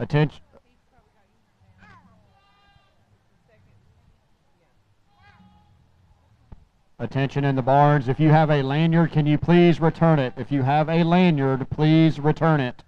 Attention. Attention in the barns. If you have a lanyard, can you please return it? If you have a lanyard, please return it.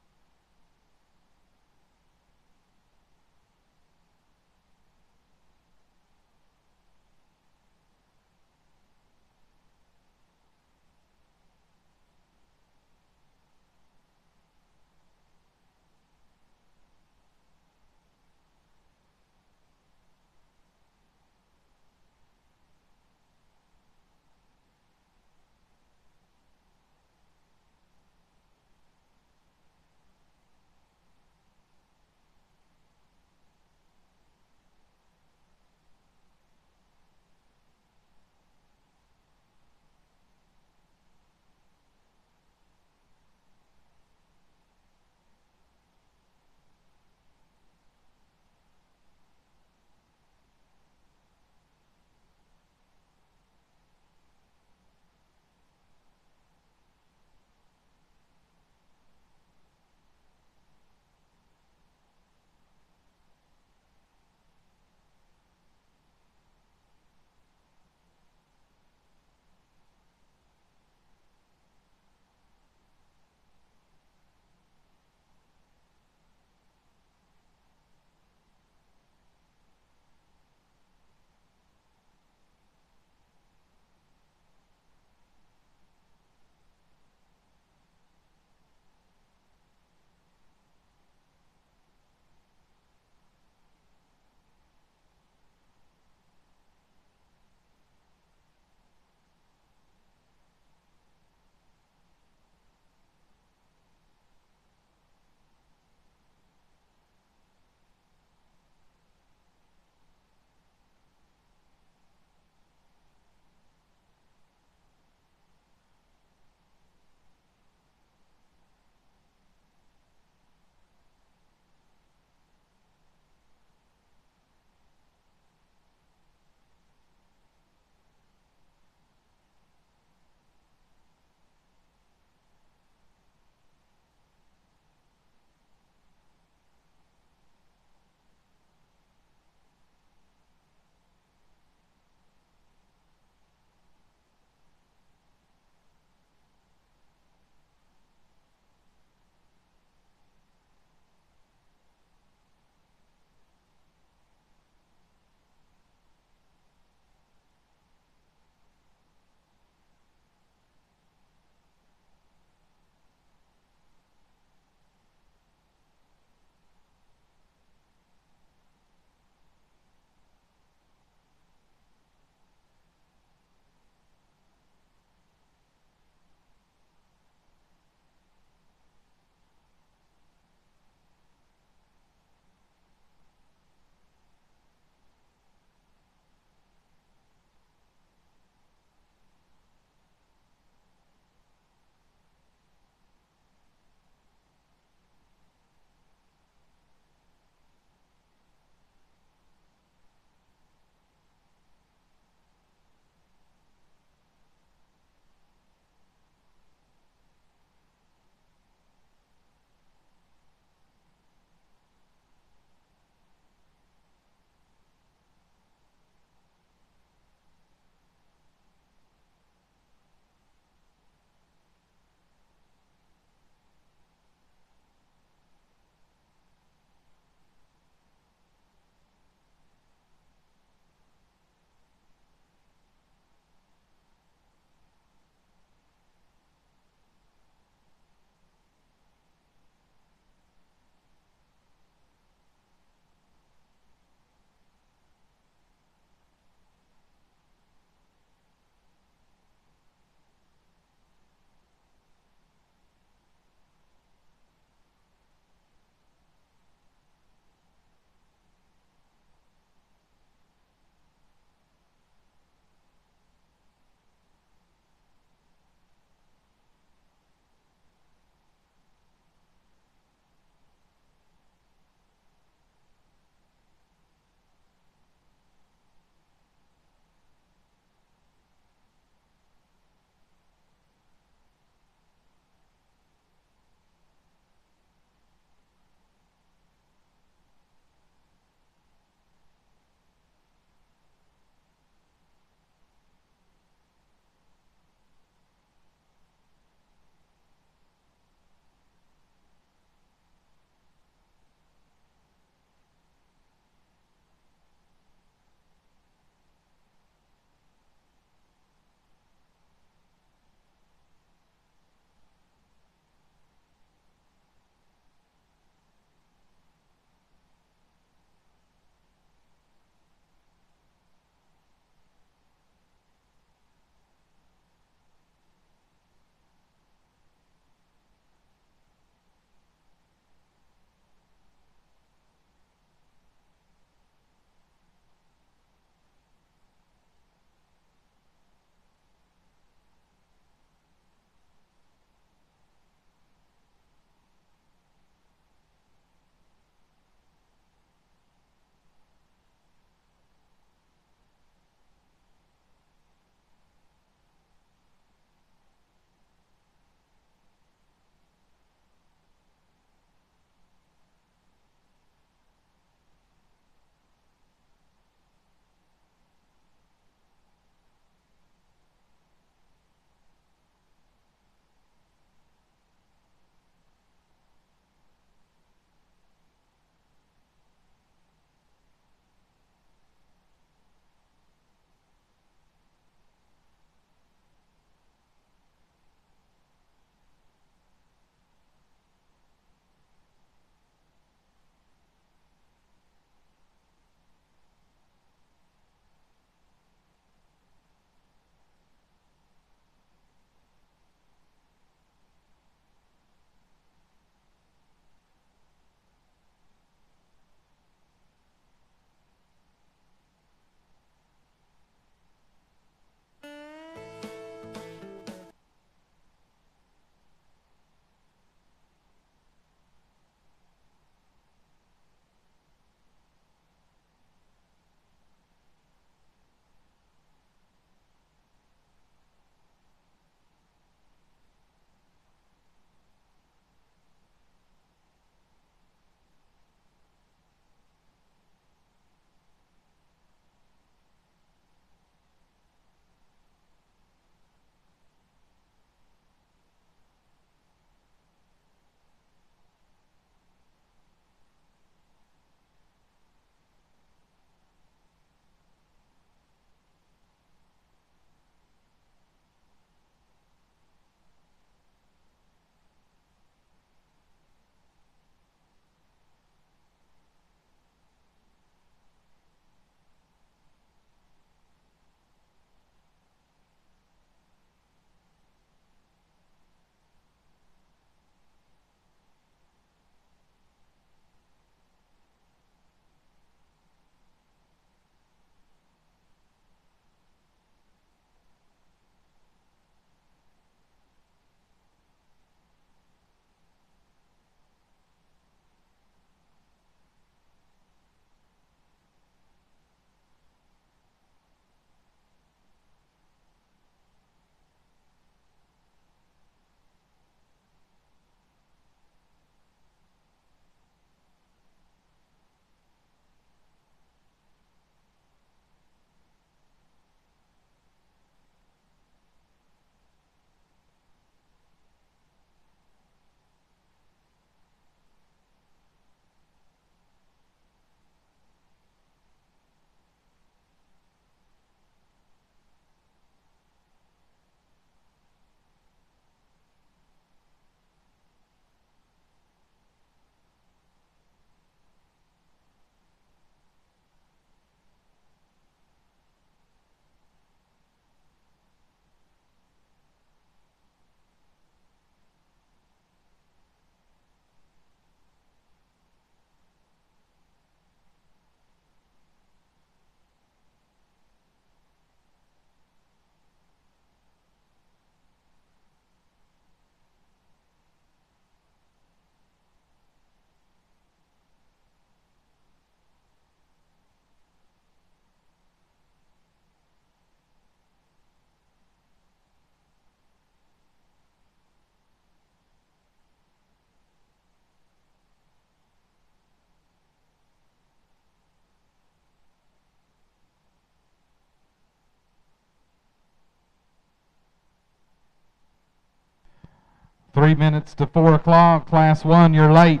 3 minutes to 4 o'clock. Class 1, you're late.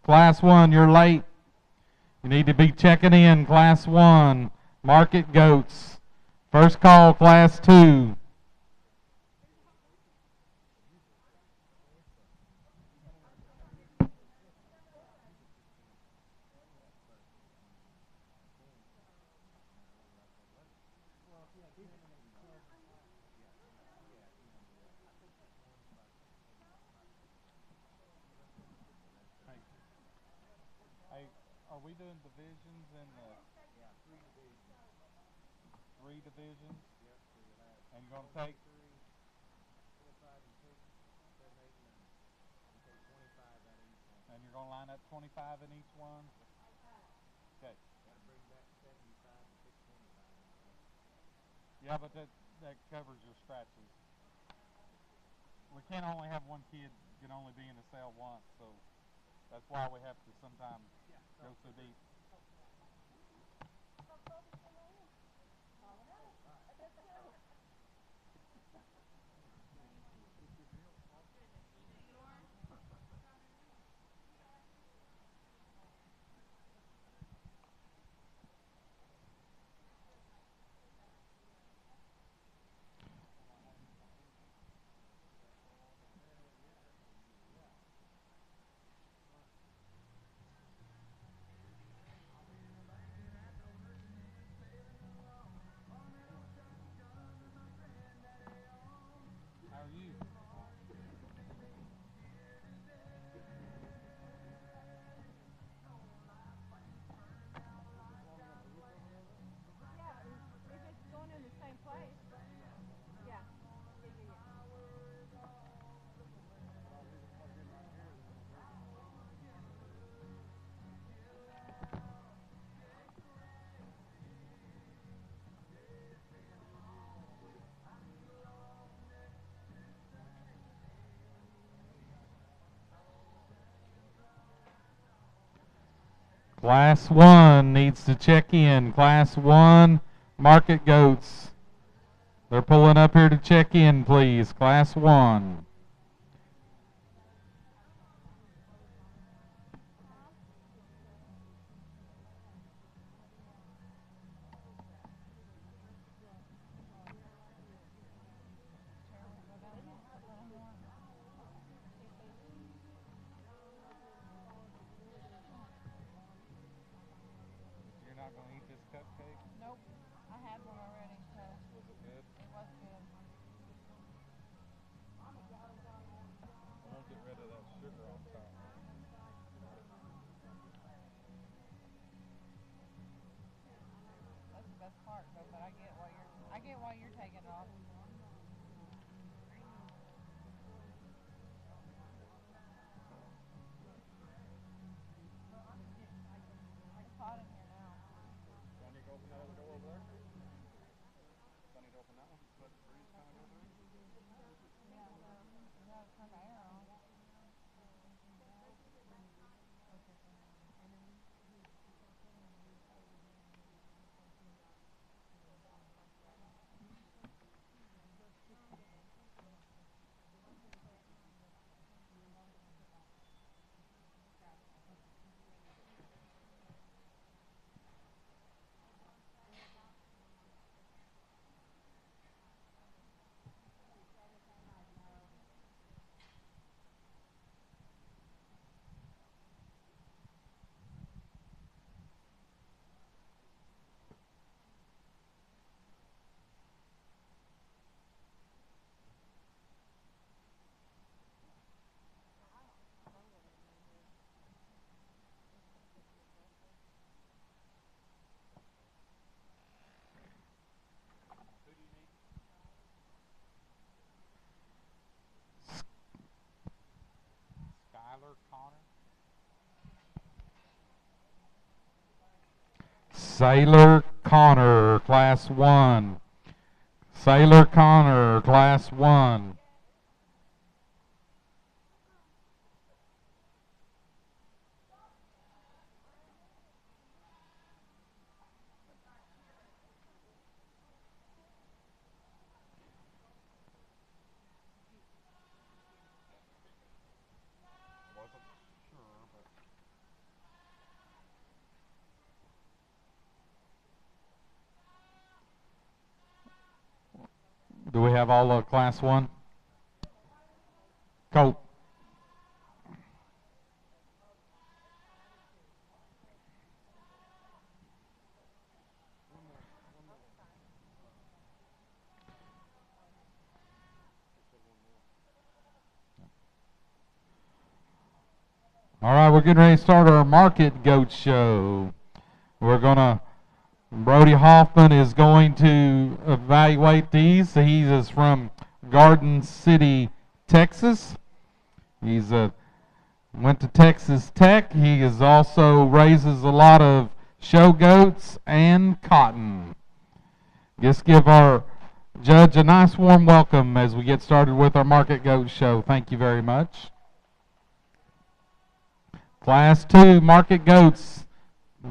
Class 1, you're late. You need to be checking in, Class 1. Market goats. First call, Class 2. Hey, are we doing divisions in the... Yeah, 3 divisions. 3 divisions? Yep. And you're going to take... 4, 5, and 6, 7, 8, 9. You take 25 out of each one. And you're going to line up 25 in each one? Okay. Got to bring back 75 and 625. Yeah, but that covers your scratches. We can't only have one kid can only be in the cell once, so that's why we have to sometimes go so deep. How are you? Class 1 needs to check in. Class 1, market goats. They're pulling up here to check in, please. Class 1. You're not going to eat this cupcake? Nope. I had one already, so. Was it good? It was good. I won't get rid of that sugar on top. That's the best part, though. But I get why you're taking it off. It's hot in here now. Do I need to open that other door over there? Do I need to open that one? Let the breeze kind of go through? Yeah, you gotta turn the air on. Skylar Connor. Sailor Connor, Class 1. Sailor Connor, Class 1. Do we have all of Class 1? Colt. All right, we're getting ready to start our market goat show. Brody Hoffman is going to evaluate these. He is from Garden City, Texas. He's went to Texas Tech. He is also raises a lot of show goats and cotton. Just give our judge a nice warm welcome as we get started with our market goat show. Thank you very much. Class 2 market goats,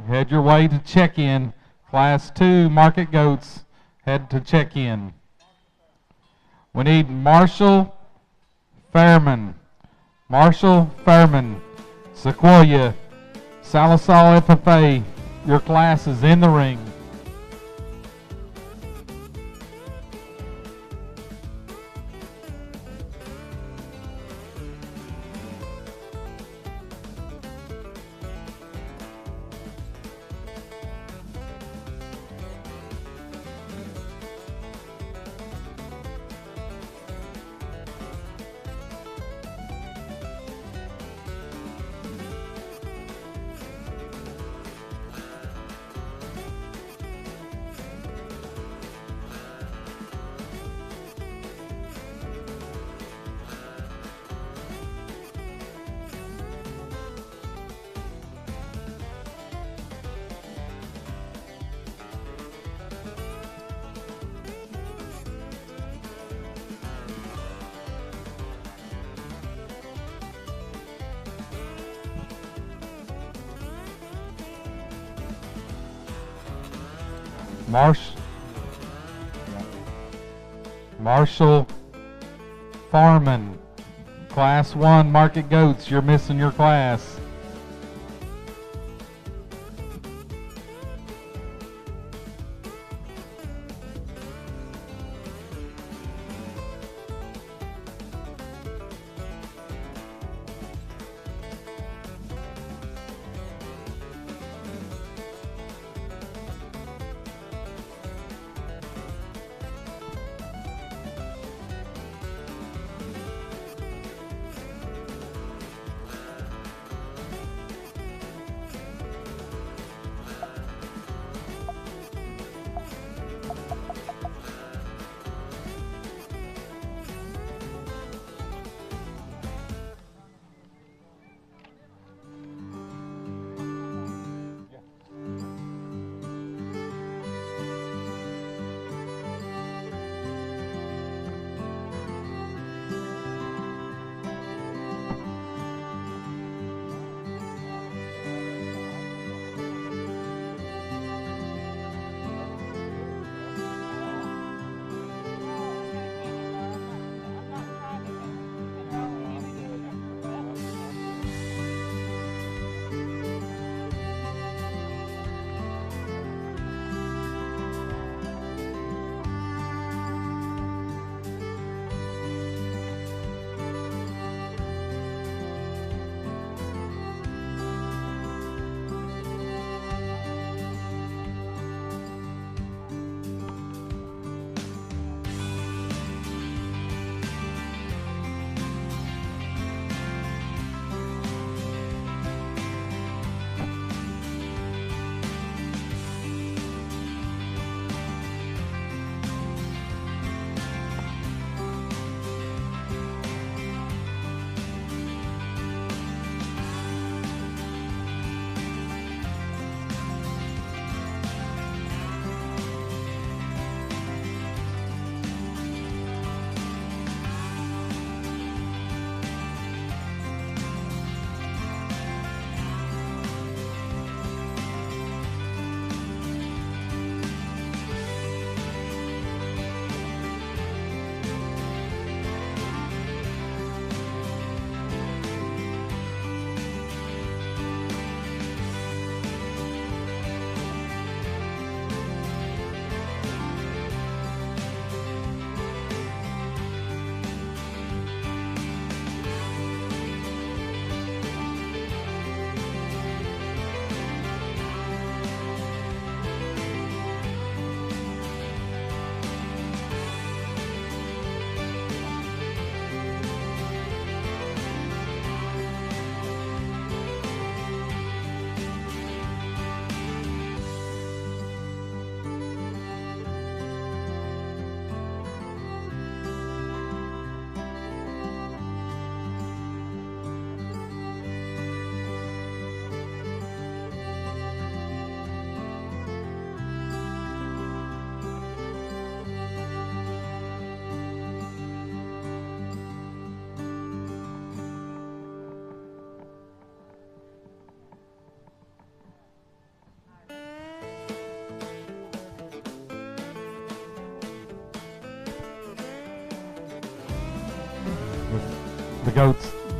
head your way to check-in. Class 2 market goats, head to check-in. We need Marshall Fairman. Marshall Fairman, Sequoia, Salisal FFA, your class is in the ring. Marshall Farman, Class 1 market goats, you're missing your class.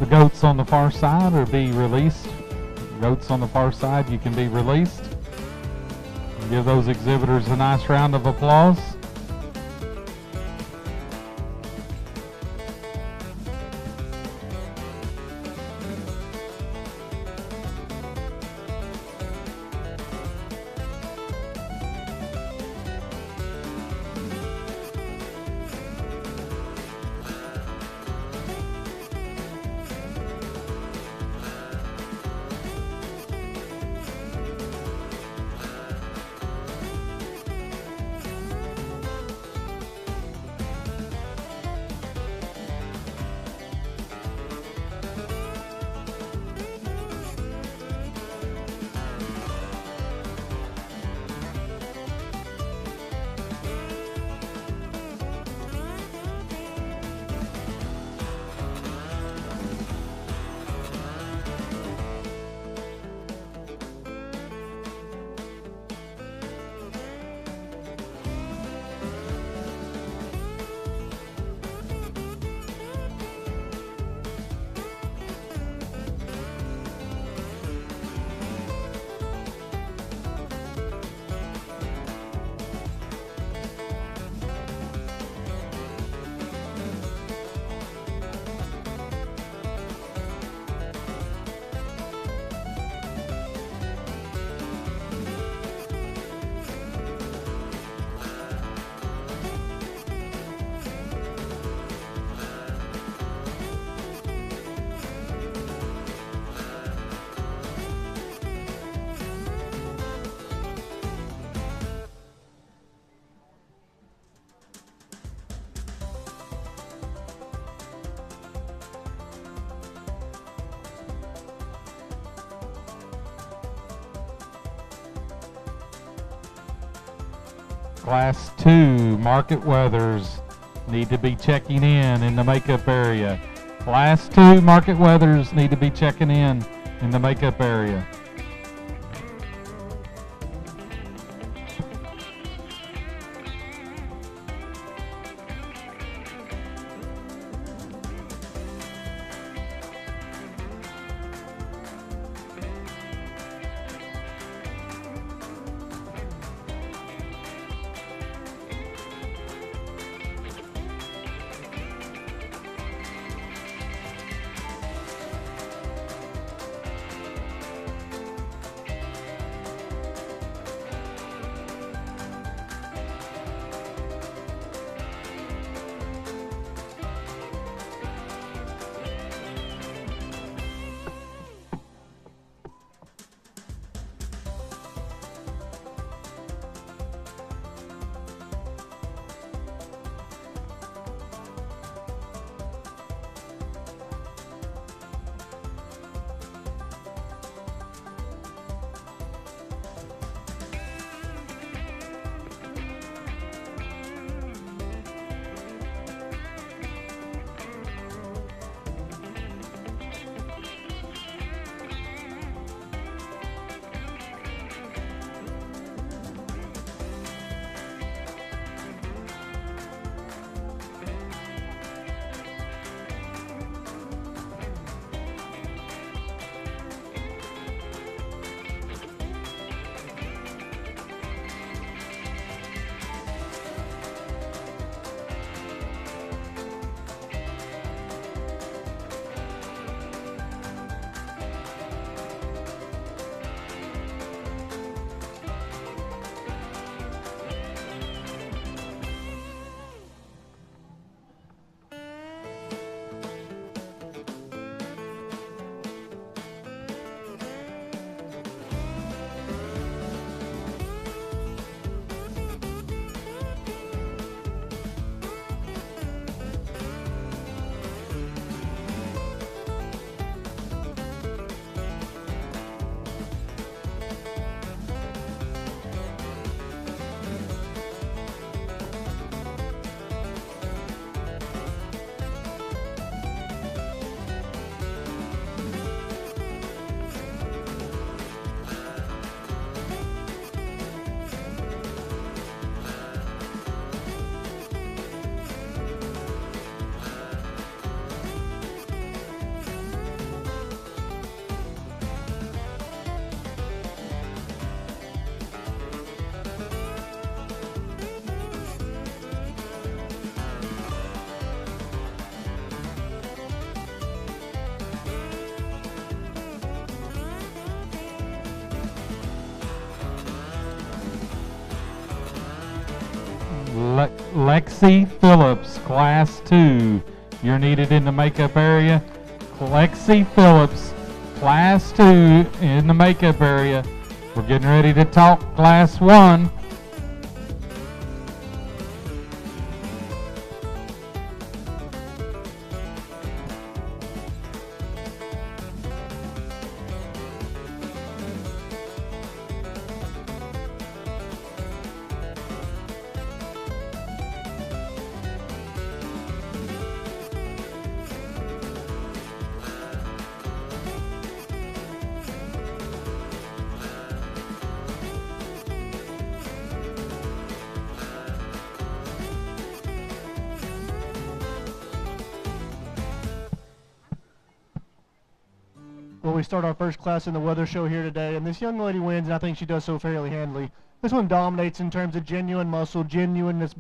goats on the far side are be released. Goats on the far side, you can be released. Give those exhibitors a nice round of applause. Class 2 market weathers need to be checking in the makeup area. Class 2 market weathers need to be checking in the makeup area. Lexi Phillips, Class 2. You're needed in the makeup area. Lexi Phillips, Class 2 in the makeup area. We're getting ready to talk Class 1. Well, we start our first class in the weather show here today, and this young lady wins, and I think she does so fairly handily. This one dominates in terms of genuine muscle, genuineness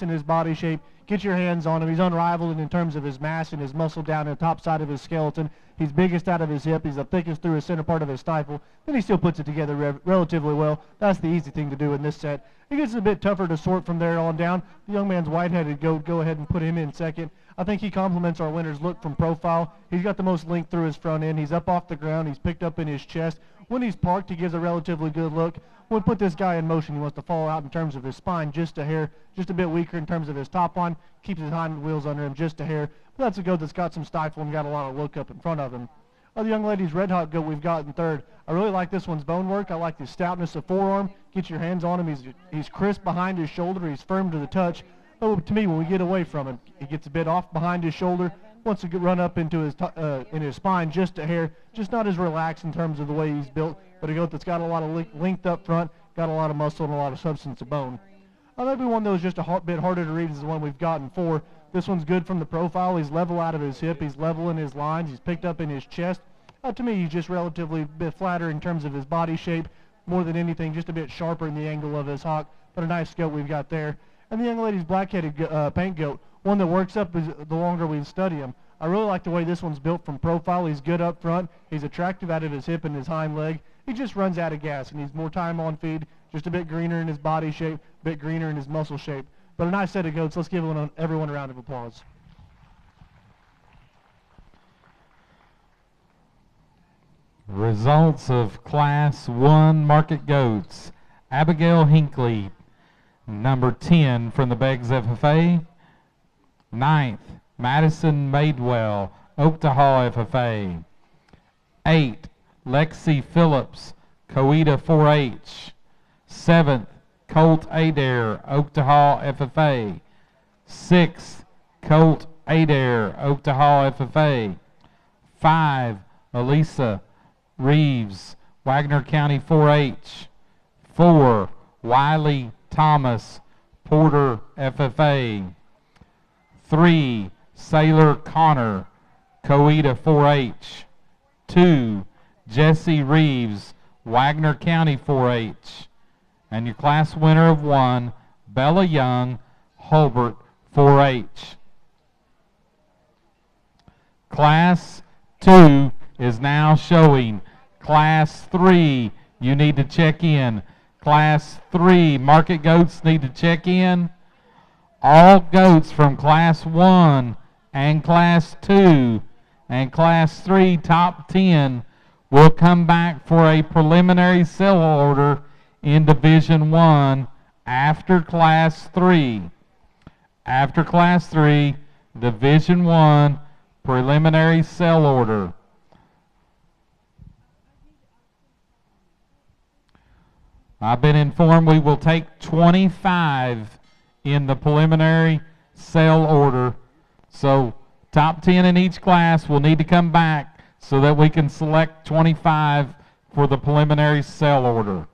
in his body shape. Get your hands on him. He's unrivaled in terms of his mass and his muscle down the top side of his skeleton. He's biggest out of his hip. He's the thickest through his center part of his stifle. Then he still puts it together relatively well. That's the easy thing to do in this set. It gets a bit tougher to sort from there on down. The young man's white-headed goat. Go ahead and put him in second. I think he complements our winner's look from profile. He's got the most length through his front end. He's up off the ground. He's picked up in his chest. When he's parked, he gives a relatively good look. When we put this guy in motion, he wants to fall out in terms of his spine just a hair, just a bit weaker in terms of his top line. Keeps his hind wheels under him just a hair. But that's a goat that's got some stifle and got a lot of look up in front of him. The young lady's red hot goat we've got in third. I really like this one's bone work. I like the stoutness of forearm. Get your hands on him. He's crisp behind his shoulder. He's firm to the touch. Oh, to me, when we get away from him, he gets a bit off behind his shoulder. Wants to run up into his in his spine just a hair. Just not as relaxed in terms of the way he's built, but a goat that's got a lot of length up front, got a lot of muscle and a lot of substance of bone. Maybe one that was just a bit harder to read is the one we've gotten for. This one's good from the profile. He's level out of his hip. He's level in his lines. He's picked up in his chest. To me, he's just relatively a bit flatter in terms of his body shape. More than anything, just a bit sharper in the angle of his hock. But a nice goat we've got there. And the young lady's black-headed paint goat, one that works up the longer we study him. I really like the way this one's built from profile. He's good up front. He's attractive out of his hip and his hind leg. He just runs out of gas and needs more time on feed, just a bit greener in his body shape, a bit greener in his muscle shape. But a nice set of goats. Let's give everyone a round of applause. Results of Class 1 market goats. Abigail Hinckley, number 10 from the Beggs FFA. 9th, Madison Madewell, Oaktahaw FFA. 8, Lexi Phillips, Coweta 4-H. 7th, Colt Adair, Oaktahaw FFA. 6th, Colt Adair, Oaktahaw FFA. 5, Elisa Reeves, Wagner County 4-H. 4, Wiley Thomas, Porter FFA. 3, Sailor Connor, Coweta 4-H. 2, Jesse Reeves, Wagner County 4-H. And your class winner of 1, Bella Young, Hulbert 4-H. Class 2 is now showing. Class 3, you need to check in. Class 3, market goats need to check in. All goats from Class 1 and Class 2 and Class 3 top 10 will come back for a preliminary sale order in Division 1 after Class 3. After Class 3, Division 1 preliminary sale order. I've been informed we will take 25 in the preliminary sale order. So top 10 in each class will need to come back so that we can select 25 for the preliminary sale order.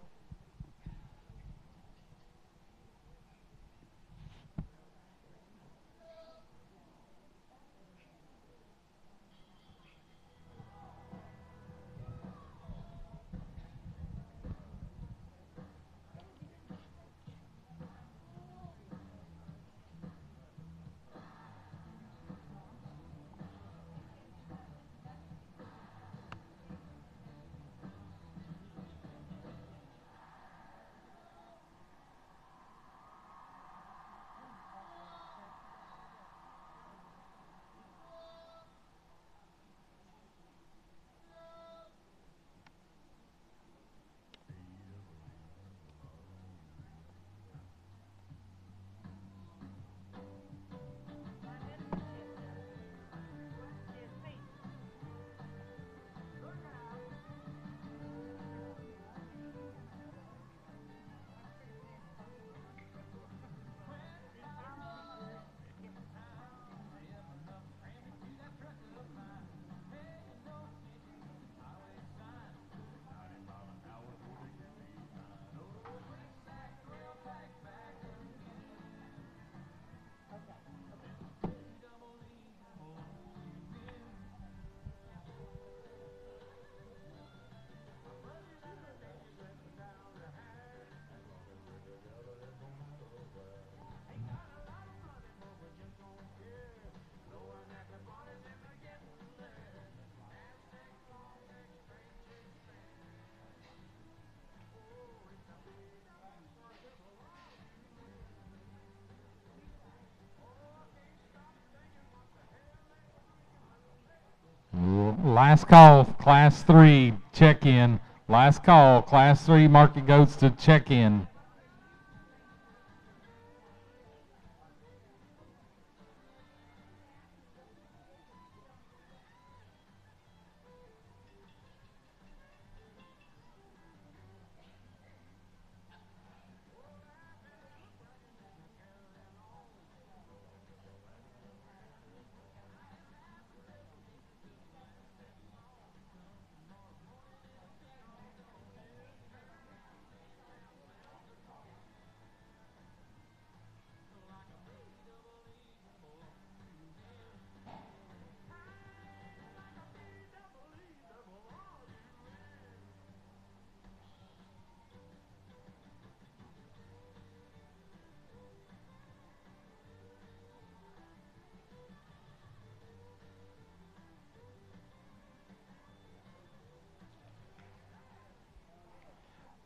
Last call, Class 3, check-in. Last call, Class 3 market goats to check-in.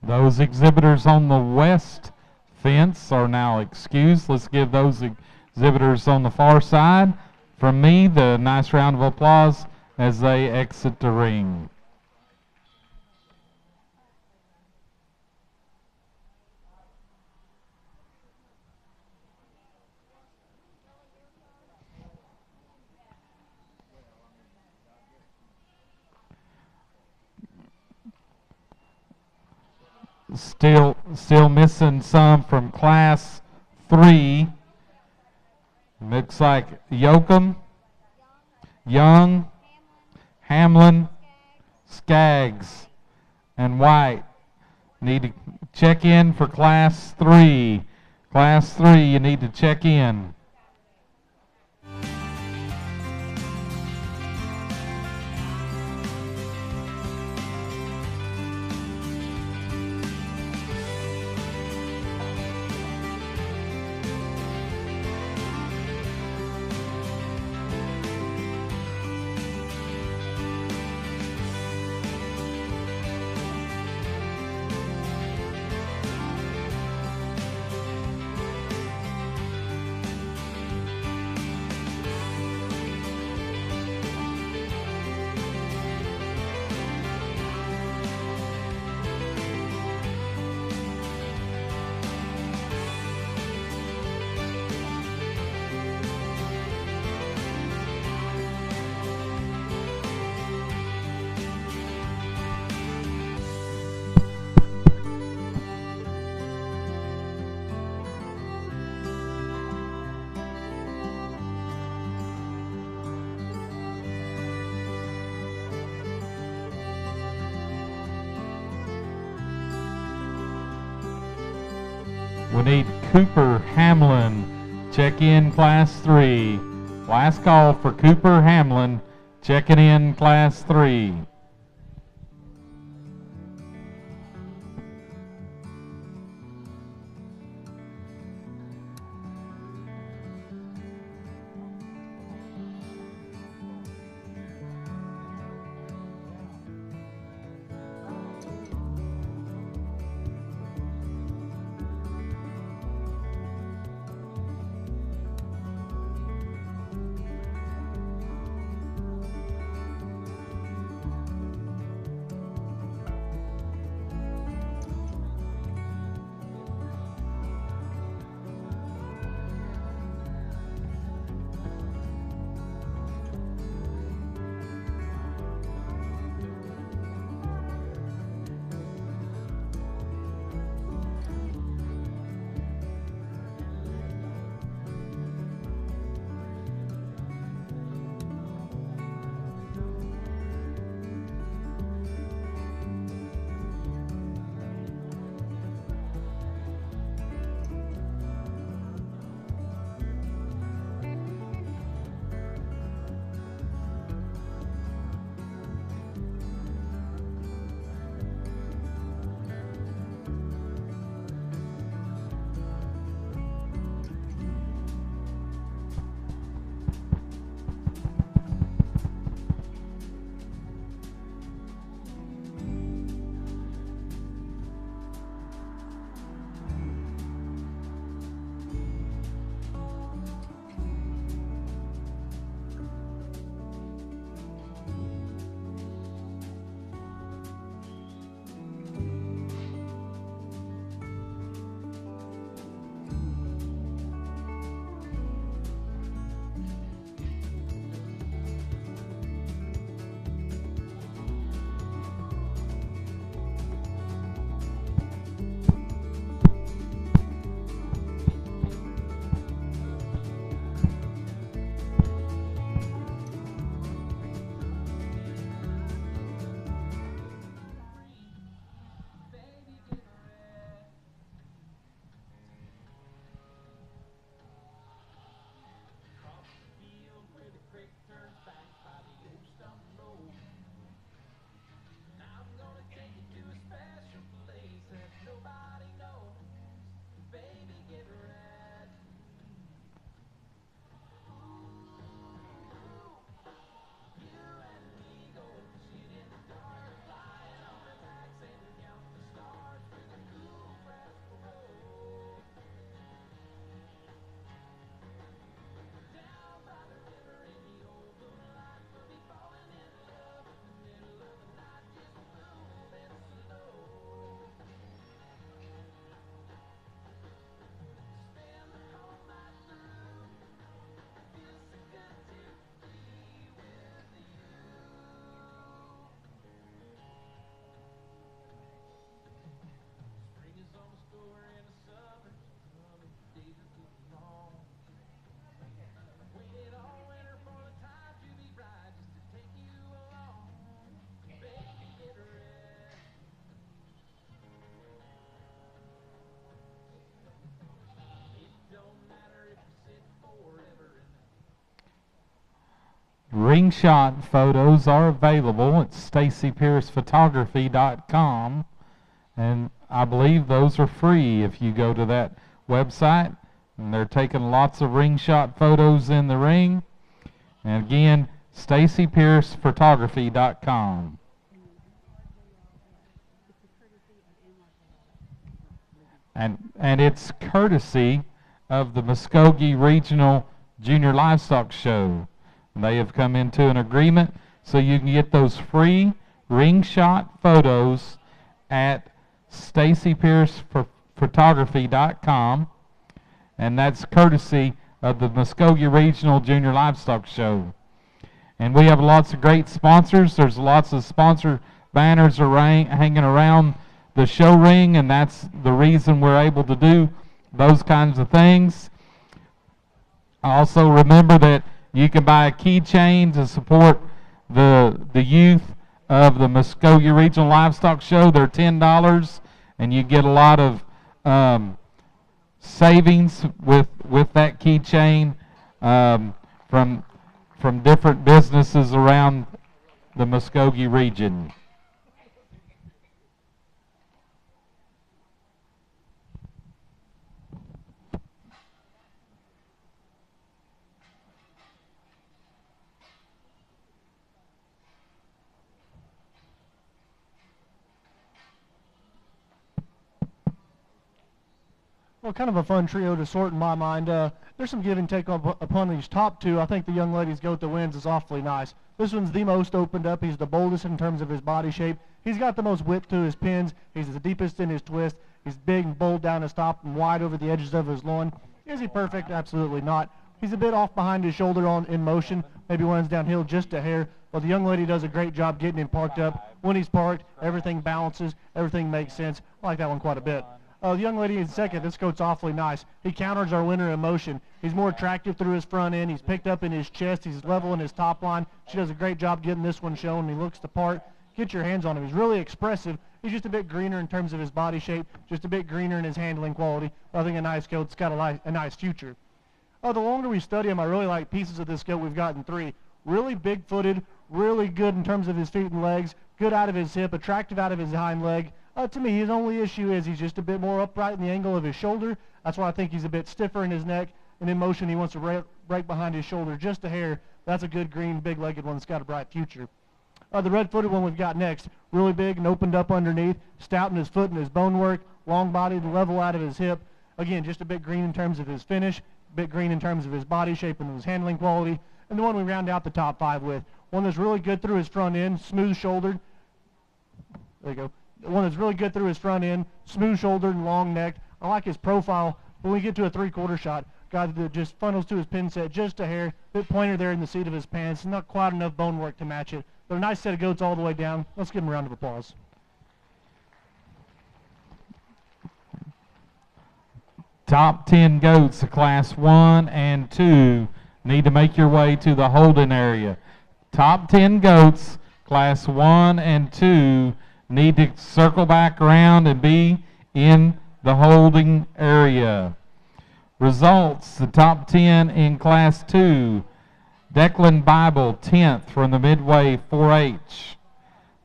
Those exhibitors on the west fence are now excused. Let's give those exhibitors on the far side, from me, the nice round of applause as they exit the ring. Still missing some from Class 3. Looks like Yoakum, Young, Hamlin, Skaggs, and White. Need to check in for Class 3. Class 3, you need to check in. We need Cooper Hamlin, check in Class 3. Last call for Cooper Hamlin, checking in Class 3. Ring shot photos are available at stacypiercephotography.com, and I believe those are free if you go to that website. And they're taking lots of ring shot photos in the ring. And again, stacypiercephotography.com. And it's courtesy of the Muskogee Regional Junior Livestock Show. They have come into an agreement so you can get those free ring shot photos at stacypiercephotography.com, and that's courtesy of the Muskogee Regional Junior Livestock Show. And we have lots of great sponsors. There's lots of sponsor banners hanging around the show ring, and that's the reason we're able to do those kinds of things. Also remember that you can buy a keychain to support the youth of the Muskogee Regional Livestock Show. They're $10, and you get a lot of savings with that keychain from different businesses around the Muskogee region. Well, kind of a fun trio to sort in my mind. There's some give and take upon these top two. I think the young lady's goat that wins is awfully nice. This one's the most opened up. He's the boldest in terms of his body shape. He's got the most width to his pins. He's the deepest in his twist. He's big and bold down his top and wide over the edges of his loin. Is he perfect? Absolutely not. He's a bit off behind his shoulder in motion. Maybe runs downhill just a hair. But the young lady does a great job getting him parked up. When he's parked, everything balances. Everything makes sense. I like that one quite a bit. The young lady in second, this goat's awfully nice. He counters our winner in motion. He's more attractive through his front end. He's picked up in his chest. He's level in his top line. She does a great job getting this one shown. He looks the part. Get your hands on him. He's really expressive. He's just a bit greener in terms of his body shape, just a bit greener in his handling quality. I think a nice goat's got a nice future. The longer we study him, I really like pieces of this goat. We've gotten three. Really big-footed, really good in terms of his feet and legs, good out of his hip, attractive out of his hind leg. To me, his only issue is he's just a bit more upright in the angle of his shoulder. That's why I think he's a bit stiffer in his neck. And in motion, he wants to break behind his shoulder just a hair. That's a good green, big-legged one that's got a bright future. The red-footed one we've got next, really big and opened up underneath, stout in his foot and his bone work, long-bodied and level out of his hip. Again, just a bit green in terms of his finish, a bit green in terms of his body shape and his handling quality. And the one we round out the top five with, one that's really good through his front end, smooth-shouldered. There you go. One that's really good through his front end, smooth-shouldered and long-necked. I like his profile. When we get to a three-quarter shot, guy that just funnels to his pin set just a hair, bit pointer there in the seat of his pants, not quite enough bone work to match it. But a nice set of goats all the way down. Let's give him a round of applause. Top 10 goats of Class 1 and 2 need to make your way to the holding area. Top 10 goats, Class 1 and 2, need to circle back around and be in the holding area. Results, the top 10 in Class 2. Declan Bible, 10th from the Midway 4-H.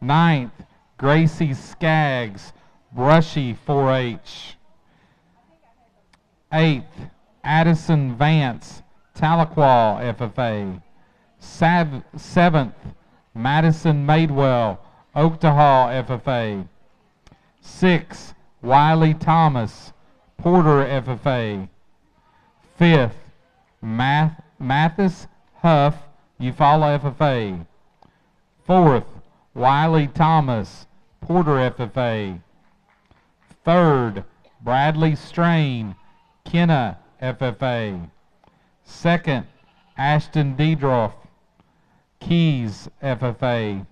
9th, Gracie Skaggs, Brushy 4-H. 8th, Addison Vance, Tahlequah FFA. 7th, Madison Madewell, Oaktahaw FFA. 6th, Wiley Thomas, Porter FFA. 5th, Mathis Huff, Eufaula FFA. 4th, Wiley Thomas, Porter FFA. 3rd, Bradley Strain, Kenna FFA. 2nd, Ashton Diedroff, Keys FFA.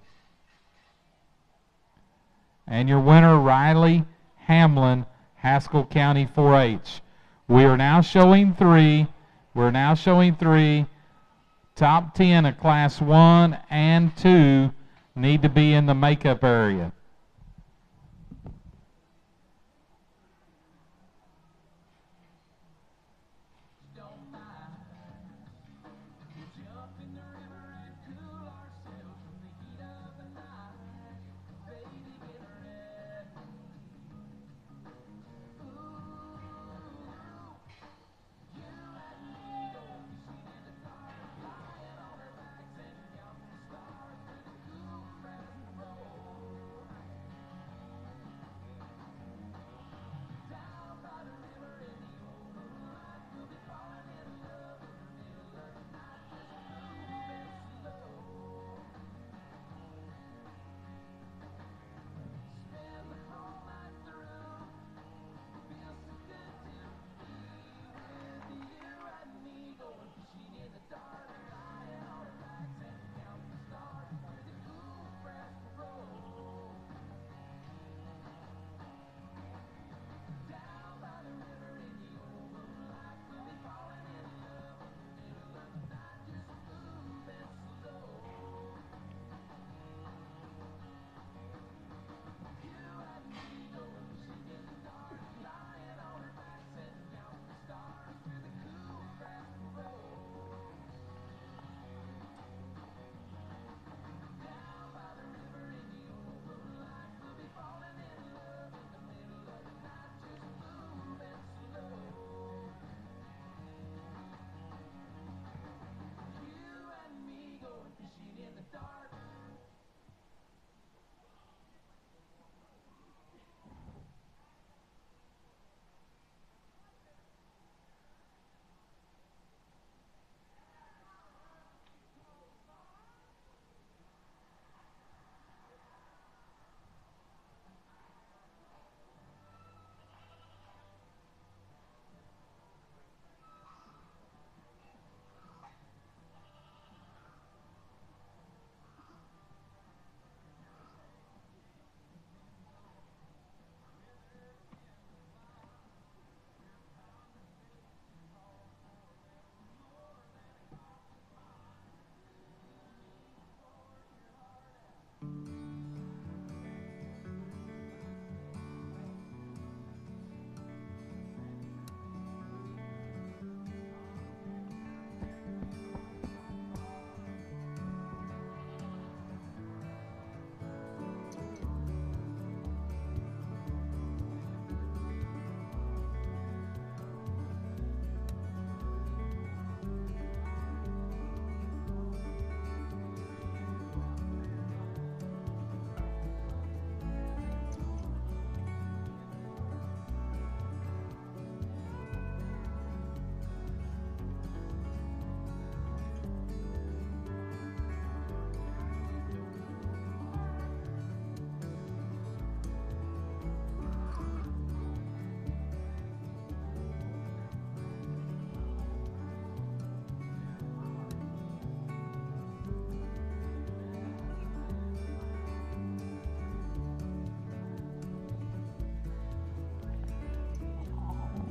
And your winner, Riley Hamlin, Haskell County 4-H. We are now showing three. We're now showing three. Top 10 of Class 1 and 2 need to be in the makeup area.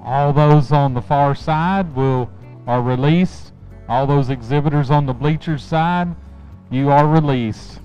All those on the far side are released. All those exhibitors on the bleachers side, you are released.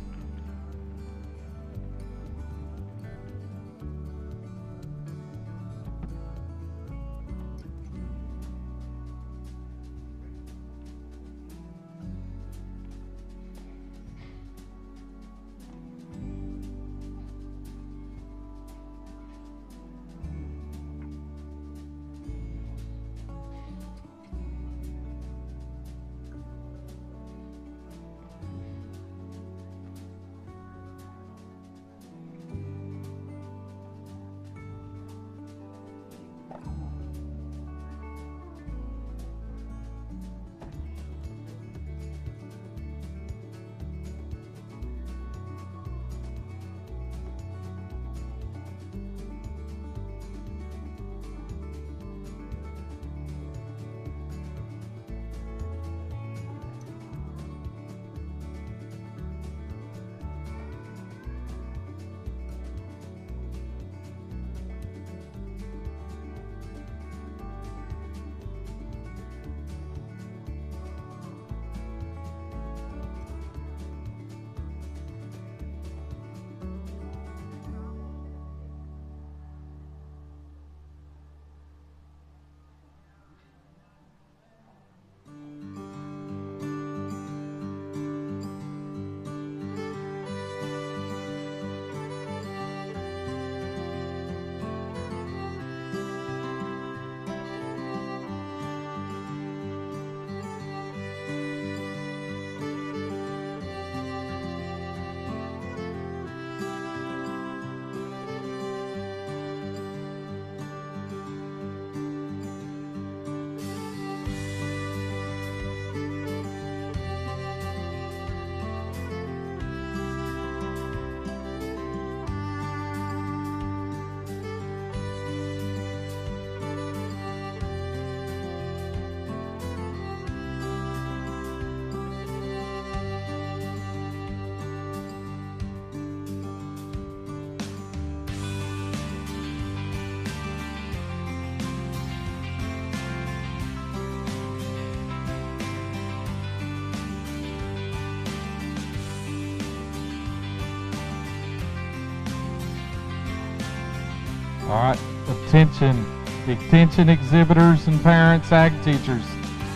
All right, attention exhibitors and parents, ag teachers.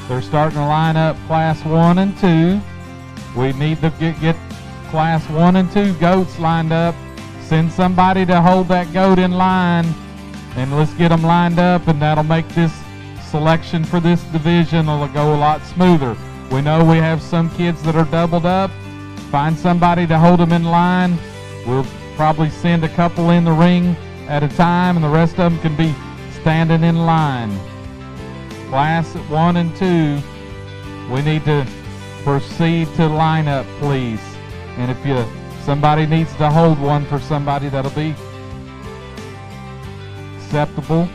They're starting to line up class 1 and 2. We need to get class 1 and 2 goats lined up. Send somebody to hold that goat in line, and let's get them lined up, and that'll make this selection for this division will go a lot smoother. We know we have some kids that are doubled up. Find somebody to hold them in line. We'll probably send a couple in the ring at a time, and the rest of them can be standing in line. Class 1 and 2, we need to proceed to line up, please. And if somebody needs to hold one for somebody, that'll be acceptable.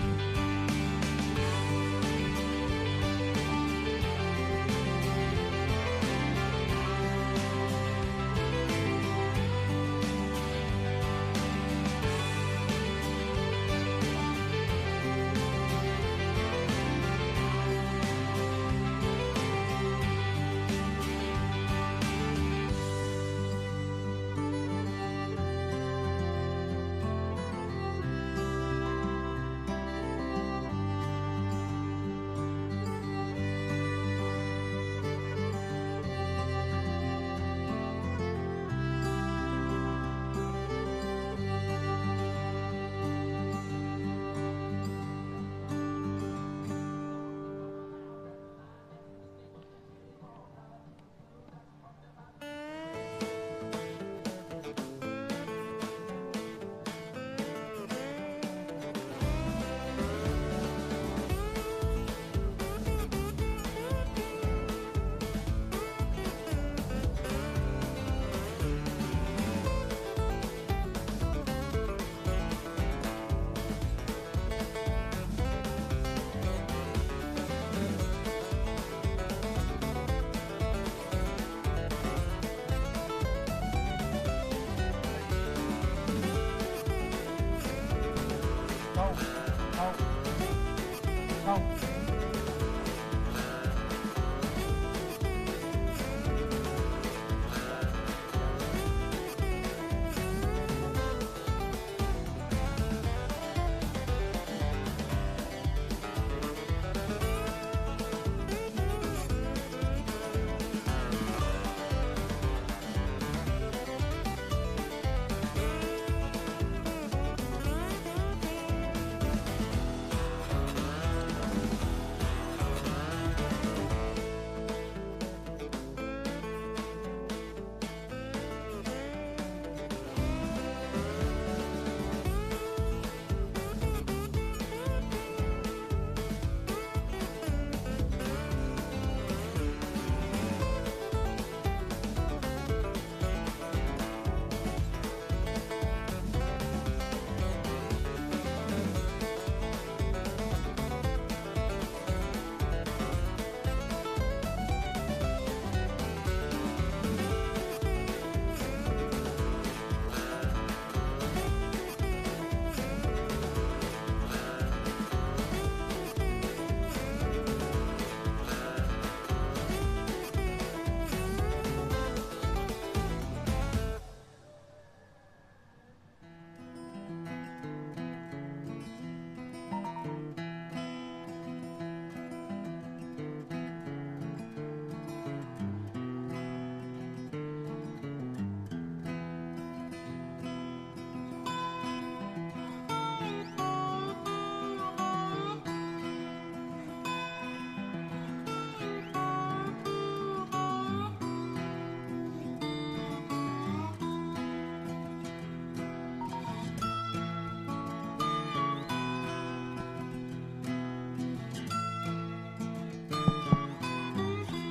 Oh.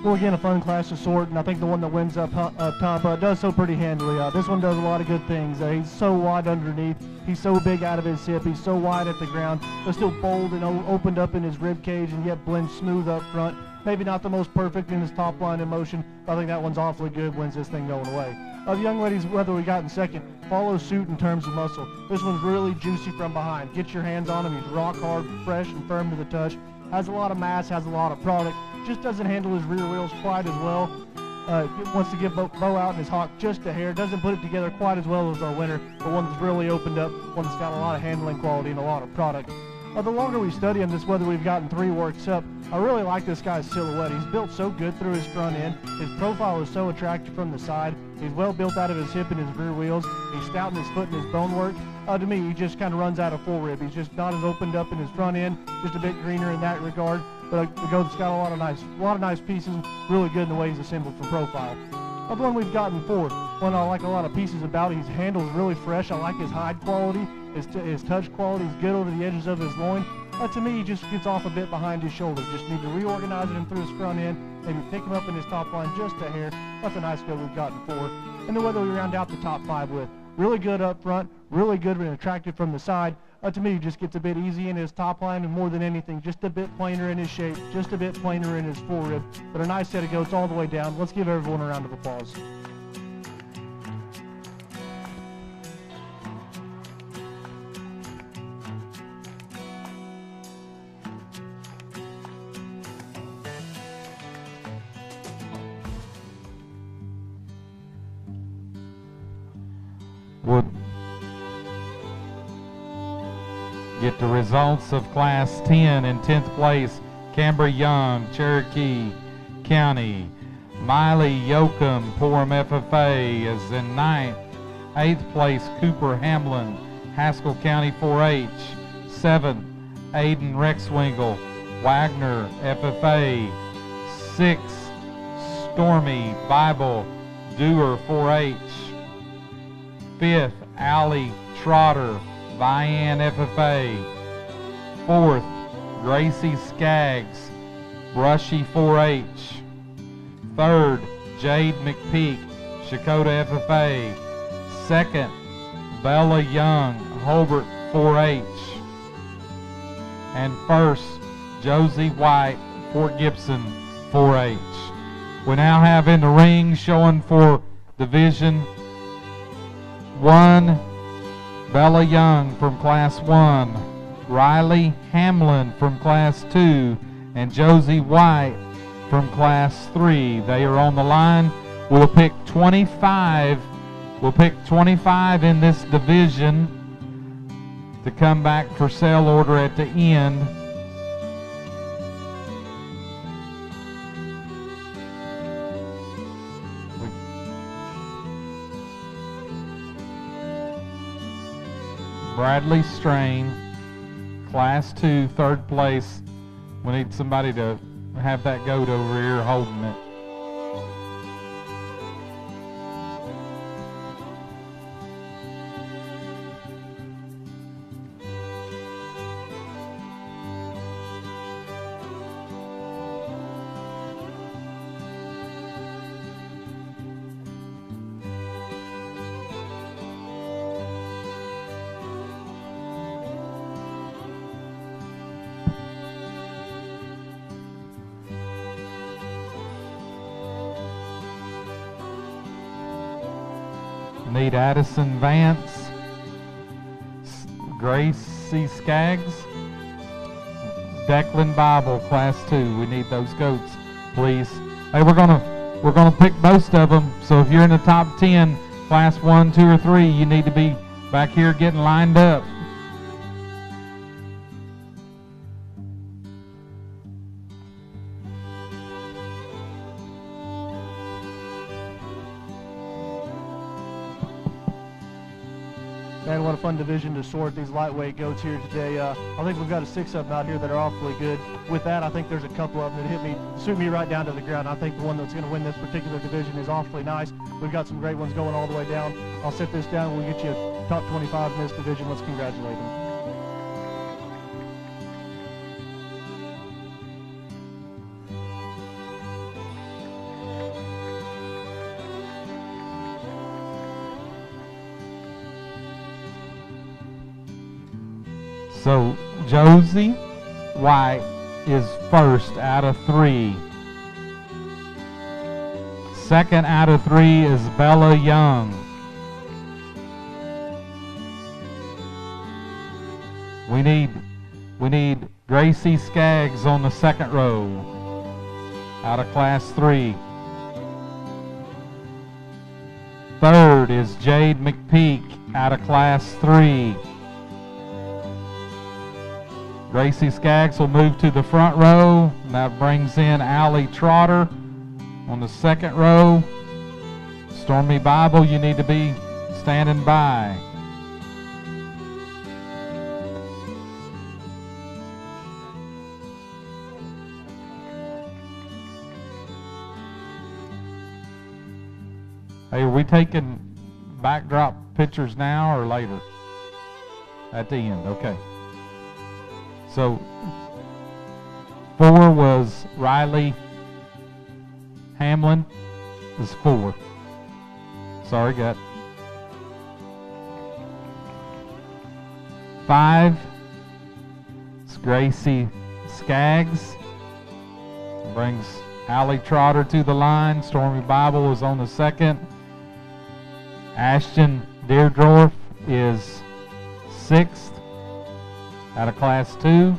Well, again, a fun class to sort, and I think the one that wins up top does so pretty handily. This one does a lot of good things. He's so wide underneath. He's so big out of his hip. He's so wide at the ground, but still bold and opened up in his rib cage, and yet blends smooth up front. Maybe not the most perfect in his top line in motion, but I think that one's awfully good, wins this thing going away. The young ladies, whether we got in second, follow suit in terms of muscle. This one's really juicy from behind. Get your hands on him. He's rock hard, fresh, and firm to the touch. Has a lot of mass, has a lot of product. Just doesn't handle his rear wheels quite as well. Wants to give bow out in his hock just a hair. Doesn't put it together quite as well as our winner, but one that's really opened up, one that's got a lot of handling quality and a lot of product. The longer we study him, this whether we've gotten 3 works up, I really like this guy's silhouette. He's built so good through his front end. His profile is so attractive from the side. He's well built out of his hip and his rear wheels. He's stout in his foot and his bone work. To me, he just kind of runs out of full rib. He's just not as opened up in his front end, just a bit greener in that regard. But the goat's got a lot of nice pieces, really good in the way he's assembled from profile. The one we've gotten fourth, one I like a lot of pieces about. His handle's really fresh. I like his hide quality. His touch quality is good over the edges of his loin. To me, he just gets off a bit behind his shoulder. Just need to reorganize him through his front end, maybe pick him up in his top line just a hair. That's a nice goat we've gotten fourth. And then whether we round out the top 5 with, really good up front, really good and attractive from the side. To me, he just gets a bit easy in his top line, and more than anything, just a bit plainer in his shape, just a bit plainer in his full rib. But a nice set of goats all the way down. Let's give everyone a round of applause. Would get the results of Class 10 in 10th place, Canberra Young, Cherokee County. Miley Yoakum, Porham FFA is in 9th. 8th place, Cooper Hamlin, Haskell County 4-H. 7th, Aiden Rexwingle, Wagner FFA. 6th, Stormy Bible, Dewar 4-H. 5th, Allie Trotter, Vian FFA. 4th, Gracie Skaggs, Brushy 4-H. 3rd, Jade McPeak, Shakota FFA. 2nd, Bella Young, Hobart 4-H. And 1st, Josie White, Fort Gibson 4-H. We now have in the ring showing for Division 1, Bella Young from Class 1. Riley Hamlin from Class 2 and Josie White from Class 3. They are on the line. We'll pick 25. We'll pick 25 in this division to come back for sale order at the end. Bradley Strain, Class 2, third place. We need somebody to have that goat over here holding it. Need Addison Vance, Gracie Skaggs, Declan Bible, Class 2. We need those goats, please. Hey, we're gonna pick most of them. So if you're in the top 10, Class 1, 2, or 3, you need to be back here getting lined up. Man, what a fun division to sort these lightweight goats here today. I think we've got 6 of them out here that are awfully good. With that, I think there's a couple of them that suit me right down to the ground. I think the one that's going to win this particular division is awfully nice. We've got some great ones going all the way down. I'll set this down. We'll get you a top 25 in this division. Let's congratulate them. So Josie White is first out of 3. Second out of 3 is Bella Young. We need Gracie Skaggs on the second row out of Class 3. Third is Jade McPeak out of Class 3. Gracie Skaggs will move to the front row. And that brings in Allie Trotter on the second row. Stormy Bible, you need to be standing by. Hey, are we taking backdrop pictures now or later? At the end, okay. So 4 was Riley Hamlin is 4. Sorry, got 5. It's Gracie Skaggs. Brings Allie Trotter to the line. Stormy Bible is on the second. Ashton Deerdorf is 6th. Out of Class 2.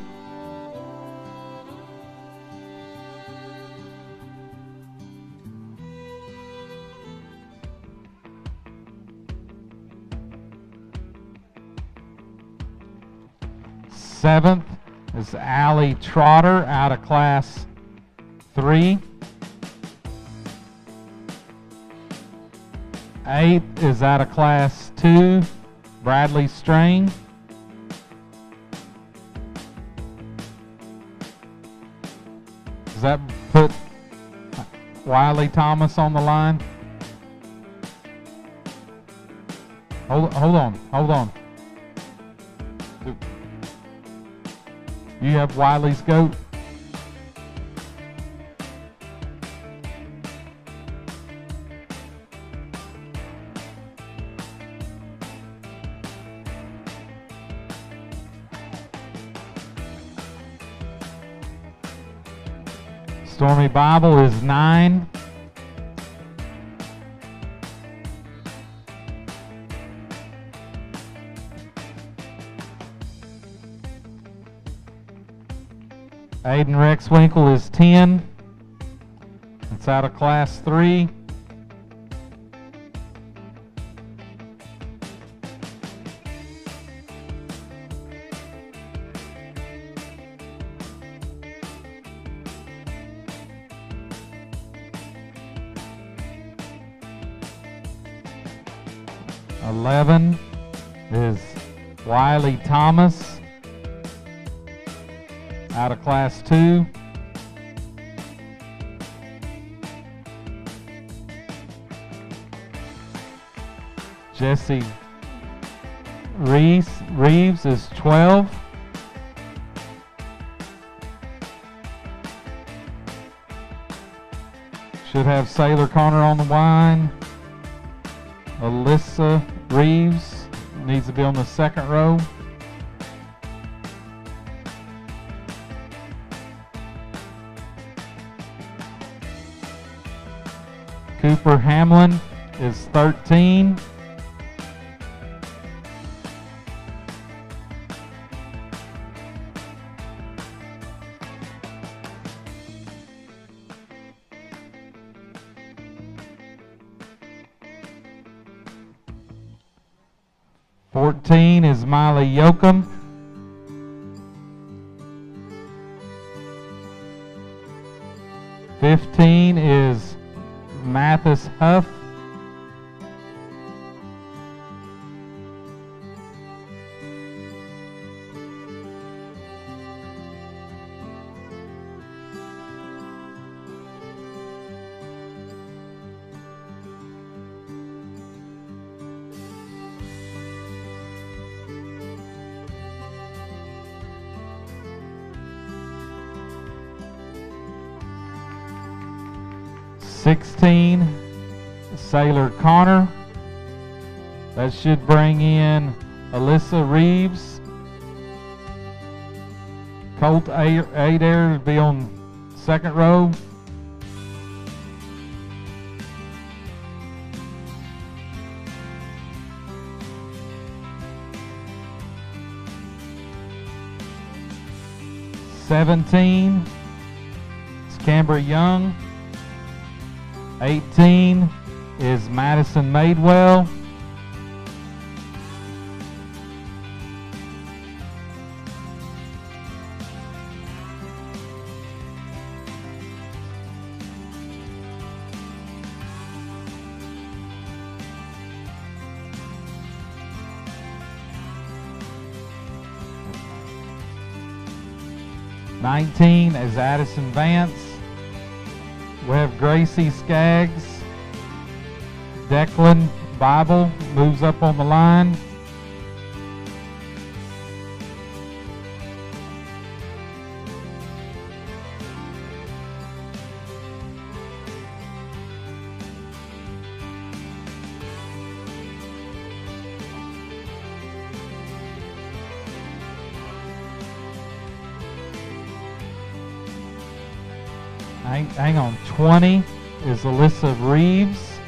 Seventh is Allie Trotter out of Class 3. 8th is out of Class 2, Bradley Strain. Does that put Wiley Thomas on the line? Hold on. You have Wiley's goat? Stormy Bible is 9. Aiden Rexwinkle is 10. It's out of Class 3. '11 is Wiley Thomas, out of Class 2. Jesse Reeves is 12. Should have Sailor Connor on the line. Alyssa Reeves needs to be on the second row. Cooper Hamlin is 13. '14 is Miley Yoakum. '15 is Mathis Huff. '16, Sailor Connor. That should bring in Alyssa Reeves. Colt Adair will be on second row. '17 is Canberra Young. 18 is Madison Madewell. '19 is Addison Vance. We have Gracie Skaggs. Declan Bible moves up on the line. Hang on, 20 is Alyssa Reeves.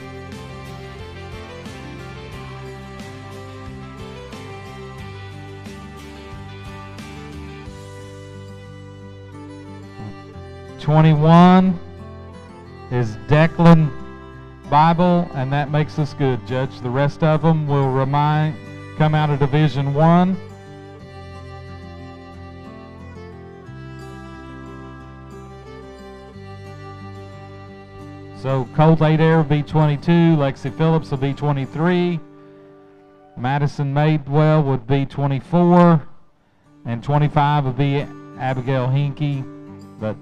'21 is Declan Bible, and that makes us good, Judge. The rest of them will come out of Division 1. So Colt Adair will be 22, Lexi Phillips will be 23, Madison Madewell would be 24, and 25 would be Abigail Hinkie. But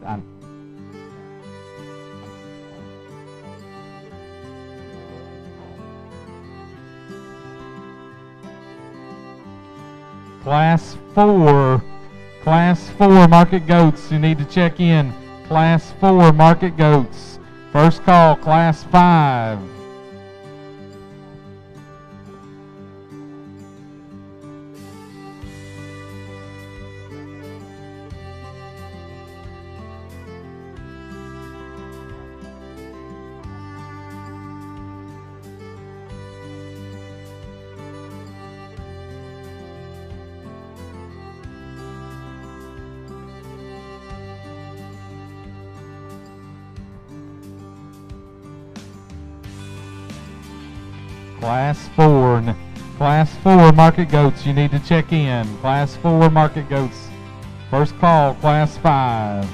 Class 4 Market Goats, you need to check in. Class 4 Market Goats. First call, Class 5. Class 4. Class 4 market goats, you need to check in. Class 4 market goats. First call, Class 5.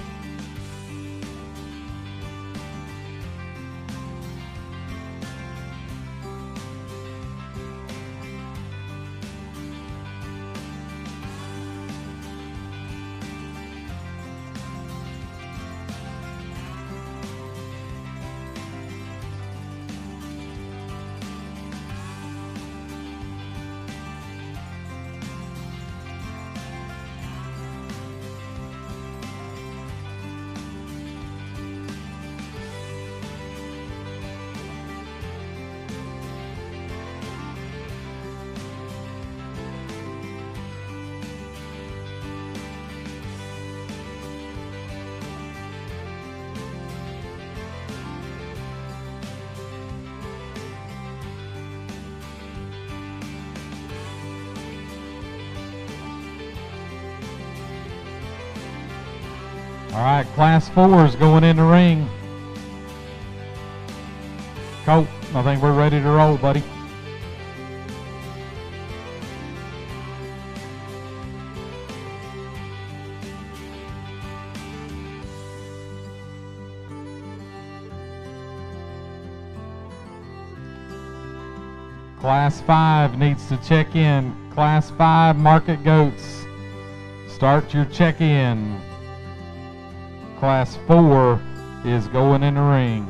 All right, Class 4 is going in the ring. Colt, I think we're ready to roll, buddy. Class 5 needs to check in. Class 5 market goats, start your check-in. Class 4 is going in the ring.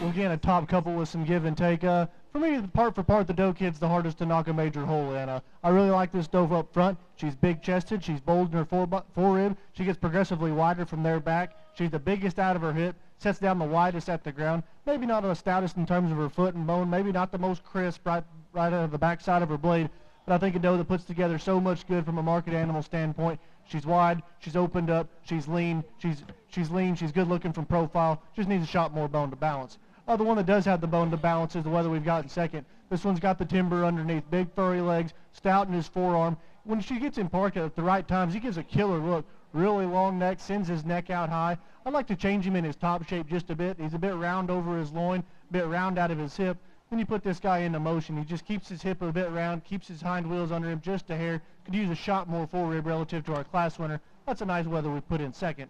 We'll get a top couple with some give and take. For me, part for part, the doe kid's the hardest to knock a major hole in. I really like this doe up front. She's big-chested. She's bold in her forerib. She gets progressively wider from there back. She's the biggest out of her hip. Sets down the widest at the ground. Maybe not the stoutest in terms of her foot and bone. Maybe not the most crisp right out of the backside of her blade. But I think a doe that puts together so much good from a market animal standpoint. She's wide. She's opened up. She's lean. She's lean. She's good looking from profile. Just needs a shot more bone to balance. The one that does have the bone to balance is the whether we've got in second. This one's got the timber underneath, big furry legs, stout in his forearm. When she gets in park at the right times, he gives a killer look. Really long neck, sends his neck out high. I'd like to change him in his top shape just a bit. He's a bit round over his loin, a bit round out of his hip. Then you put this guy into motion. He just keeps his hip a bit round, keeps his hind wheels under him just a hair. Could use a shot more forerib relative to our class winner. That's a nice whether we put in second.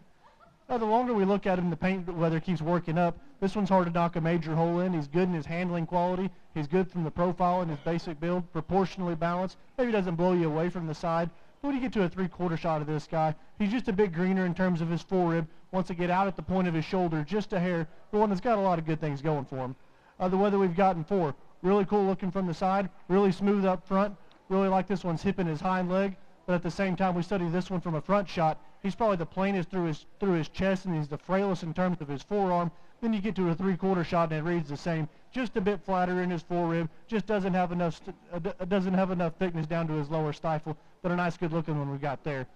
The longer we look at him, the paint weather keeps working up. This one's hard to knock a major hole in. He's good in his handling quality. He's good from the profile and his basic build, proportionally balanced. Maybe doesn't blow you away from the side. But when you get to a three-quarter shot of this guy, he's just a bit greener in terms of his forerib. Wants to get out at the point of his shoulder just a hair. The one that's got a lot of good things going for him. The weather we've gotten four. Really cool looking from the side. Really smooth up front. Really like this one's hip and his hind leg. But at the same time, we study this one from a front shot. He's probably the plainest through his chest, and he's the frailest in terms of his forearm. Then you get to a three-quarter shot, and it reads the same. Just a bit flatter in his forerib. Just doesn't have enough thickness down to his lower stifle. But a nice, good-looking one we got there.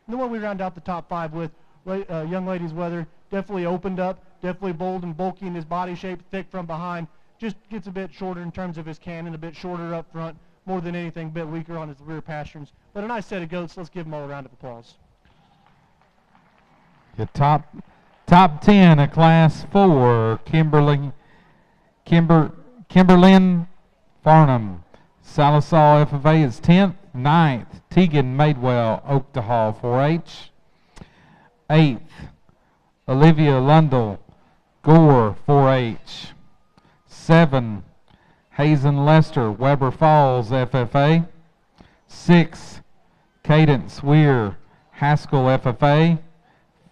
And the one we round out the top five with, young lady's weather, definitely opened up, definitely bold and bulky in his body shape, thick from behind. Just gets a bit shorter in terms of his cannon, a bit shorter up front. More than anything, a bit weaker on his rear pasterns. But a nice set of goats. Let's give them all a round of applause. The top 10 of Class 4, Kimberlyn Farnham, Salisaw FFA is 10th. 9th, Tegan Madewell, Oakdale 4-H. 8th, Olivia Lundell, Gore 4-H. 7, Hazen Lester, Weber Falls FFA. 6th, Cadence Weir, Haskell FFA.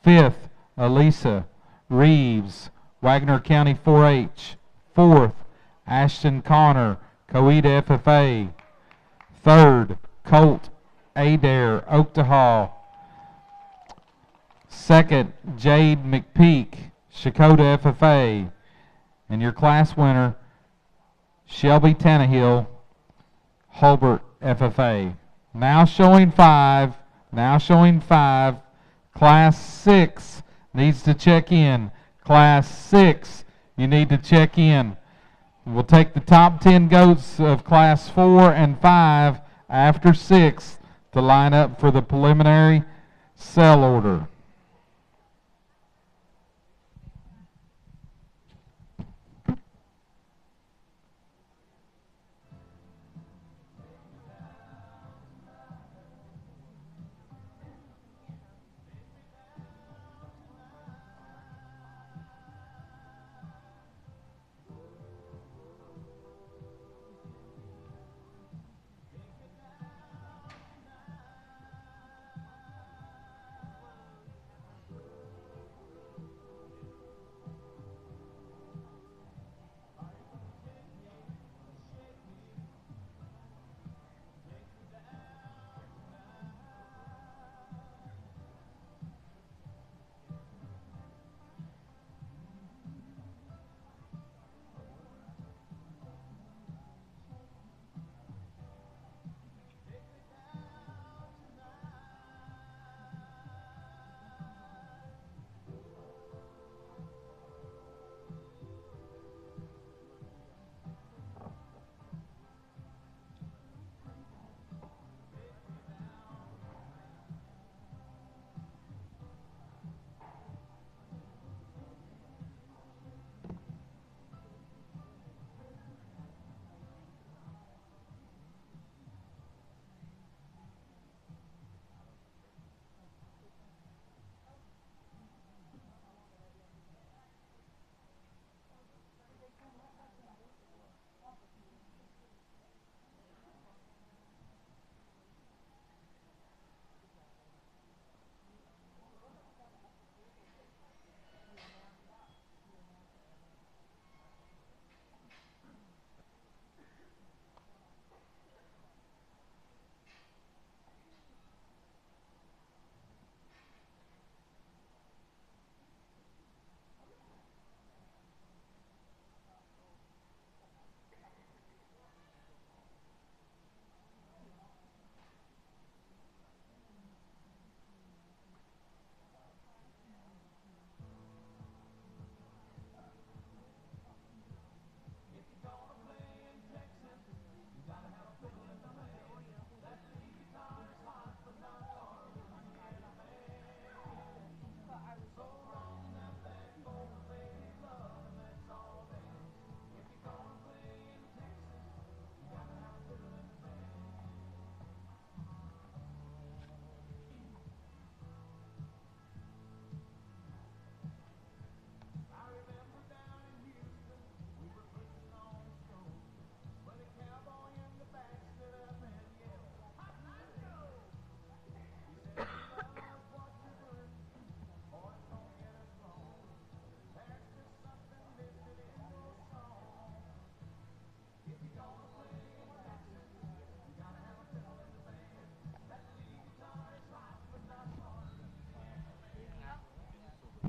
5th, Elisa Reeves, Wagner County 4-H. 4th, Ashton Connor, Coweta FFA. 3rd, Colt Adair, Oakdale. 2nd, Jade McPeak, Shakota FFA. And your class winner, Shelby Tannehill, Hulbert FFA. Now showing five. Class 6 needs to check in. Class 6, you need to check in. We'll take the top 10 goats of Class 4 and 5 after 6 to line up for the preliminary sell order.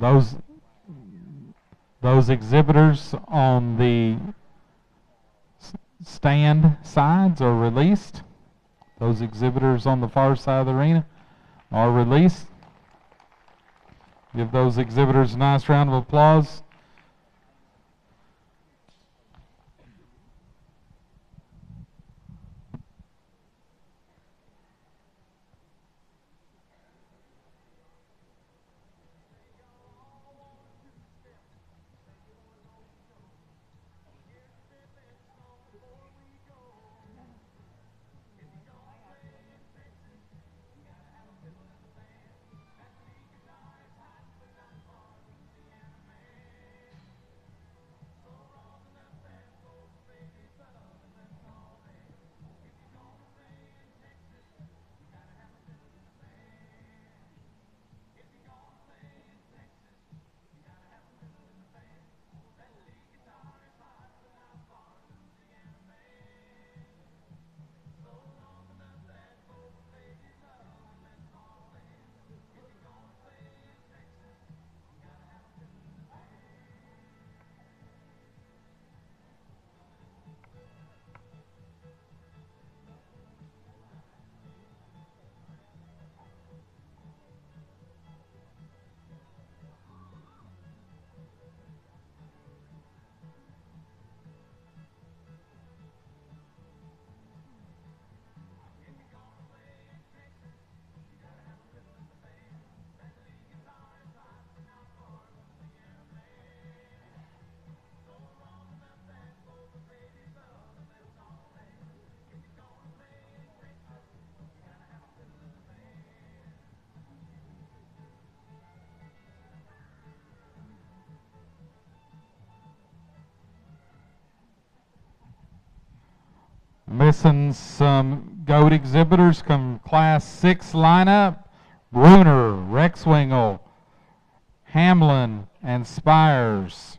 Those exhibitors on the stand sides are released. Those exhibitors on the far side of the arena are released. Give those exhibitors a nice round of applause. Missing some goat exhibitors come Class 6 lineup. Bruner, Rexwingle, Hamlin, and Spires.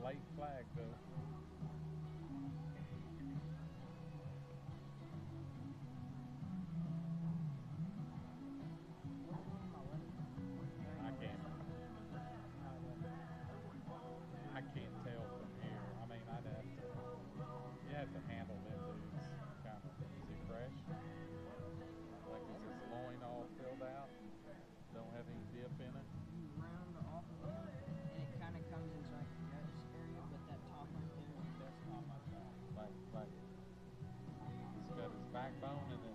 late flag though. I can't tell from here. I mean, you have to handle them dudes kind of. Is he fresh? Like, is his loin all filled out? Don't have any dip in it? Round off of him, and it kind of comes into like the guts area, but that top right there, that's not my top. Like, he's got his backbone and then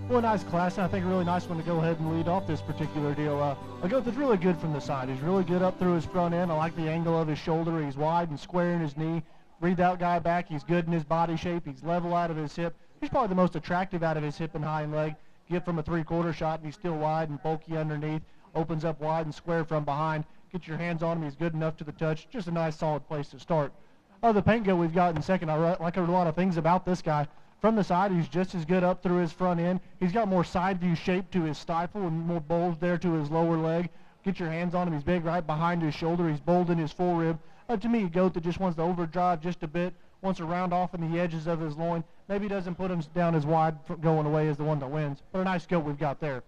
Well, nice class, and I think a really nice one to go ahead and lead off this particular deal. A goat that's really good from the side. He's really good up through his front end. I like the angle of his shoulder. He's wide and square in his knee. Read that guy back. He's good in his body shape. He's level out of his hip. He's probably the most attractive out of his hip and hind leg. Get from a three-quarter shot, and he's still wide and bulky underneath. Opens up wide and square from behind. Get your hands on him. He's good enough to the touch. Just a nice, solid place to start. The paint goat we've got in second, I like a lot of things about this guy. From the side, he's just as good up through his front end. He's got more side view shape to his stifle and more bulge there to his lower leg. Get your hands on him. He's big right behind his shoulder. He's bold in his full rib. To me, a goat that just wants to overdrive just a bit, wants to round off in the edges of his loin. Maybe doesn't put him down as wide going away as the one that wins. But a nice goat we've got there.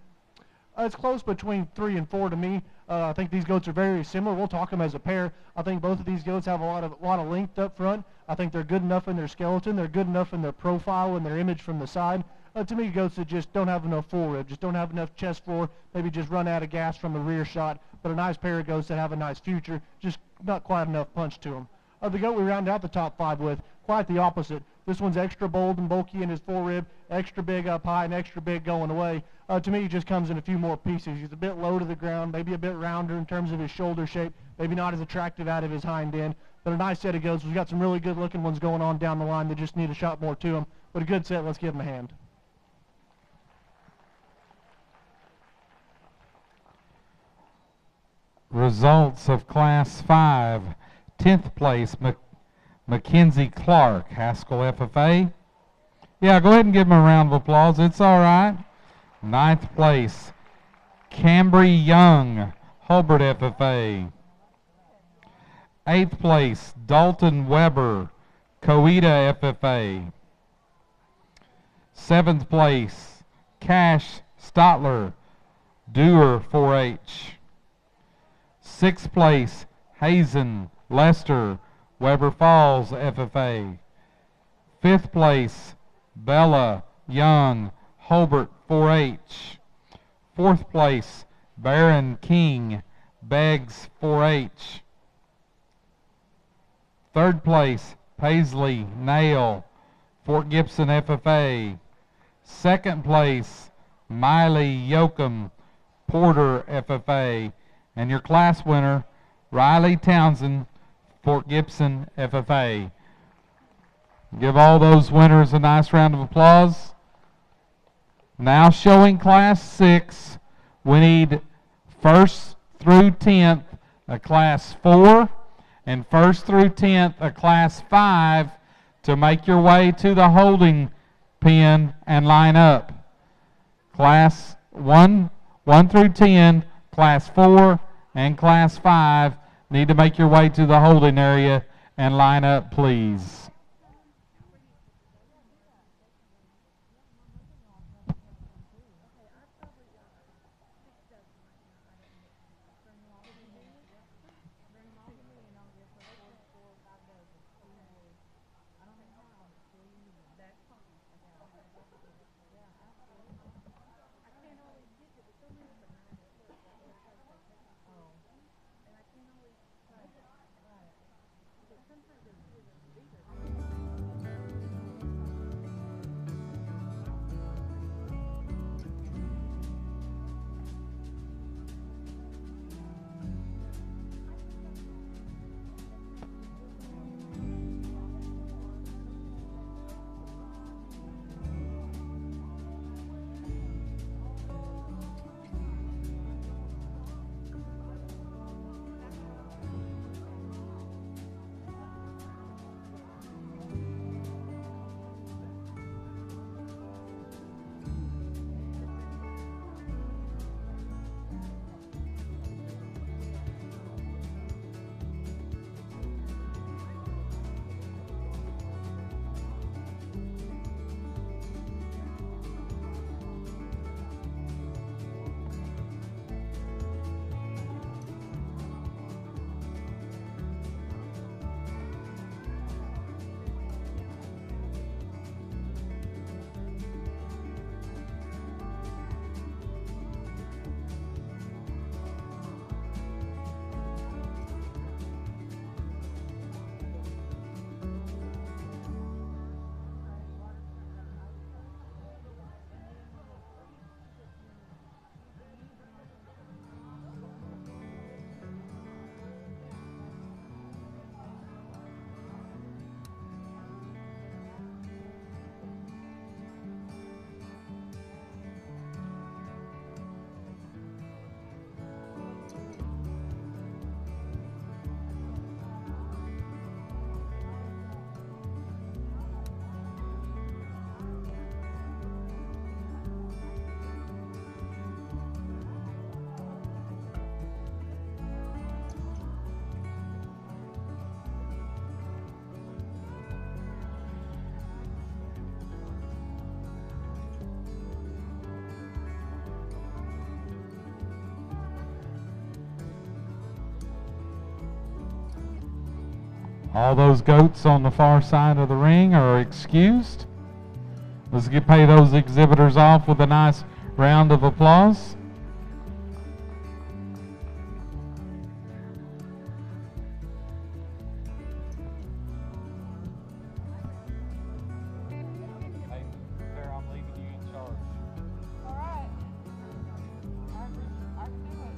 It's close between 3 and 4 to me. I think these goats are very similar. We'll talk them as a pair. I think both of these goats have a lot of length up front. I think they're good enough in their skeleton. They're good enough in their profile and their image from the side. To me, goats that just don't have enough full rib, just don't have enough chest floor, maybe just run out of gas from the rear shot. But a nice pair of goats that have a nice future, just not quite enough punch to them. The goat we round out the top 5 with, quite the opposite. This one's extra bold and bulky in his full rib, extra big up high and extra big going away. To me, he just comes in a few more pieces. He's a bit low to the ground, maybe a bit rounder in terms of his shoulder shape, maybe not as attractive out of his hind end, but a nice set of goats. We've got some really good-looking ones going on down the line that just need a shot more to them. But a good set, let's give them a hand. Results of Class 5. 10th place, Mackenzie Clark, Haskell FFA. Yeah, go ahead and give him a round of applause. It's all right. 9th place, Cambry Young, Hobart FFA. 8th place, Dalton Weber, Coeta FFA. 7th place, Cash Stotler, Dewar 4-H. 6th place, Hazen Lester, Weber Falls FFA. 5th place, Bella Young, Hobart 4-H. 4th place, Baron King, Beggs 4-H. 3rd place, Paisley Nail, Fort Gibson FFA. 2nd place, Miley Yoakum, Porter FFA. And your class winner, Riley Townsend, Fort Gibson FFA. Give all those winners a nice round of applause. Now showing Class 6, we need 1st through 10th, a Class 4, and 1st through 10th, a Class 5, to make your way to the holding pen and line up. Class 1 through 10, Class 4, and Class 5 need to make your way to the holding area and line up, please. All those goats on the far side of the ring are excused. Let's pay those exhibitors off with a nice round of applause. Hey, Sarah, I'm leaving you in charge. All right. I can do it.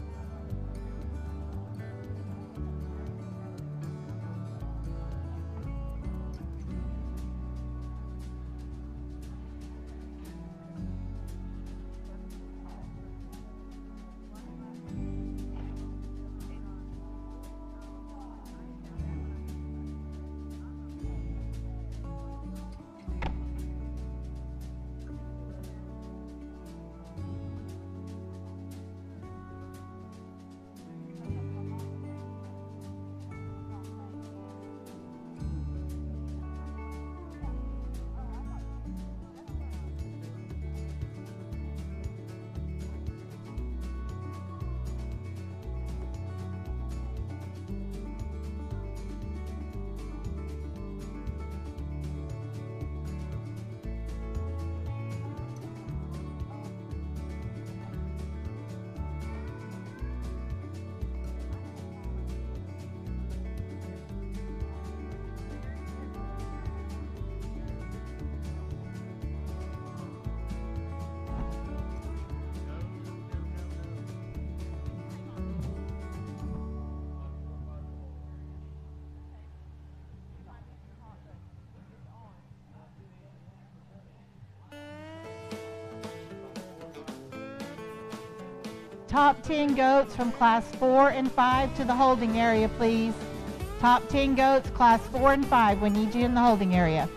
Top 10 goats from class 4 and 5 to the holding area, please. Top 10 goats, class 4 and 5. We need you in the holding area.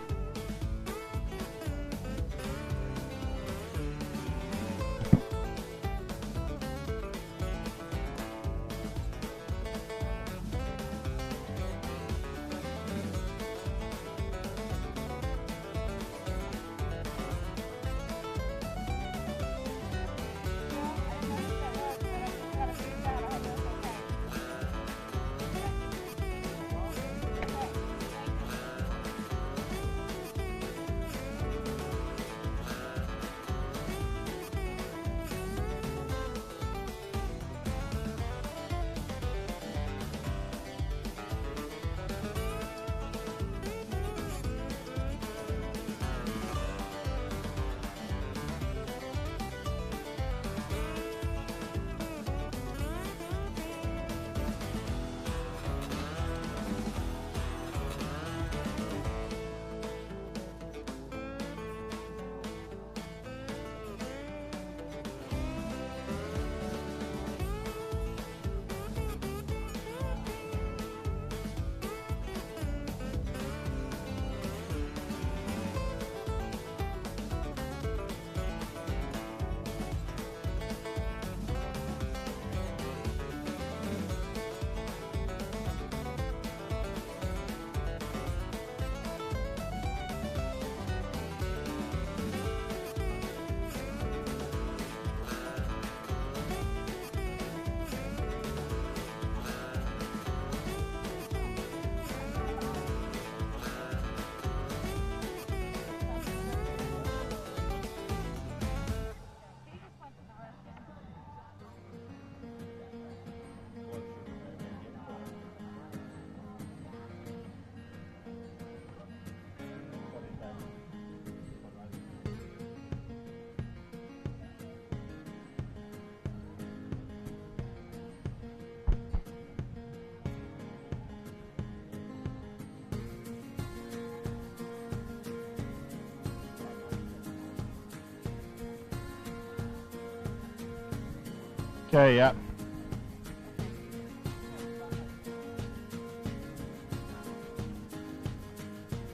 Okay, yeah.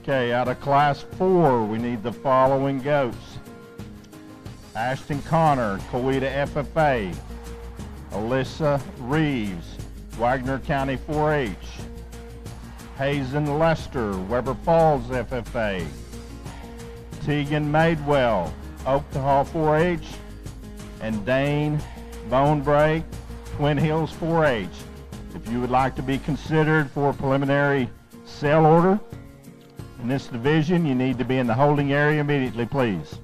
Okay, out of class 4, we need the following goats. Ashton Connor, Coweta FFA. Alyssa Reeves, Wagner County 4-H. Hazen Lester, Weber Falls FFA. Tegan Madewell, Oaktahaw 4-H. And Dane Bone Break, Twin Hills 4-H. If you would like to be considered for preliminary sale order. In this division, you need to be in the holding area immediately, please.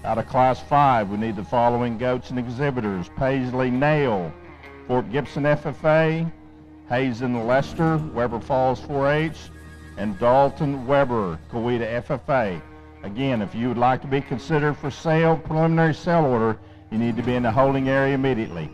Out of Class 5, we need the following goats and exhibitors: Paisley Nail, Fort Gibson FFA, Hazen Lester, Weber Falls 4-H, and Dalton Weber, Coweta FFA. Again, if you would like to be considered for sale, preliminary sale order, you need to be in the holding area immediately.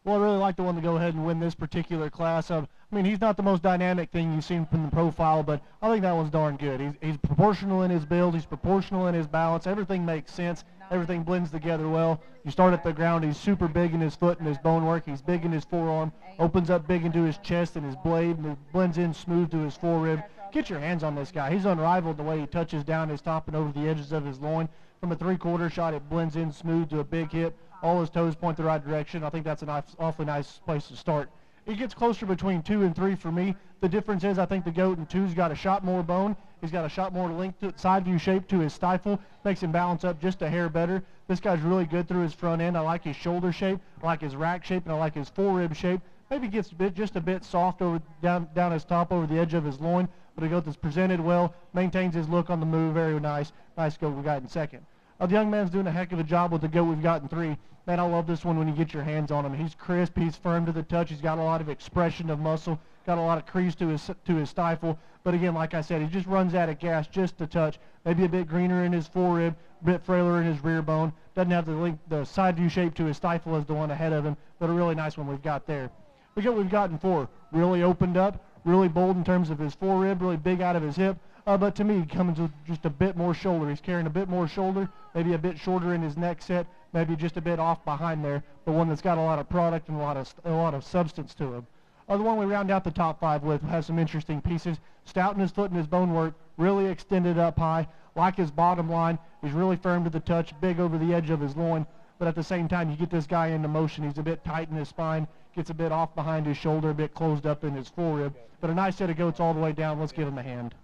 Well, I really like the one to go ahead and win this particular class. I mean, he's not the most dynamic thing you've seen from the profile, but I think that one's darn good. He's proportional in his build. He's proportional in his balance. Everything makes sense. Everything blends together well. You start at the ground. He's super big in his foot and his bone work. He's big in his forearm. Opens up big into his chest and his blade, and it blends in smooth to his forerib. Get your hands on this guy. He's unrivaled the way he touches down his top and over the edges of his loin. From a three-quarter shot, it blends in smooth to a big hip. All his toes point the right direction. I think that's an awfully nice place to start. It gets closer between 2 and 3 for me. The difference is I think the goat in 2's got a shot more bone. He's got a shot more length, side view shape to his stifle. Makes him balance up just a hair better. This guy's really good through his front end. I like his shoulder shape. I like his rack shape, and I like his forerib shape. Maybe gets just a bit soft over down his top over the edge of his loin, but a goat that's presented well, maintains his look on the move. Very nice. Nice goat we got in 2nd. The young man's doing a heck of a job with the goat we've got in 3. Man, I love this one when you get your hands on him. He's crisp, he's firm to the touch, he's got a lot of expression of muscle, got a lot of crease to his stifle. But again, like I said, he just runs out of gas just a touch. Maybe a bit greener in his forerib, a bit frailer in his rear bone. Doesn't have the side view shape to his stifle as the one ahead of him, but a really nice one we've got there. The goat we've got in 4, really opened up, really bold in terms of his forerib, really big out of his hip. But to me, he comes with just a bit more shoulder. He's carrying a bit more shoulder, maybe a bit shorter in his neck set, maybe just a bit off behind there, but one that's got a lot of product and a lot of substance to him. The one we round out the top 5 with has some interesting pieces. Stout in his foot and his bone work, really extended up high. Like his bottom line, he's really firm to the touch, big over the edge of his loin, but at the same time, you get this guy into motion. He's a bit tight in his spine, gets a bit off behind his shoulder, a bit closed up in his forerib, but a nice set of goats all the way down. Let's give him a hand.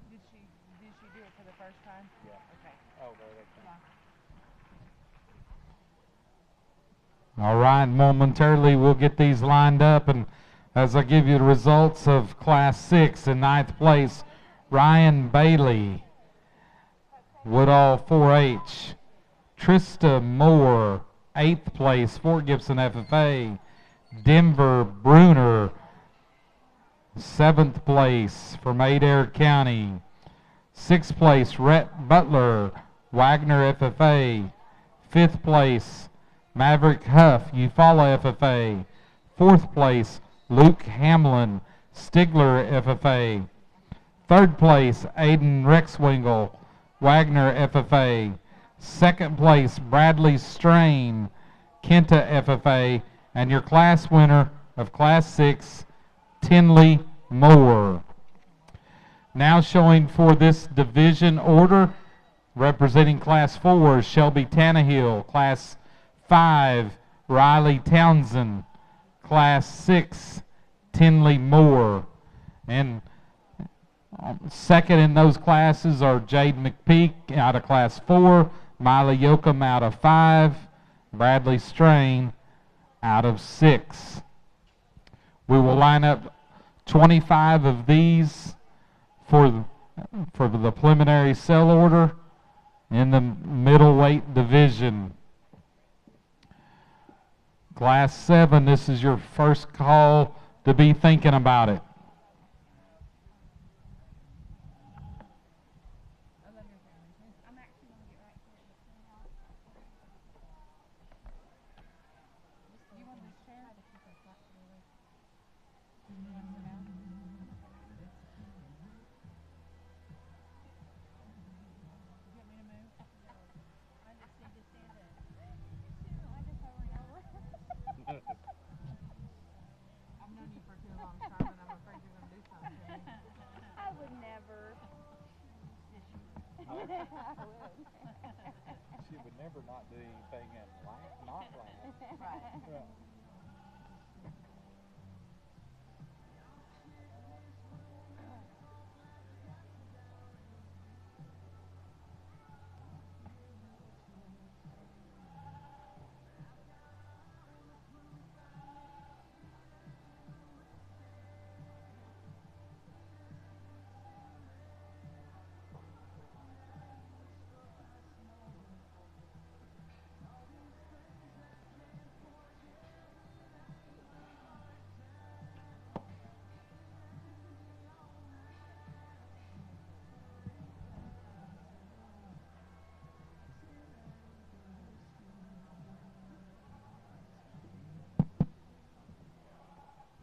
All right, momentarily we'll get these lined up, and as I give you the results of Class 6 in 9th place, Ryan Bailey, Woodall 4-H. Trista Moore, 8th place, Fort Gibson FFA. Denver Bruner, 7th place from Adair County. 6th place, Rhett Butler, Wagner FFA. 5th place, Maverick Huff, Eufaula FFA. 4th place, Luke Hamlin, Stigler FFA. 3rd place, Aiden Rexwingle, Wagner FFA. 2nd place, Bradley Strain, Kenta FFA. And your class winner of Class 6, Tinley Moore. Now showing for this division order, representing Class 4, Shelby Tannehill. Class 5, Riley Townsend. Class 6, Tinley Moore. And second in those classes are Jade McPeak out of Class 4, Miley Yoakum out of 5, Bradley Strain out of 6. We will line up 25 of these for the preliminary sale order in the middleweight division. Class 7, this is your first call to be thinking about it. She would never not do anything and not laugh. Right. Yeah.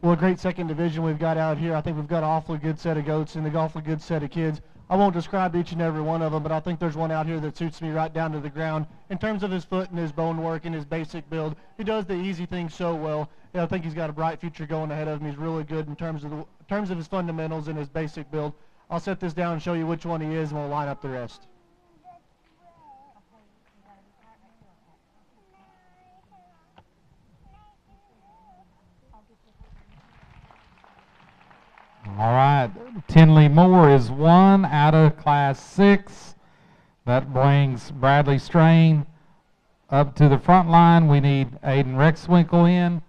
Well, a great second division we've got out here. I think we've got an awfully good set of goats and an awfully good set of kids. I won't describe each and every one of them, but I think there's one out here that suits me right down to the ground. In terms of his foot and his bone work and his basic build, he does the easy things so well. Yeah, I think he's got a bright future going ahead of him. He's really good in terms of his fundamentals and his basic build. I'll set this down and show you which one he is, and we'll line up the rest. All right, Tinley Moore is 1 out of Class 6. That brings Bradley Strain up to the front line. We need Aiden Rexwinkle in.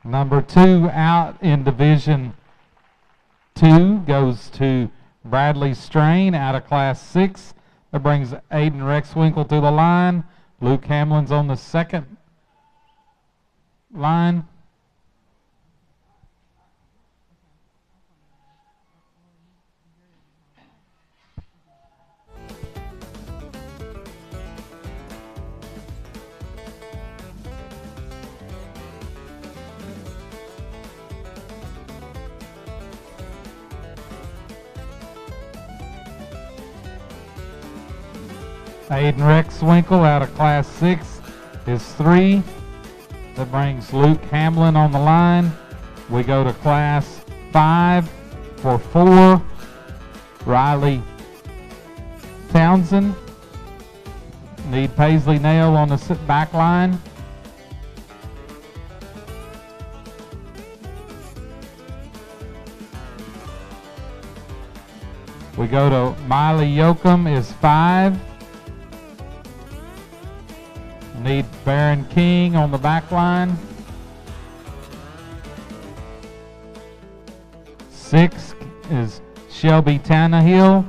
Number 2 out in Division 2 goes to Bradley Strain out of Class 6. That brings Aiden Rexwinkle to the line. Luke Hamlin's on the second line. Aiden Rexwinkle out of Class 6 is 3. That brings Luke Hamlin on the line. We go to Class 5 for 4. Riley Townsend. Need Paisley Nail on the back line. We go to Miley Yoakum is 5. Need Baron King on the back line. 6 is Shelby Tannehill.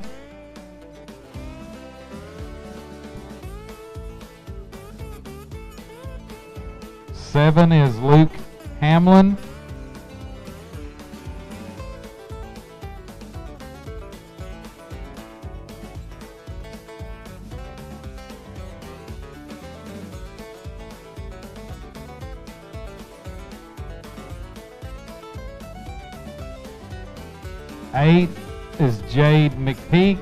Seven is Luke Hamlin. Eight is Jade McPeak.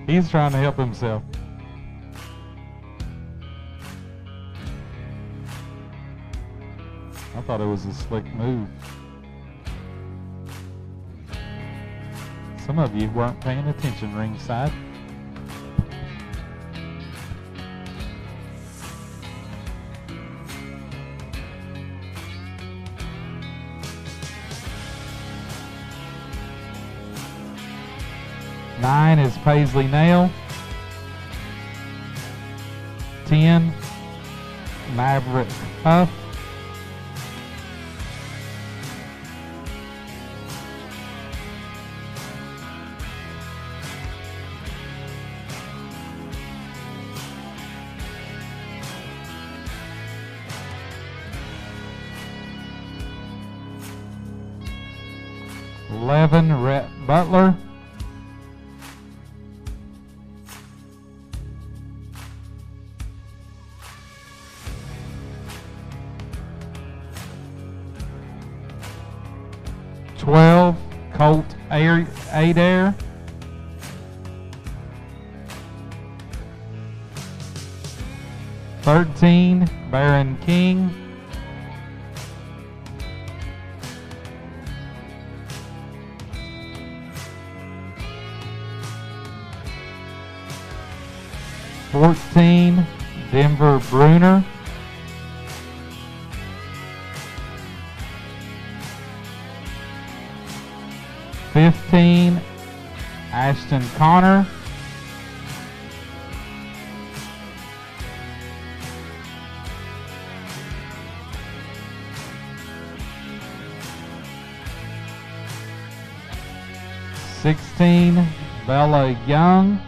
He's trying to help himself. I thought it was a slick move. Some of you weren't paying attention ringside. Nine is Paisley Nail. 10, Maverick Huff. 11, Rhett Butler. Colt Adair. 13, Baron King. 14, Denver Bruner. 15, Ashton Connor. 16, Bella Young.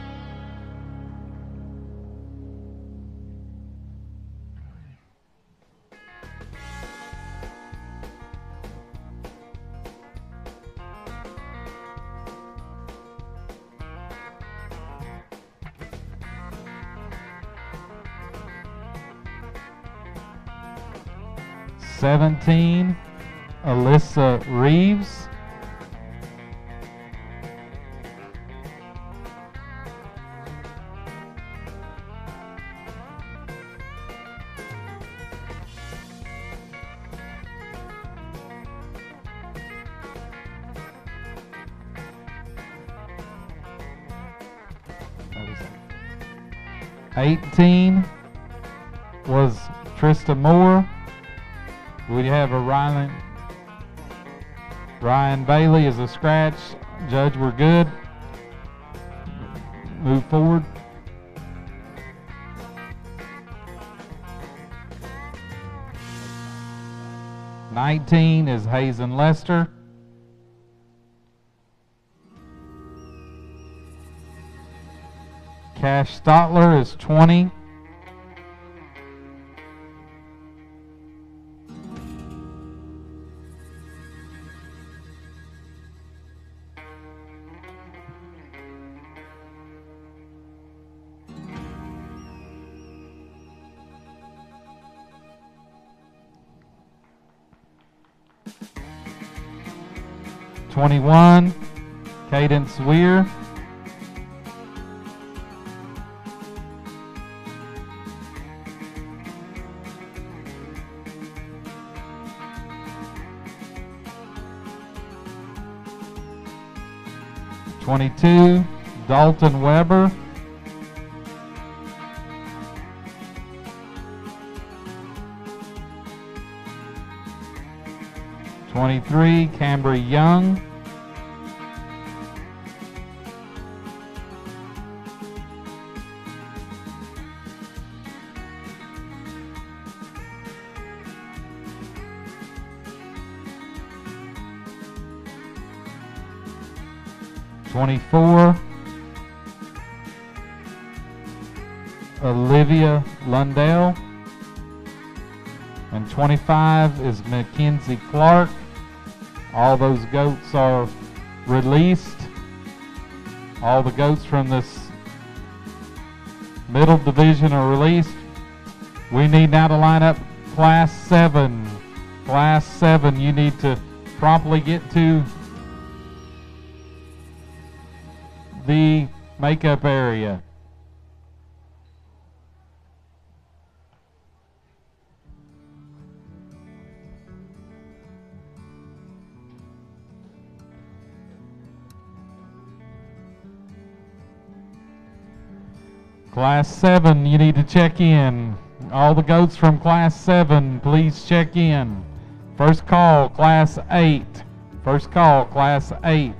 17, Alyssa Reeves. 18 was Trista Moore. We have a Ryan Bailey as a scratch. Judge, we're good. Move forward. '19 is Hazen Lester. Cash Stotler is 20. '21, Cadence Weir. 22, Dalton Weber. 23, Cambry Young. 24, Olivia Lundell. And 25 is Mackenzie Clark. All those goats are released. All the goats from this middle division are released. We need now to line up Class 7. Class 7, you need to promptly get to the makeup area. Class 7, you need to check in. All the goats from Class 7, please check in. First call, Class 8. First call, Class 8.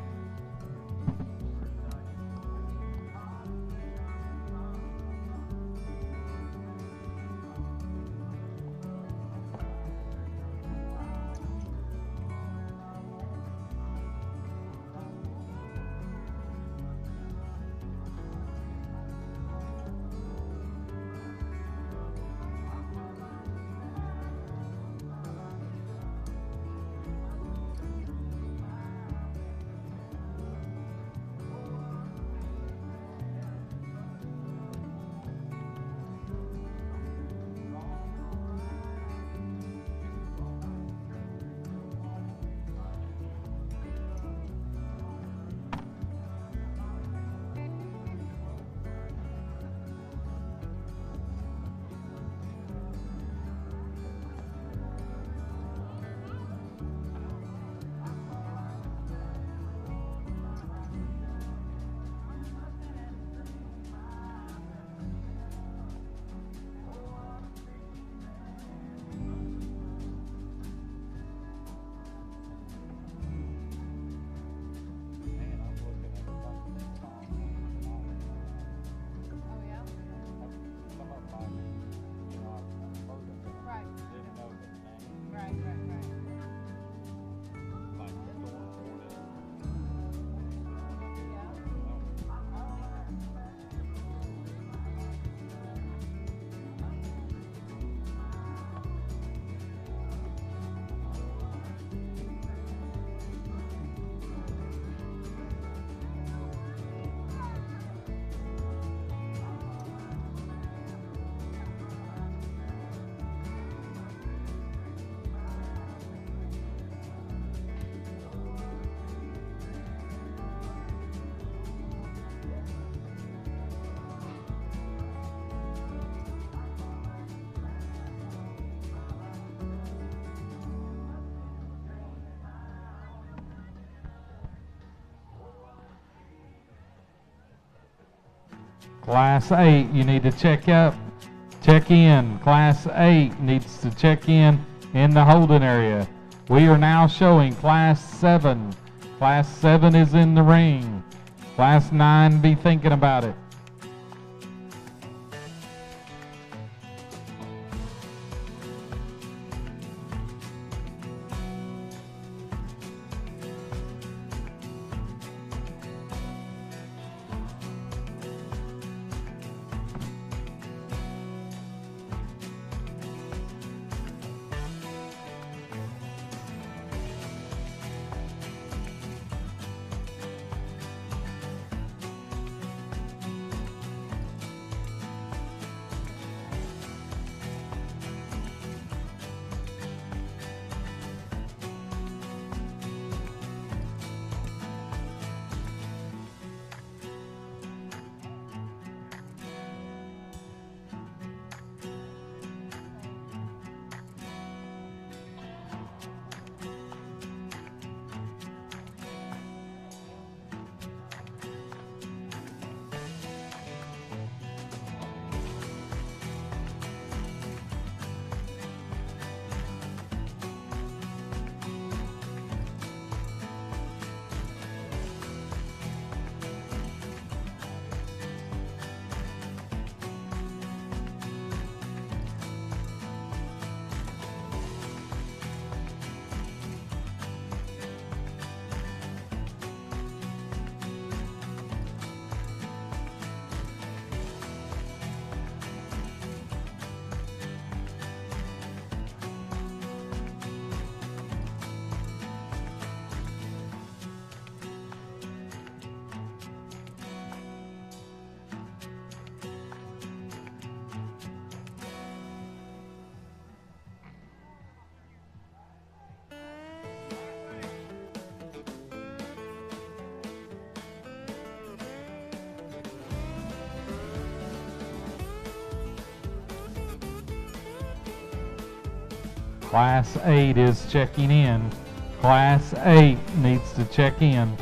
Class 8, you need to check in. Class 8 needs to check in the holding area. We are now showing Class 7. Class 7 is in the ring. Class 9, be thinking about it. Class 8 is checking in. Class 8 needs to check in.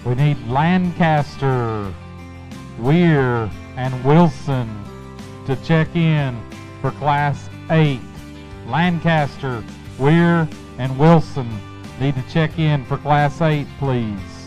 We need Lancaster, Weir, and Wilson to check in for Class 8. Lancaster, Weir, and Wilson need to check in for Class 8, please.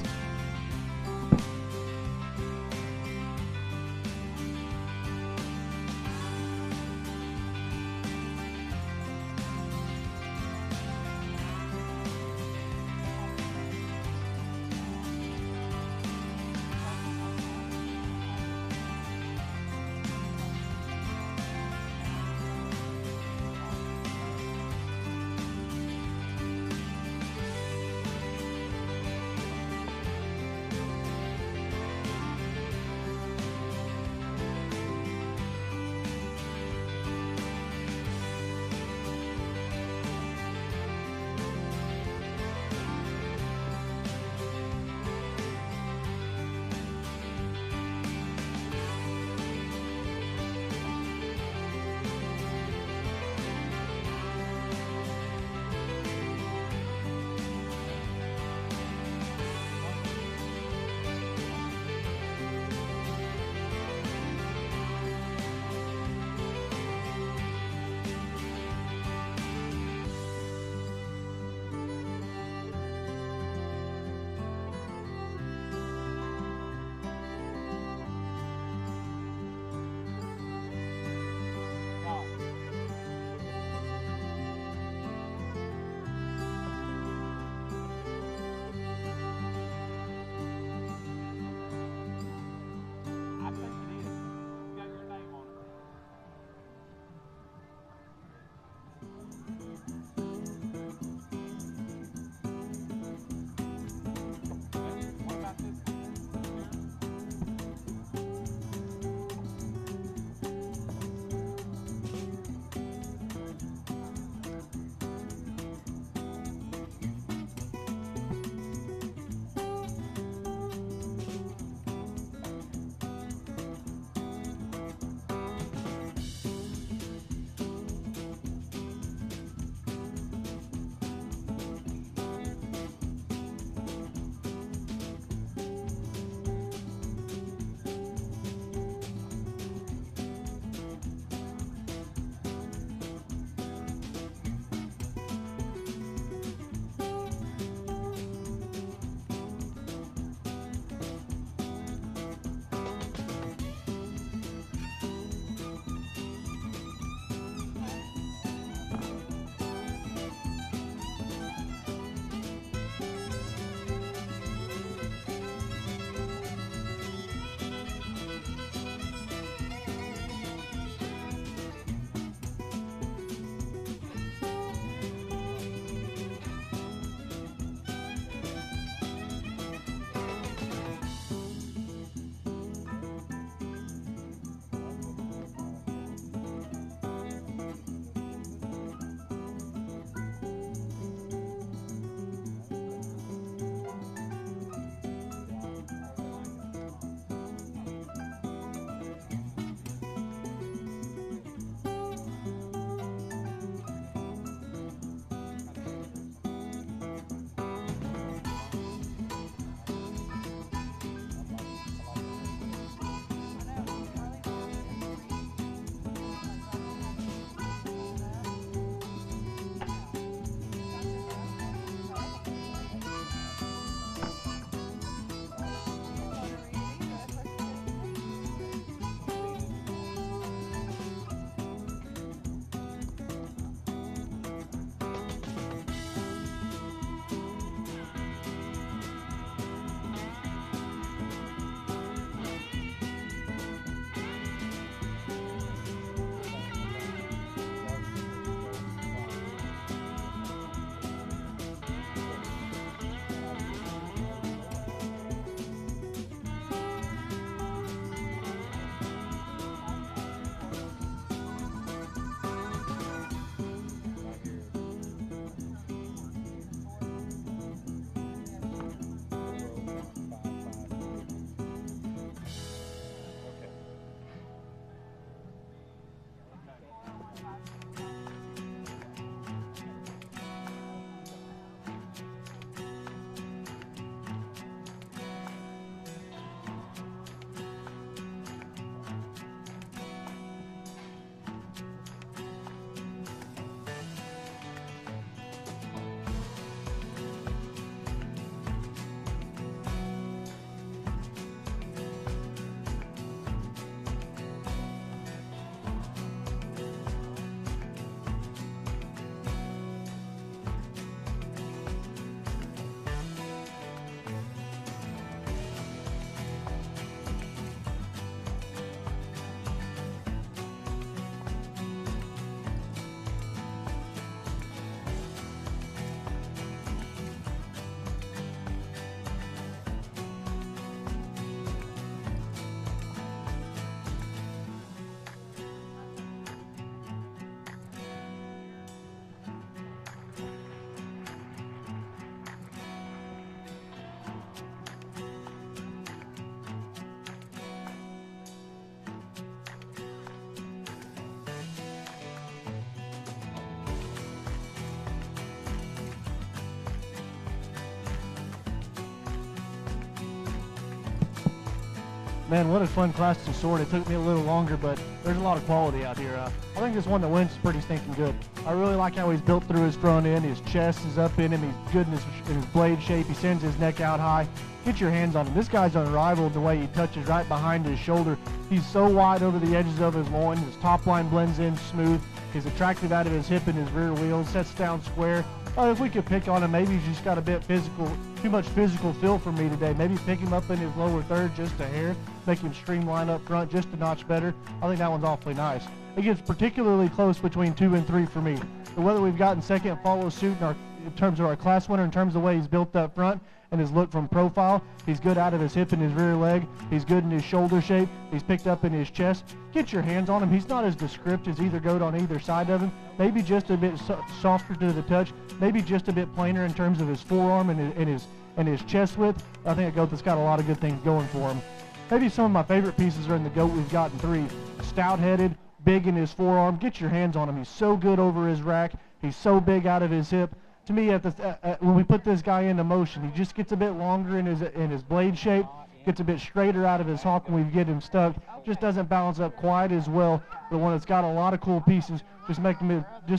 Man, what a fun class to sort. It took me a little longer, but there's a lot of quality out here. I think this one that wins is pretty stinking good. I really like how he's built through his front end. His chest is up in him. He's good in his blade shape. He sends his neck out high. Get your hands on him. This guy's unrivaled the way he touches right behind his shoulder. He's so wide over the edges of his loin. His top line blends in smooth. He's attractive out of his hip and his rear wheels. Sets down square. If we could pick on him, maybe he's just got a bit physical, too much physical feel for me today. Maybe pick him up in his lower third just a hair, make him streamline up front just a notch better. I think that one's awfully nice. It gets particularly close between 2 and 3 for me. The whether we've gotten second follows suit in terms of our class winner, in terms of the way he's built up front and his look from profile. He's good out of his hip and his rear leg. He's good in his shoulder shape. He's picked up in his chest. Get your hands on him. He's not as descript as either goat on either side of him. Maybe just a bit softer to the touch. Maybe just a bit plainer in terms of his forearm and his chest width. I think a goat that's got a lot of good things going for him. Maybe some of my favorite pieces are in the goat we've got in 3. Stout-headed, big in his forearm. Get your hands on him. He's so good over his rack. He's so big out of his hip. To me, when we put this guy into motion, he just gets a bit longer in his blade shape, gets a bit straighter out of his hawk when we get him stuck. Just doesn't balance up quite as well. The one that's got a lot of cool pieces, just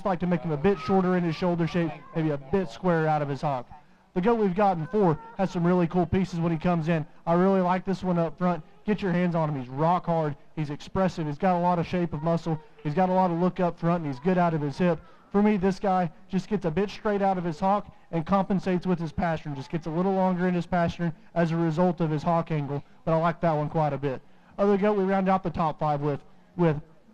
like to make him a bit shorter in his shoulder shape, maybe a bit squarer out of his hawk. The goat we've got in 4 has some really cool pieces when he comes in. I really like this one up front. Get your hands on him. He's rock hard. He's expressive. He's got a lot of shape of muscle. He's got a lot of look up front, and he's good out of his hip. For me, this guy just gets a bit straight out of his hawk and compensates with his pastern. Just gets a little longer in his pastern as a result of his hawk angle, but I like that one quite a bit. Other goat we round out the top 5 with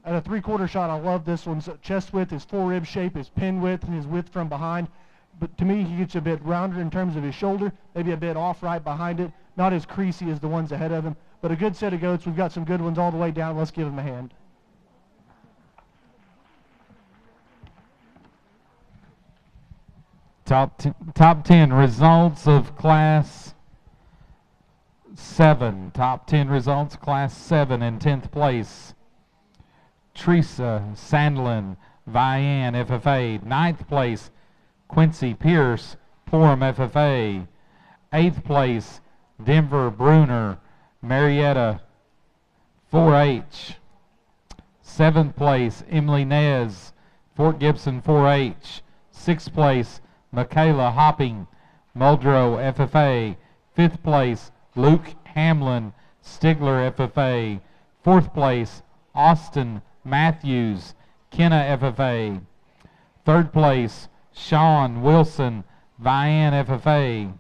at a 3/4 shot. I love this one's chest width, his forerib shape, his pin width, and his width from behind. But to me, he gets a bit rounder in terms of his shoulder, maybe a bit off right behind it. Not as creasy as the ones ahead of him, but a good set of goats. We've got some good ones all the way down. Let's give him a hand. Top 10 results of Class 7. Top 10 results, Class 7 in 10th place. Teresa Sandlin, Vian, FFA. 9th place, Quincy Pierce, Purim, FFA. 8th place, Denver Bruner, Marietta, 4-H. 7th place, Emily Nez, Fort Gibson, 4-H. 6th place, Michaela Hopping, Muldrow, FFA. 5th place, Luke Hamlin, Stigler, FFA. 4th place, Austin Matthews, Kenna, FFA. 3rd place, Sean Wilson, Vian, FFA.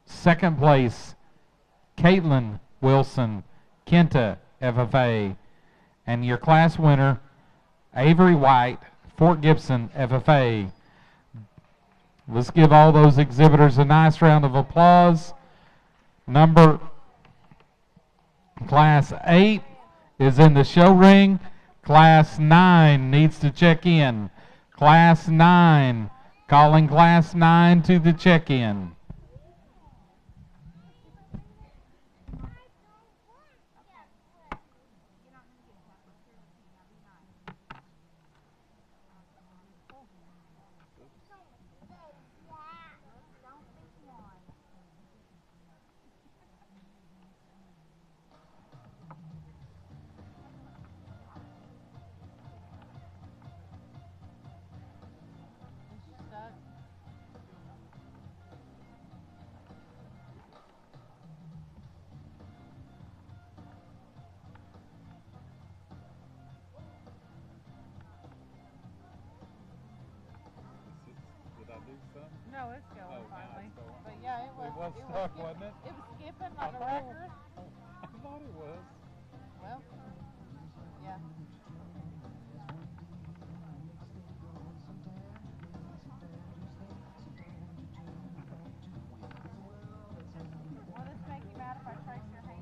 2nd place, Caitlin Wilson, Kenta, FFA. And your class winner, Avery White, Fort Gibson, FFA. Let's give all those exhibitors a nice round of applause. Class 8 is in the show ring. Class 9 needs to check in. Class 9, calling Class 9 to the check-in. No, it's going Oh, now finally. it's going. But yeah, it was. It was stuck, wasn't it? It was skipping like a record. I thought it was. Well, yeah. Will this make you mad if I trace your hand?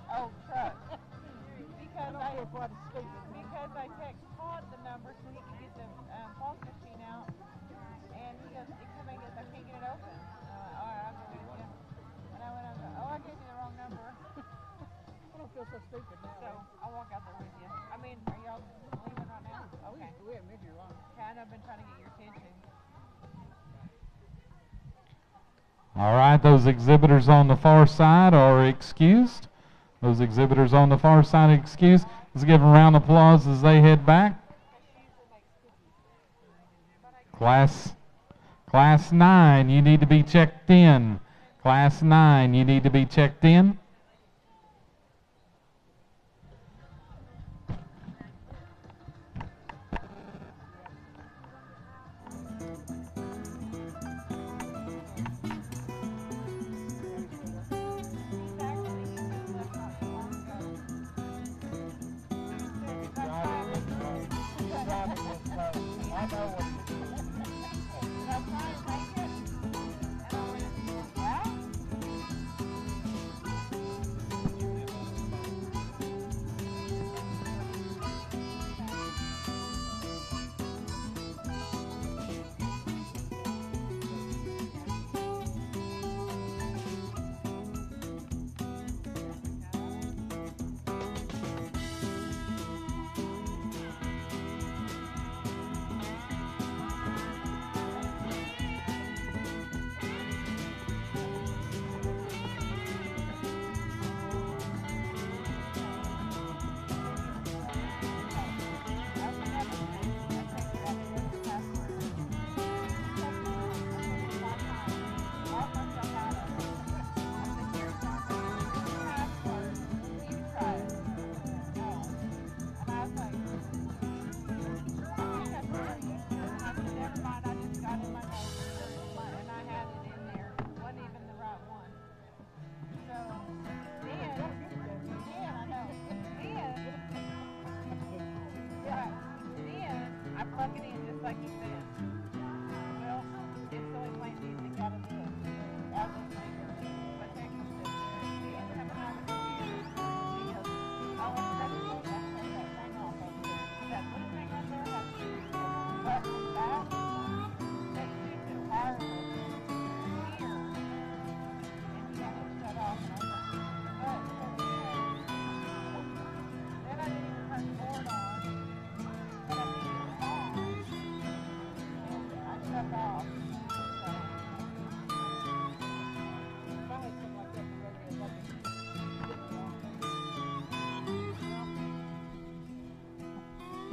Oh, truck. Because I text Todd the number so he can get the POS machine out, and he goes, it come in, goes, I can't get it open. All right, I'll go with you. And I went on, oh, I gave you the wrong number. I don't feel so stupid now. So I'll walk out there with you. I mean, are y'all leaving right now? Okay. We haven't been here long. Okay, I know I've been trying to get your attention. All right, those exhibitors on the far side are excused. Those exhibitors on the far side are excused. Let's give them a round of applause as they head back. Class 9, you need to be checked in. Class 9, you need to be checked in.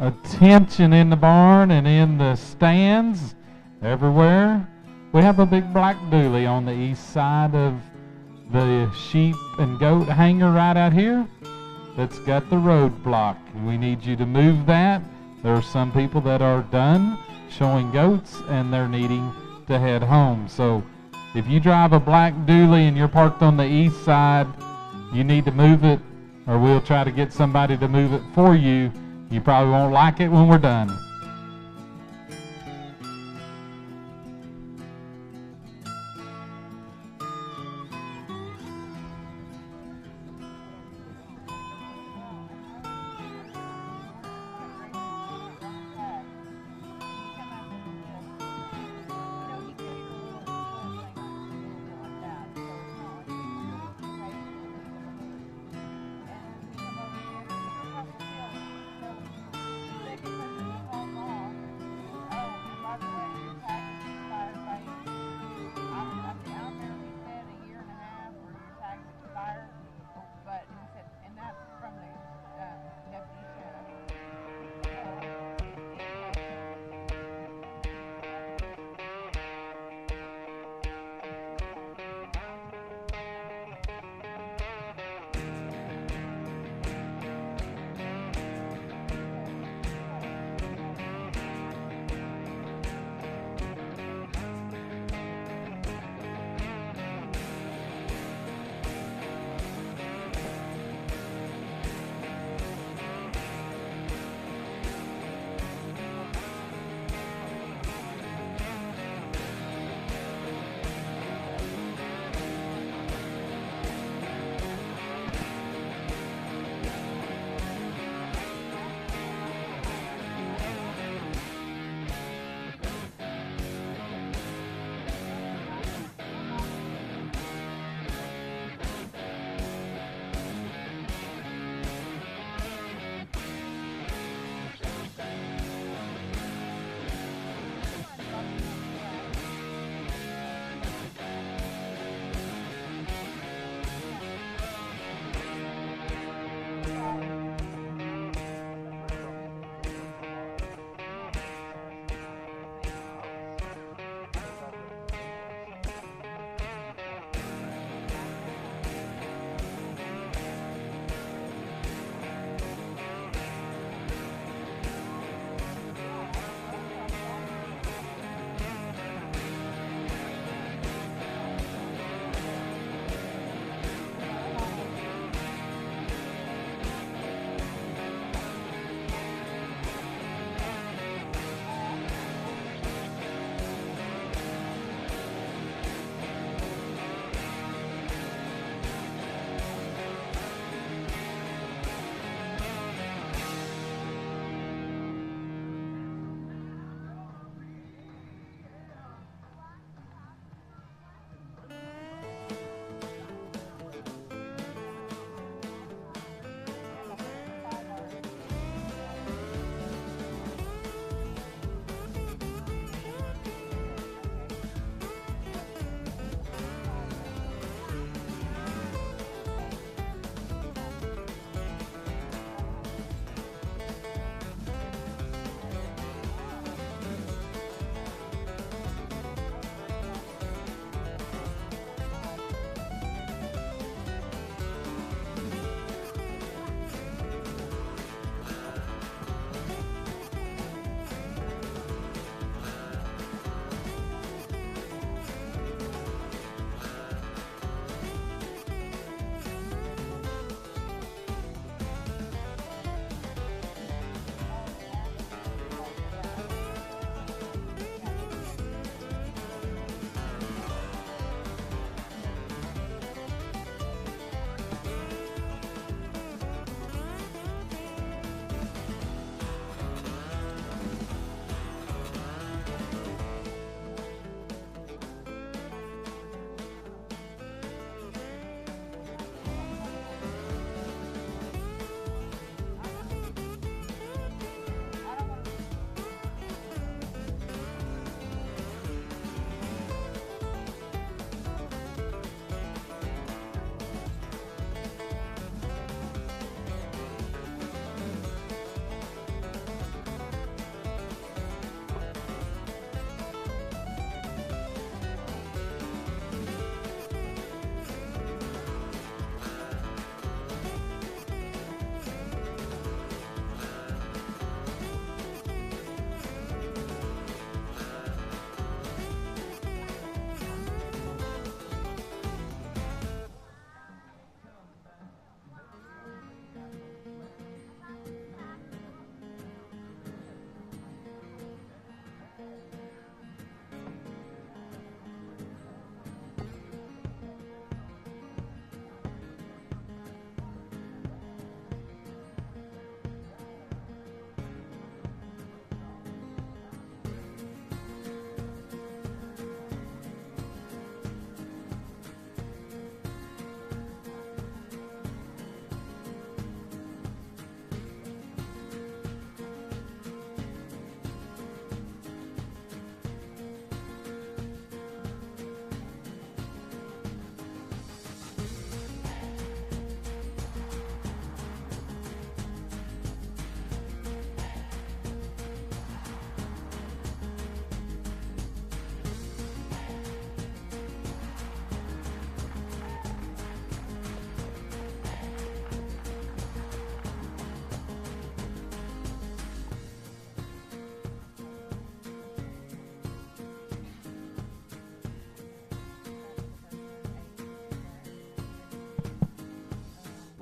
Attention in the barn and in the stands, everywhere. We have a big black dually on the east side of the sheep and goat hanger right out here that's got the roadblock. We need you to move that. There are some people that are done showing goats and they're needing to head home. So if you drive a black dually and you're parked on the east side, you need to move it, or we'll try to get somebody to move it for you. You probably won't like it when we're done.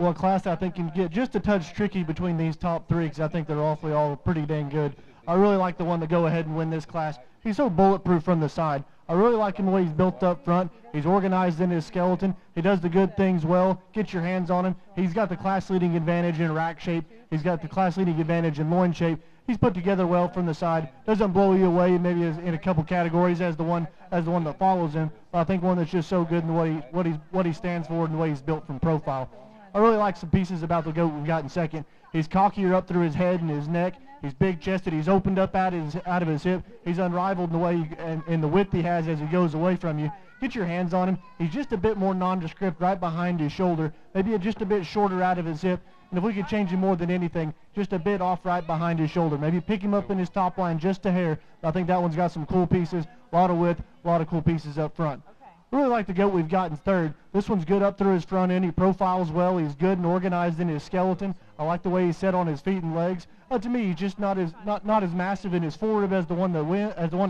Well, a class I think can get just a touch tricky between these top three because I think they're awfully all pretty dang good. I really like the one to go ahead and win this class. He's so bulletproof from the side. I really like him the way he's built up front. He's organized in his skeleton. He does the good things well. Get your hands on him. He's got the class-leading advantage in rack shape. He's got the class-leading advantage in loin shape. He's put together well from the side. Doesn't blow you away maybe in a couple categories as the one that follows him. But I think one that's just so good in what he stands for and the way he's built from profile. I really like some pieces about the goat we've got in second. He's cockier up through his head and his neck. He's big-chested. He's opened up out of his hip. He's unrivaled in the way and the width he has as he goes away from you. Get your hands on him. He's just a bit more nondescript right behind his shoulder, maybe just a bit shorter out of his hip. And if we could change him more than anything, just a bit off right behind his shoulder. Maybe pick him up in his top line just a hair. I think that one's got some cool pieces, a lot of width, a lot of cool pieces up front. I really like the goat we've got in third. This one's good up through his front end. He profiles well. He's good and organized in his skeleton. I like the way he's set on his feet and legs. To me, he's just not as massive in his forward as the one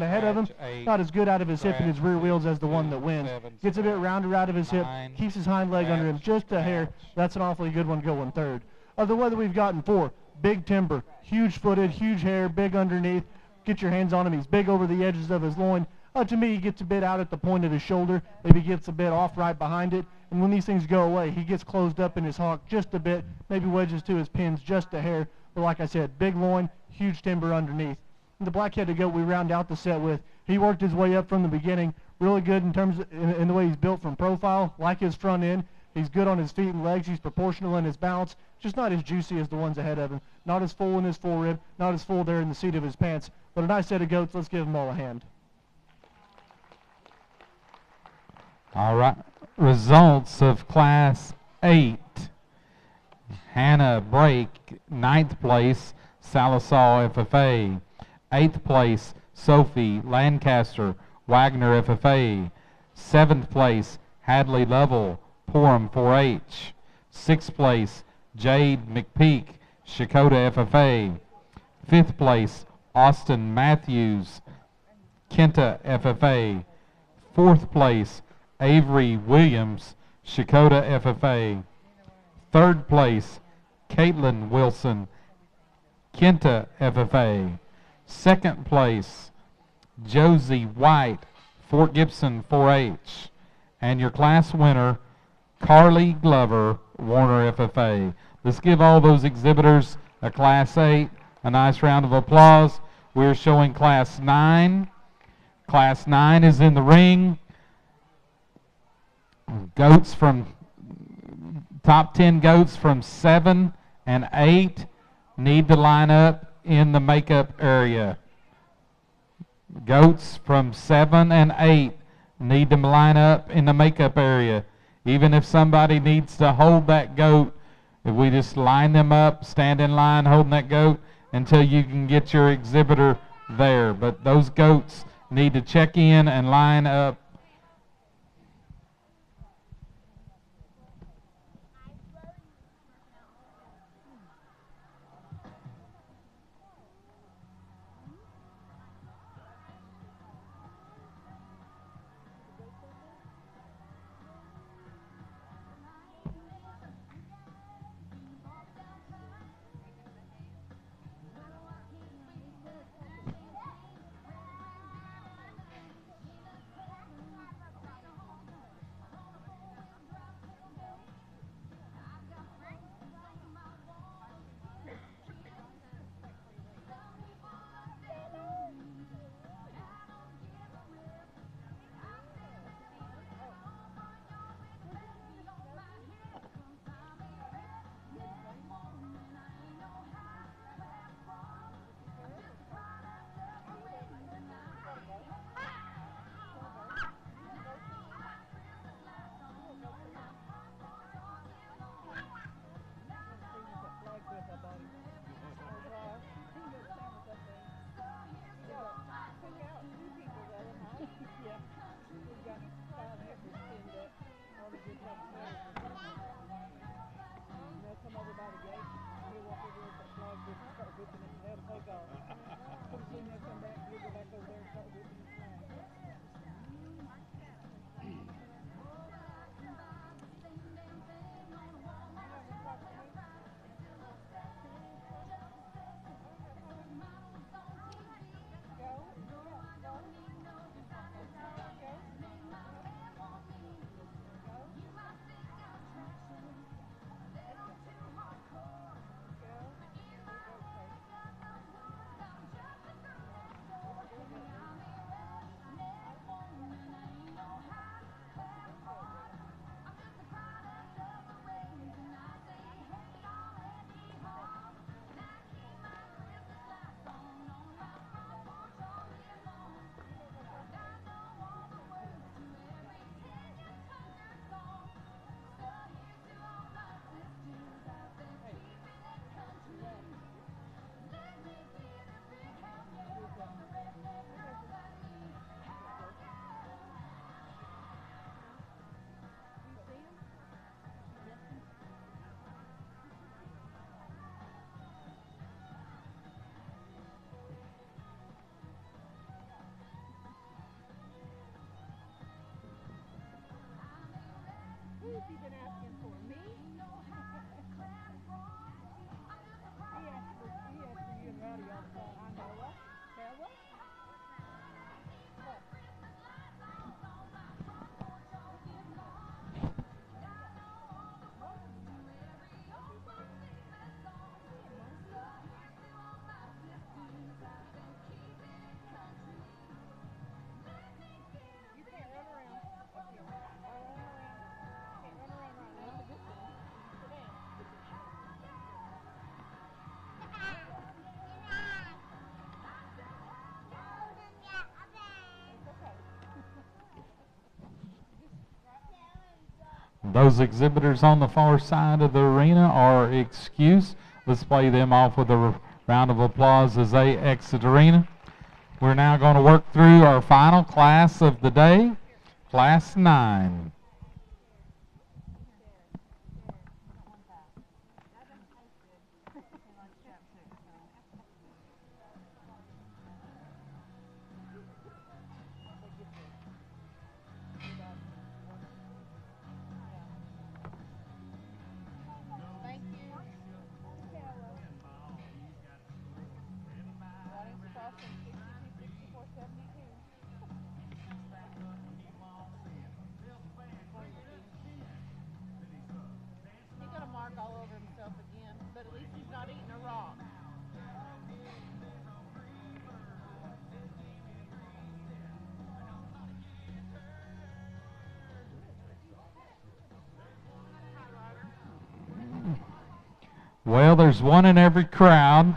ahead of him. Not as good out of his hip and his rear wheels as the one that wins. Gets a bit rounder out of his hip. Keeps his hind leg under him just a hair. That's an awfully good one going third. The way that we've gotten four, big timber, huge footed, huge hair, big underneath. Get your hands on him. He's big over the edges of his loin. To me, he gets a bit out at the point of his shoulder. Maybe gets a bit off right behind it. And when these things go away, he gets closed up in his hock just a bit. Maybe wedges to his pins just a hair. But like I said, big loin, huge timber underneath. And the black-headed goat we round out the set with, he worked his way up from the beginning. Really good in terms of in the way he's built from profile. Like his front end. He's good on his feet and legs. He's proportional in his balance. Just not as juicy as the ones ahead of him. Not as full in his forerib. Not as full there in the seat of his pants. But a nice set of goats. Let's give them all a hand. All right. Results of Class 8. Hannah Brake, 9th place, Salisaw FFA. 8th place, Sophie Lancaster, Wagner FFA. 7th place, Hadley Lovell, Porham 4-H. 6th place, Jade McPeak, Shakota FFA. 5th place, Austin Matthews, Kenta FFA. 4th place, Avery Williams, Shakota FFA. 3rd place, Caitlin Wilson, Kenta FFA. 2nd place, Josie White, Fort Gibson 4-H. And your class winner, Carly Glover, Warner FFA. Let's give all those exhibitors a Class 8 a nice round of applause. We're showing Class 9. Class 9 is in the ring. Goats from top 10 goats from 7 and 8 need to line up in the makeup area. Goats from 7 and 8 need to line up in the makeup area. Even if somebody needs to hold that goat, if we just line them up, stand in line holding that goat until you can get your exhibitor there. But those goats need to check in and line up. Those exhibitors on the far side of the arena are excused. Let's play them off with a round of applause as they exit arena. We're now going to work through our final class of the day, Class 9. Well, there's one in every crowd,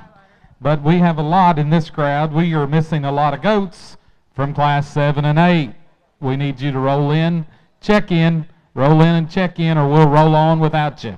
but we have a lot in this crowd. We are missing a lot of goats from Class 7 and 8. We need you to roll in, check in, roll in and check in, or we'll roll on without you.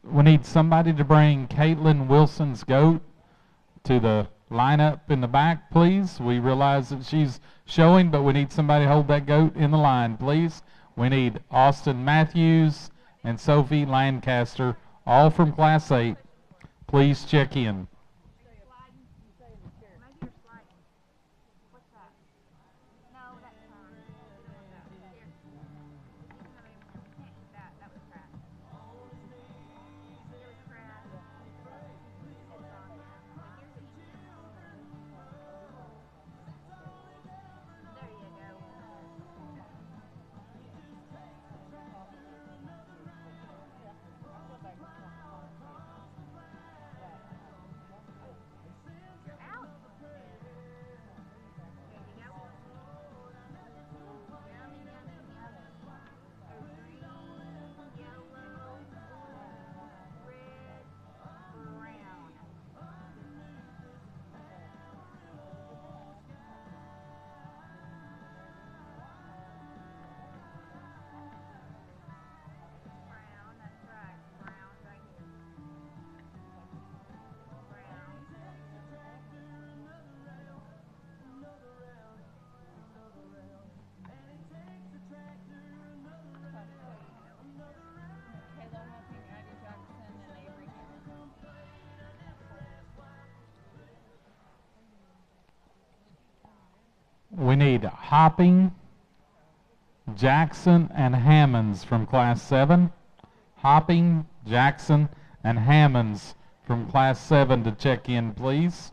We need somebody to bring Caitlin Wilson's goat to the lineup in the back, please. We realize that she's showing, but we need somebody to hold that goat in the line, please. We need Austin Matthews and Sophie Lancaster, all from Class 8. please check in. We need Hopping, Jackson, and Hammonds from Class 7. Hopping, Jackson, and Hammonds from Class 7 to check in, please.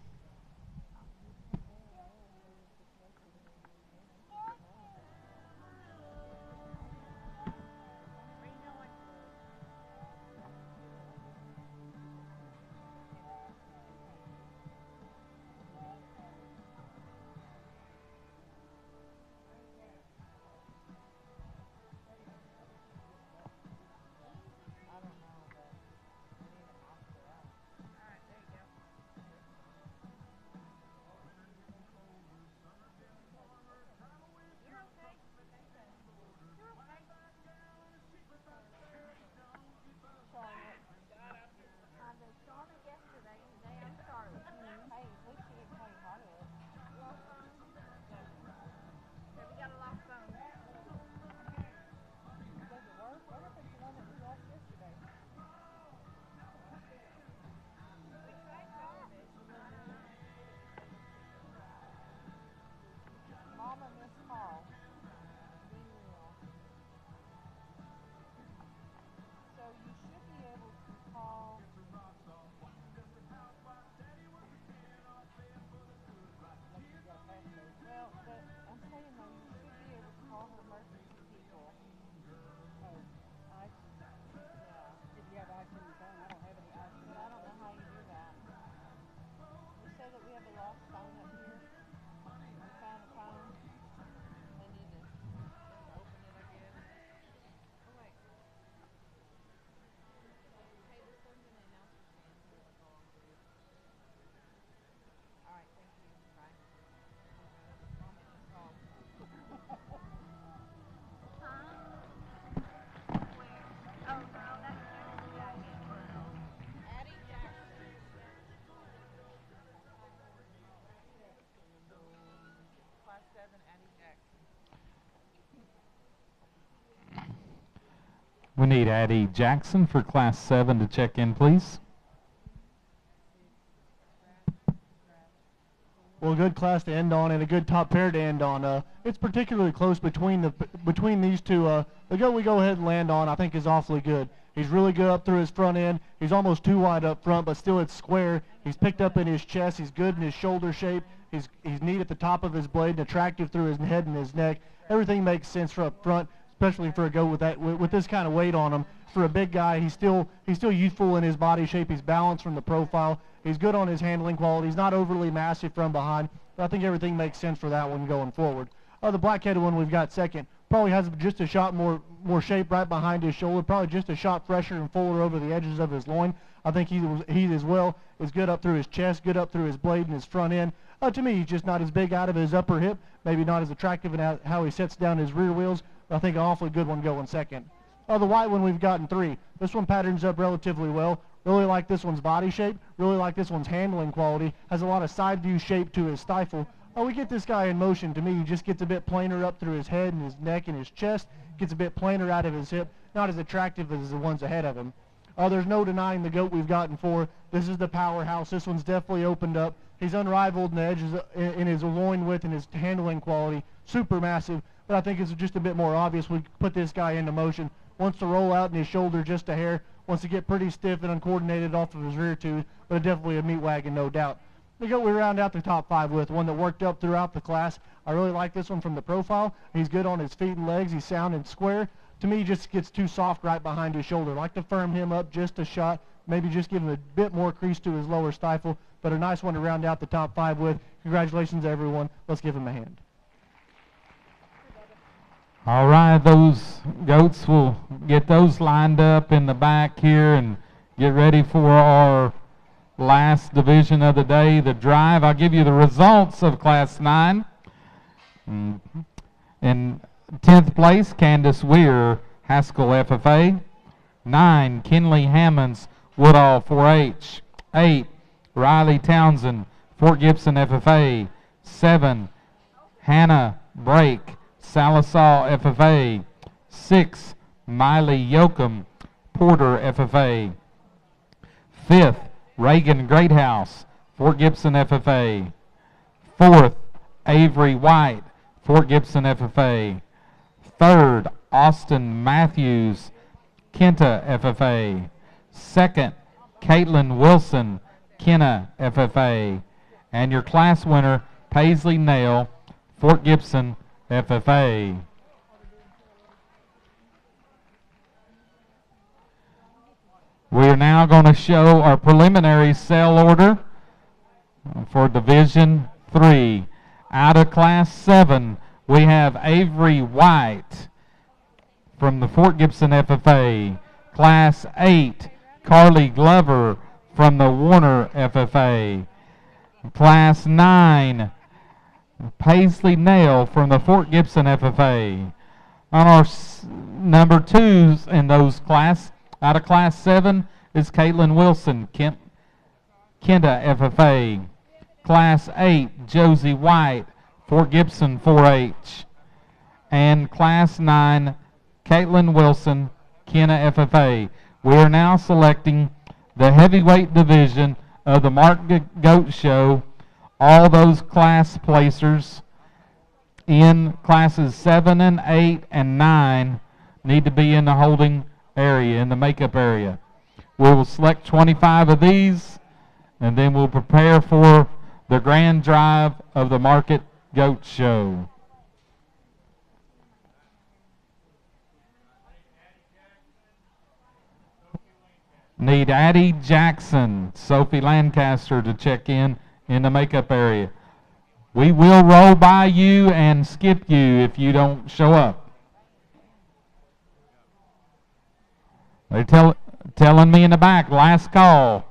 We need Addie Jackson for Class 7 to check in, please. Well, a good class to end on and a good top pair to end on. It's particularly close between these two. The goat we go ahead and land on, I think, is awfully good. He's really good up through his front end. He's almost too wide up front, but still it's square. He's picked up in his chest. He's good in his shoulder shape. He's neat at the top of his blade and attractive through his head and his neck. Everything makes sense for up front, especially for a goat with this kind of weight on him. For a big guy, he's still youthful in his body shape. He's balanced from the profile. He's good on his handling quality. He's not overly massive from behind. But I think everything makes sense for that one going forward. The black-headed one we've got second probably has just a shot more shape right behind his shoulder. Probably just a shot fresher and fuller over the edges of his loin. I think he as well is good up through his chest, good up through his blade and his front end. To me, he's just not as big out of his upper hip. Maybe not as attractive in how he sets down his rear wheels. But I think an awfully good one going second. The white one we've gotten three. This one patterns up relatively well. Really like this one's body shape. Really like this one's handling quality. Has a lot of side view shape to his stifle. We get this guy in motion. To me, he just gets a bit plainer up through his head and his neck and his chest. Gets a bit plainer out of his hip. Not as attractive as the ones ahead of him. There's no denying the goat we've gotten for. This is the powerhouse. This one's definitely opened up. He's unrivaled in the edges, in his loin width and his handling quality. Super massive, but I think it's just a bit more obvious. We put this guy into motion. Wants to roll out in his shoulder just a hair. Wants to get pretty stiff and uncoordinated off of his rear tooth, but definitely a meat wagon, no doubt. The goat we round out the top 5 with, one that worked up throughout the class. I really like this one from the profile. He's good on his feet and legs. He's sound and square. To me, he just gets too soft right behind his shoulder. Like to firm him up just a shot, maybe just give him a bit more crease to his lower stifle, but a nice one to round out the top 5 with. Congratulations, everyone. Let's give him a hand. All right, those goats will get those lined up in the back here and get ready for our last division of the day, the drive. I'll give you the results of Class 9. In 10th place, Candace Weir, Haskell FFA. 9, Kinley Hammonds, Woodall 4-H. 8, Riley Townsend, Fort Gibson FFA. 7, Hannah Brake, Salisaw FFA. 6, Miley Yoakum, Porter FFA. 5th, Reagan Greathouse, Fort Gibson FFA. 4th, Avery White, Fort Gibson FFA. 3rd, Austin Matthews, Kenta FFA. 2nd, Caitlin Wilson, Kenna FFA. And your class winner, Paisley Nail, Fort Gibson FFA. We are now going to show our preliminary sale order for Division 3. Out of Class 7, we have Avery White from the Fort Gibson FFA. Class 8, Carly Glover from the Warner FFA. Class 9, Paisley Nail from the Fort Gibson FFA. On our number 2s in those class, out of Class 7 is Caitlin Wilson, Kenta FFA. Class 8, Josie White, Fort Gibson 4-H. And Class 9, Caitlin Wilson, Kenna FFA. We are now selecting the heavyweight division of the Mark Goat Show. All those class placers in classes 7 and 8 and 9 need to be in the holding area, in the makeup area. We will select 25 of these, and then we'll prepare for the grand drive of the Market Goat Show. Need Addie Jackson, Sophie Lancaster to check in the makeup area. We will roll by you and skip you if you don't show up. They're telling me in the back, last call.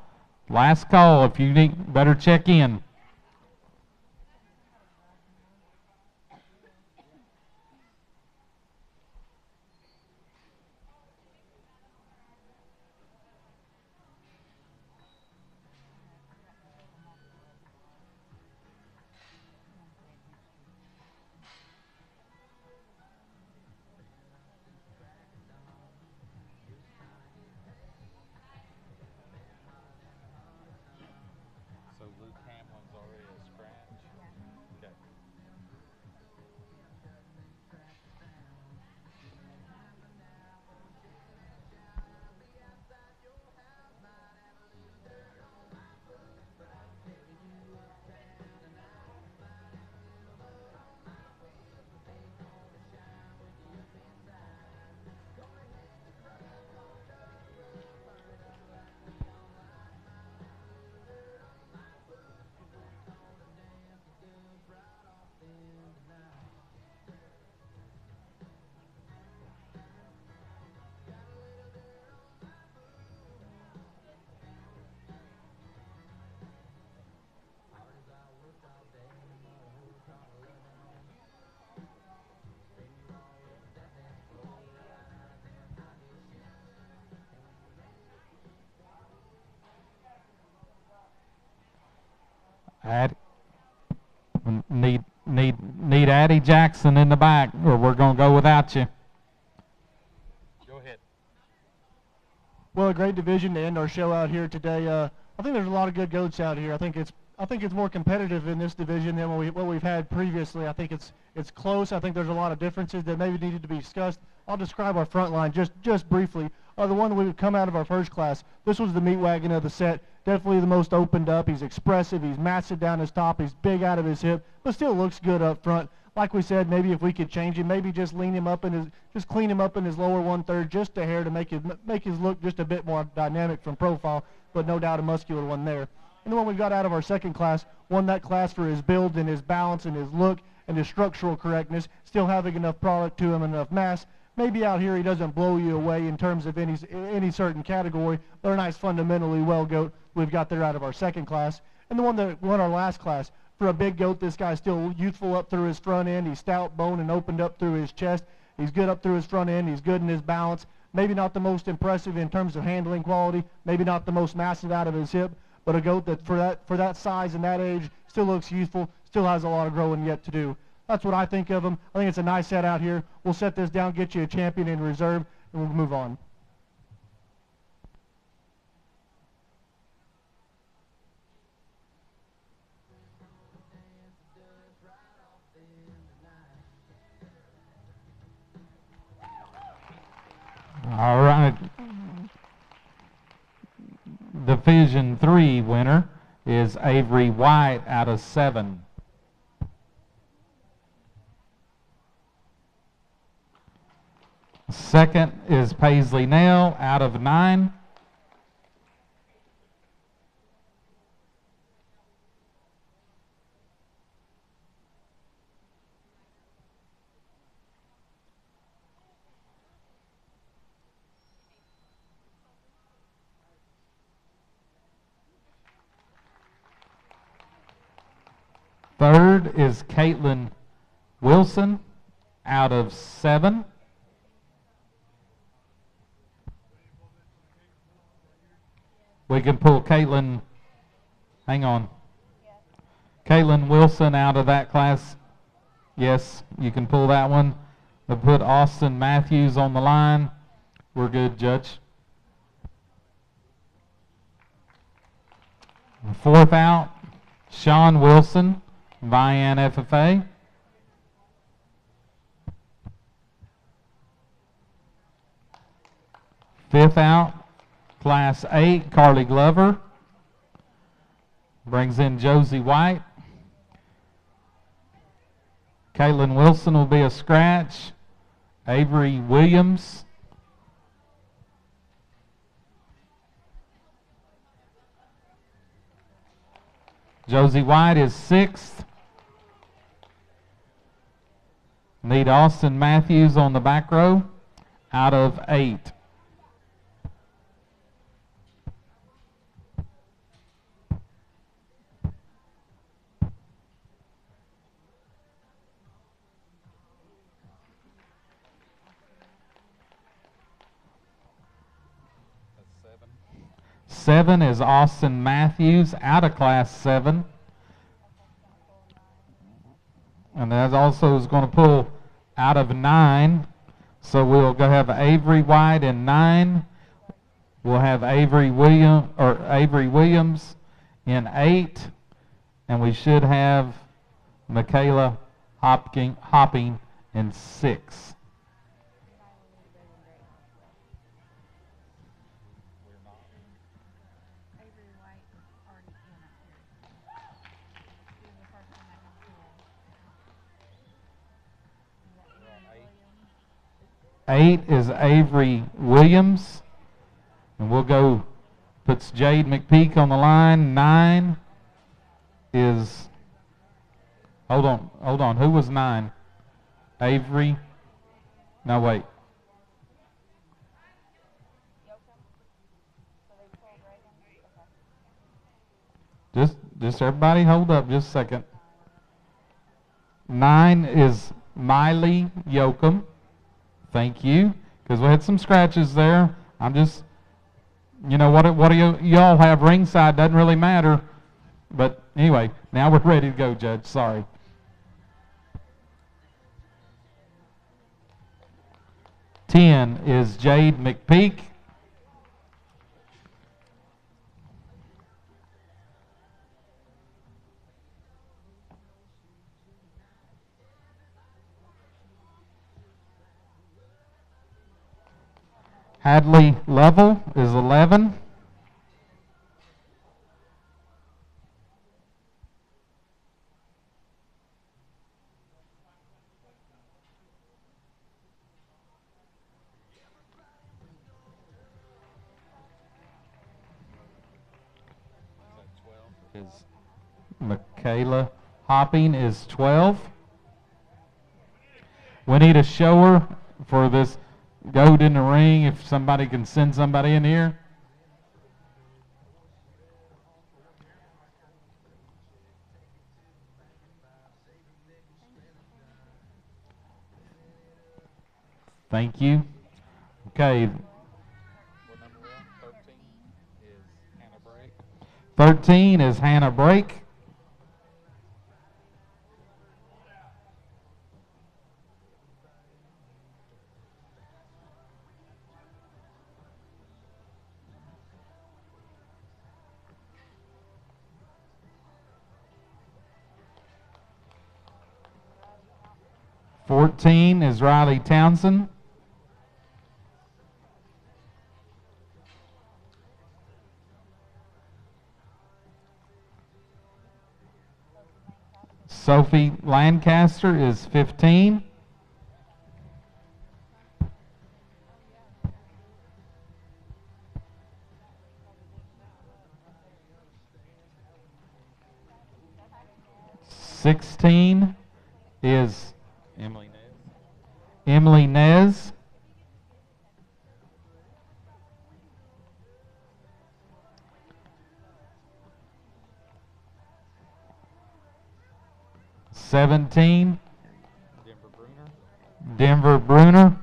Last call, if you need, better check in. Need Addie Jackson in the back, or we're going to go without you. Go ahead. Well, a great division to end our show out here today. I think there's a lot of good goats out here. I think it's more competitive in this division than what we've had previously. I think it's close. I think there's a lot of differences that maybe needed to be discussed. I'll describe our front line just briefly. The one that we would come out of our first class, this was the meat wagon of the set. Definitely the most opened up. He's expressive. He's massive down his top. He's big out of his hip, but still looks good up front. Like we said, maybe if we could change him, maybe just clean him up in his lower 1/3 just a hair to make his look just a bit more dynamic from profile, but no doubt a muscular one there. And the one we got out of our second class won that class for his build and his balance and his look and his structural correctness, still having enough product to him, enough mass. Maybe out here he doesn't blow you away in terms of any certain category, but a nice fundamentally well goat we've got there out of our second class. And the one that won our last class, for a big goat, this guy's still youthful up through his front end. He's stout bone and opened up through his chest. He's good up through his front end. He's good in his balance. Maybe not the most impressive in terms of handling quality. Maybe not the most massive out of his hip, but a goat that for that size and that age still looks youthful, still has a lot of growing yet to do. That's what I think of him. I think it's a nice set out here. We'll set this down, get you a champion in reserve, and we'll move on. All right. Division 3 winner is Avery White out of 7. Second is Paisley Nail out of 9. Third is Caitlin Wilson out of 7. We can pull Caitlin, hang on. Caitlin Wilson out of that class. Yes, you can pull that one. We'll put Austin Matthews on the line. We're good, Judge. Fourth out, Sean Wilson, Vian FFA. Fifth out, Class 8, Carly Glover. Brings in Josie White. Caitlin Wilson will be a scratch. Avery Williams. Josie White is 6th. Need Austin Matthews on the back row out of 8. Seven is Austin Matthews out of Class 7. And that also is going to pull out of 9. So we'll go have Avery White in 9. We'll have Avery Williams in 8. And we should have Michaela Hopping in 6. Eight is Avery Williams, and we'll go, puts Jade McPeak on the line. 9 is, hold on, who was 9? Avery, no wait. Just everybody hold up just a second. 9 is Miley Yoakum. Thank you, because we had some scratches there. I'm just, you know, what do y'all have ringside doesn't really matter. But anyway, now we're ready to go, Judge. Sorry. Ten is Jade McPeak. Hadley Level is 11. Is Michaela Hopping is 12. We need a shower for this goat in the ring, if somebody can send somebody in here. Thank you. Okay. What number we on? 13 is Hannah Brake. 13 is Hannah Brake. Fourteen is Riley Townsend. Sophie Lancaster is 15. Sixteen is Emily Nez. Seventeen, Denver Bruner.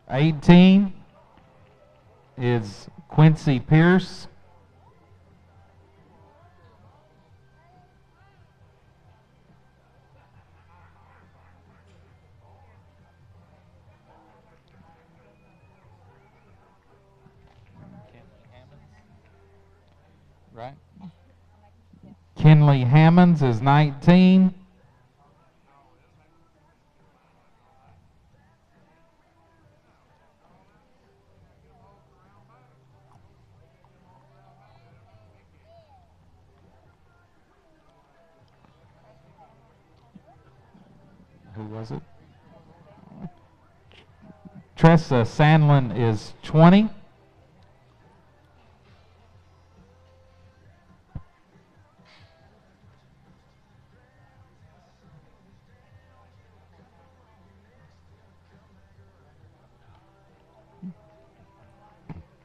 18 is Quincy Pierce. Right. Kenley Hammonds is 19. Who was it? Tressa Sandlin is 20.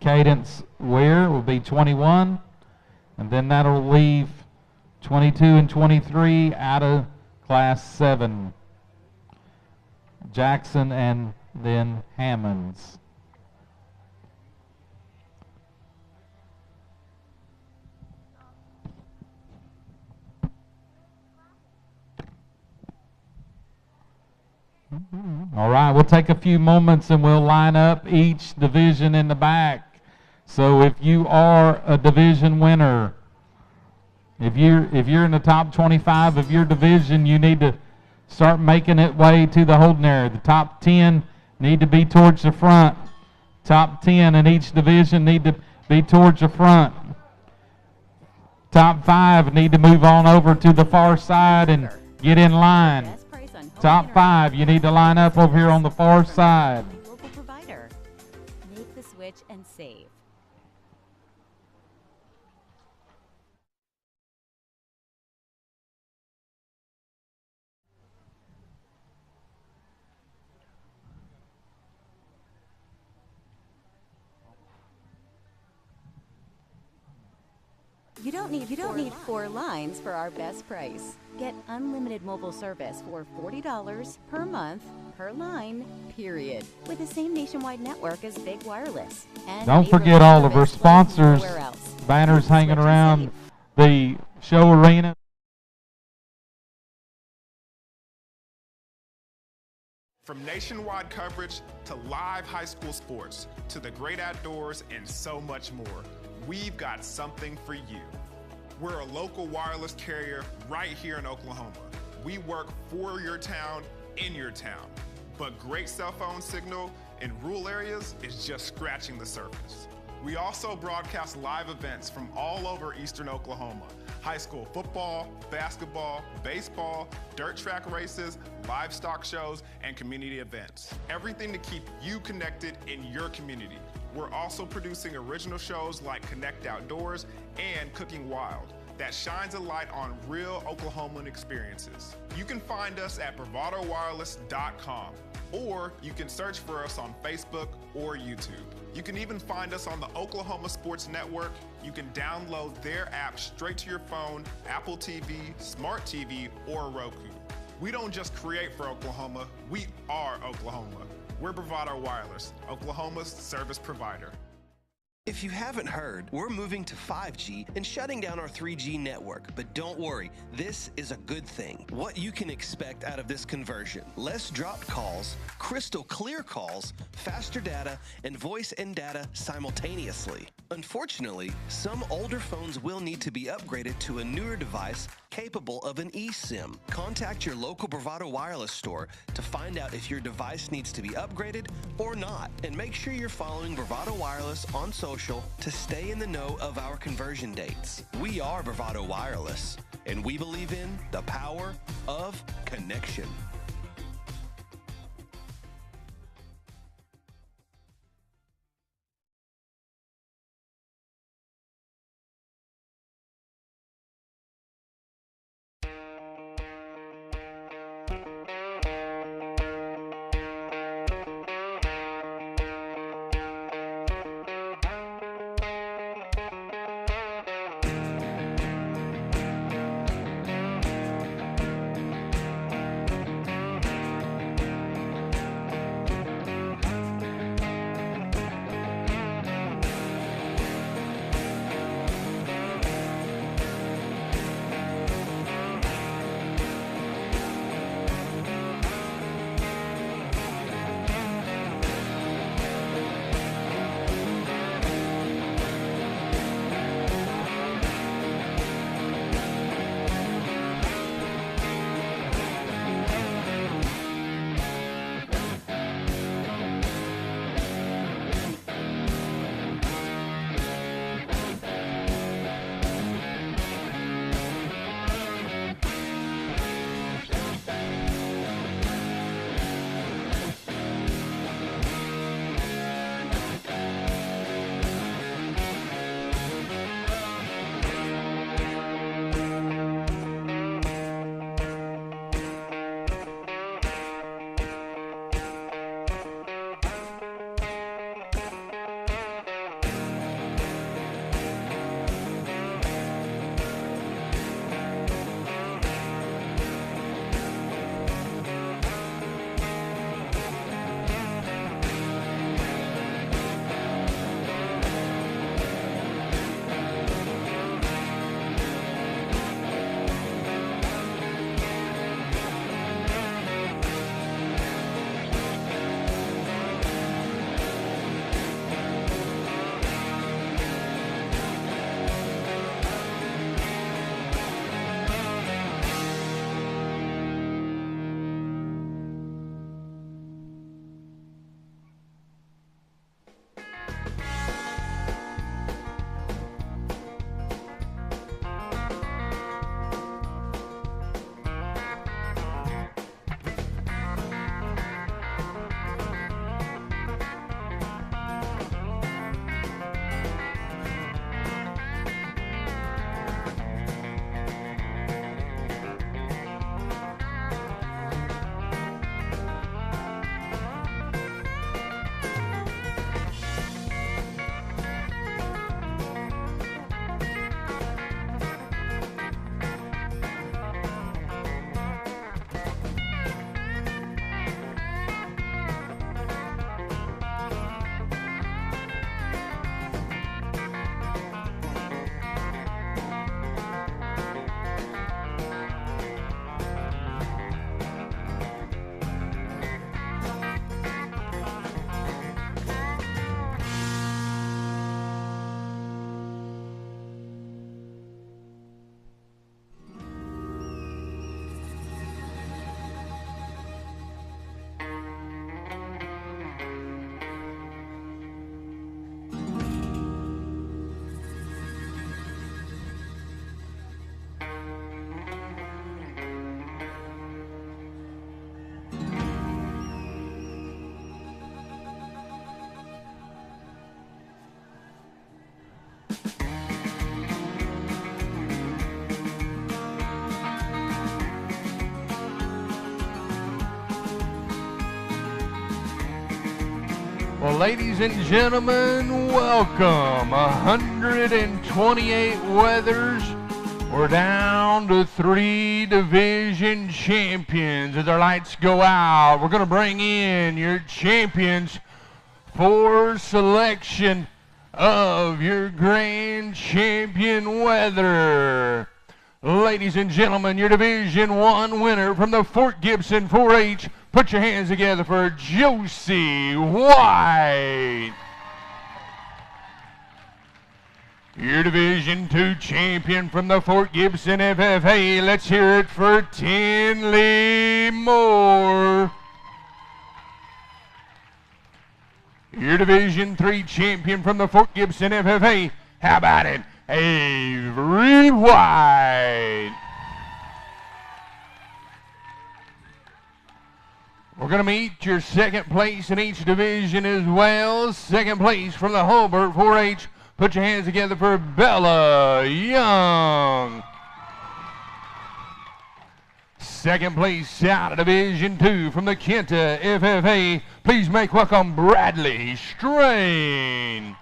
Cadence Ware will be 21, and then that'll leave 22 and 23 out of Class 7. Jackson and then Hammonds. All right, we'll take a few moments and we'll line up each division in the back. So if you are a division winner, if you're in the top 25 of your division, you need to start making it way to the holding area. The top 10 need to be towards the front. Top 10 in each division need to be towards the front. Top 5 need to move on over to the far side and get in line. Top 5, you need to line up over here on the far side. Local provider. Make the switch and save. You don't need 4 lines for our best price. Get unlimited mobile service for $40 per month per line, period. With the same nationwide network as Big Wireless. And don't forget all of our sponsors, banners hanging around the show arena. From nationwide coverage to live high school sports to the great outdoors and so much more, we've got something for you. We're a local wireless carrier right here in Oklahoma. We work for your town, in your town. But great cell phone signal in rural areas is just scratching the surface. We also broadcast live events from all over eastern Oklahoma. High school football, basketball, baseball, dirt track races, livestock shows, and community events. Everything to keep you connected in your community. We're also producing original shows like Connect Outdoors and Cooking Wild that shines a light on real Oklahoman experiences. You can find us at bravadowireless.com, or you can search for us on Facebook or YouTube. You can even find us on the Oklahoma Sports Network. You can download their app straight to your phone, Apple TV, Smart TV, or Roku. We don't just create for Oklahoma, we are Oklahoma. We're Bravado Wireless, Oklahoma's service provider. If you haven't heard, we're moving to 5G and shutting down our 3G network. But don't worry, this is a good thing. What you can expect out of this conversion: less dropped calls, crystal clear calls, faster data, and voice and data simultaneously. Unfortunately, some older phones will need to be upgraded to a newer device capable of an eSIM. Contact your local Bravado Wireless store to find out if your device needs to be upgraded or not. And make sure you're following Bravado Wireless on social to stay in the know of our conversion dates. We are Bravado Wireless, and we believe in the power of connection. Well, ladies and gentlemen, welcome. 128 weathers. We're down to 3 division champions. As our lights go out, we're going to bring in your champions for selection of your grand champion weather. Ladies and gentlemen, your Division 1 winner from the Fort Gibson 4-H. Put your hands together for Josie White. Your Division 2 champion from the Fort Gibson FFA. Let's hear it for Tinley Moore. Your Division 3 champion from the Fort Gibson FFA. How about it? Avery White. We're going to meet your second place in each division as well. Second place from the Hulbert 4-H. Put your hands together for Bella Young. Second place out of Division 2 from the Kenta FFA. Please make welcome Bradley Strain.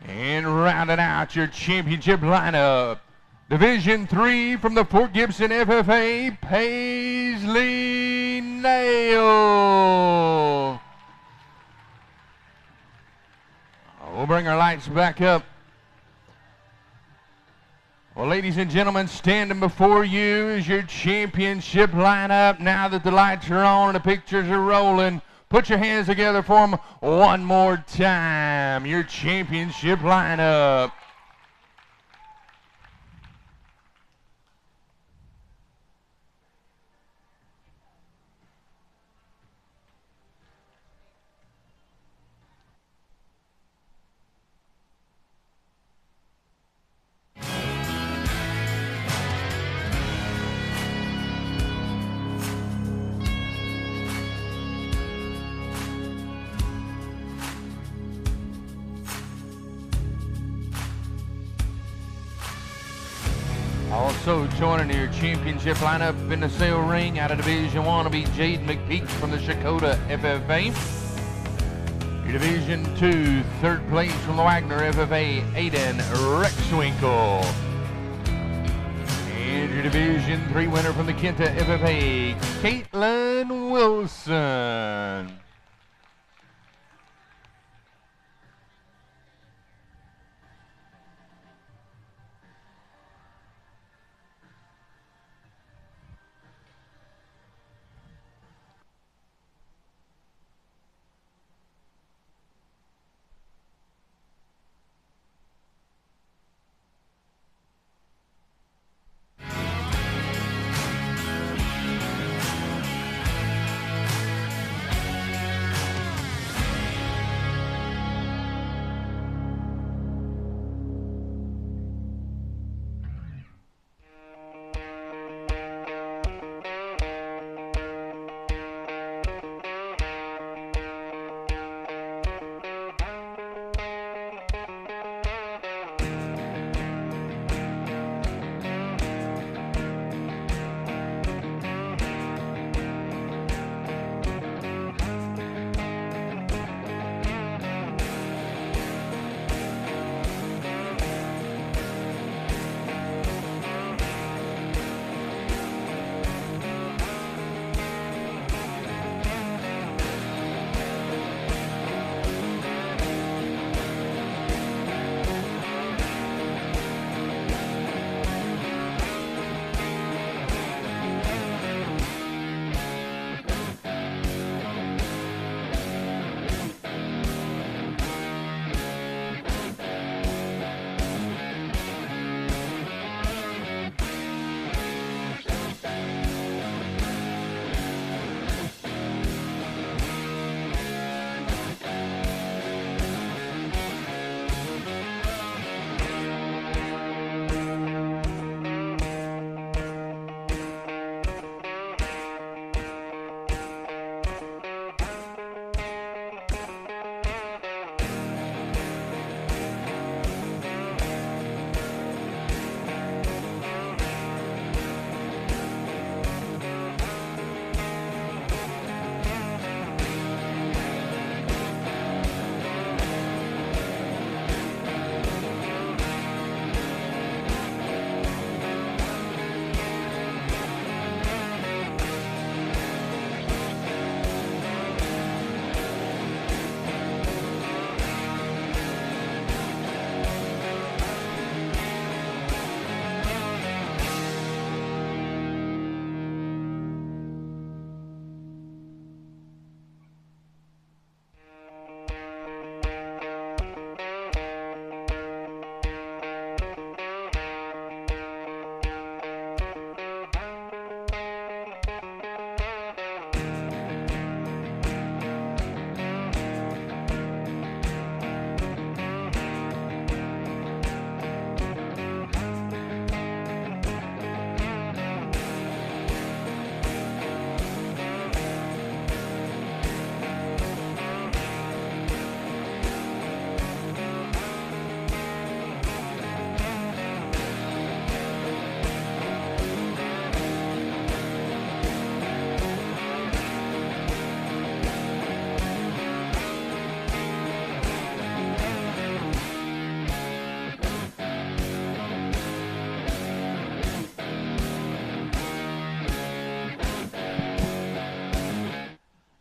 And rounding out your championship lineup, Division 3 from the Fort Gibson FFA, Paisley Nail. We'll bring our lights back up. Well, ladies and gentlemen, standing before you is your championship lineup. Now that the lights are on and the pictures are rolling, put your hands together for them one more time. Your championship lineup. Also joining your championship lineup in the sail ring out of Division 1 will be Jade McPeak from the Shakota FFA. Your Division 2 third place from the Wagner FFA, Aiden Rexwinkle. And your Division 3 winner from the Kenta FFA, Caitlin Wilson.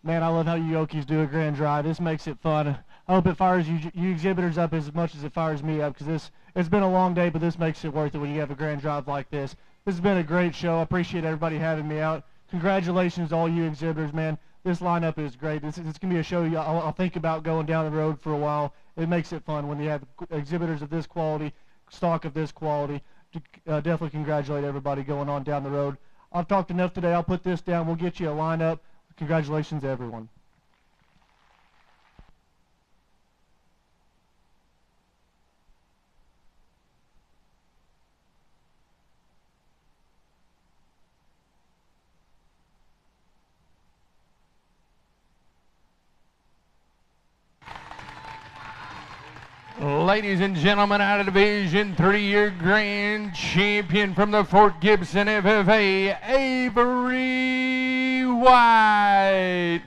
Man, I love how you Yokies do a grand drive. This makes it fun. I hope it fires you exhibitors up as much as it fires me up, because it's been a long day, but this makes it worth it when you have a grand drive like this. This has been a great show. I appreciate everybody having me out. Congratulations to all you exhibitors, man. This lineup is great. It's going to be a show I'll think about going down the road for a while. It makes it fun when you have exhibitors of this quality, stock of this quality. Definitely congratulate everybody going on down the road. I've talked enough today. I'll put this down. We'll get you a lineup. Congratulations, everyone. Ladies and gentlemen, out of Division 3, your grand champion from the Fort Gibson FFA, Avery White.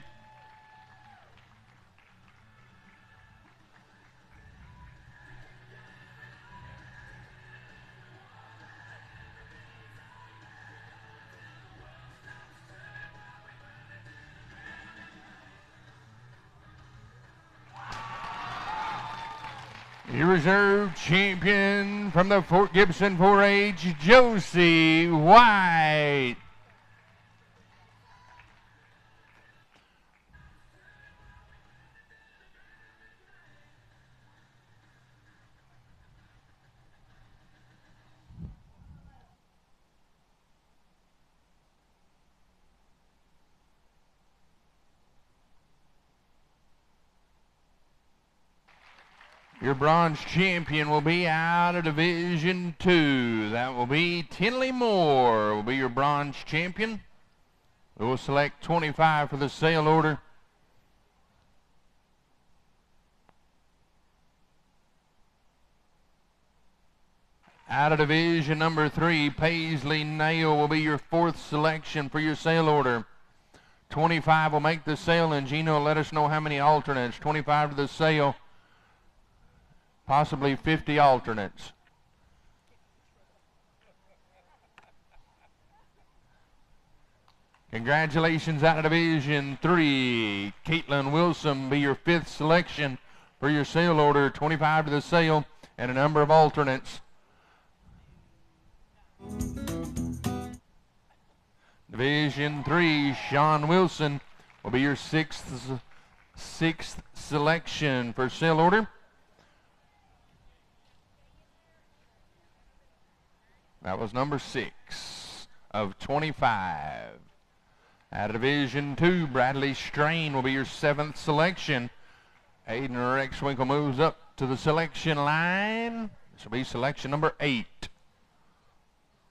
Your reserve champion from the Fort Gibson 4-H, Josie White. Your bronze champion will be out of Division 2. That will be Tinley Moore will be your bronze champion. We will select 25 for the sale order. Out of Division number 3, Paisley Nail will be your 4th selection for your sale order. 25 will make the sale, and Gino will let us know how many alternates. 25 to the sale. Possibly 50 alternates. Congratulations out of Division 3. Caitlin Wilson be your 5th selection for your sale order. 25 to the sale and a number of alternates. Division 3, Sean Wilson will be your 6th selection for sale order. That was number 6 of 25. Out of Division 2, Bradley Strain will be your 7th selection. Aiden Rexwinkle moves up to the selection line. This will be selection number 8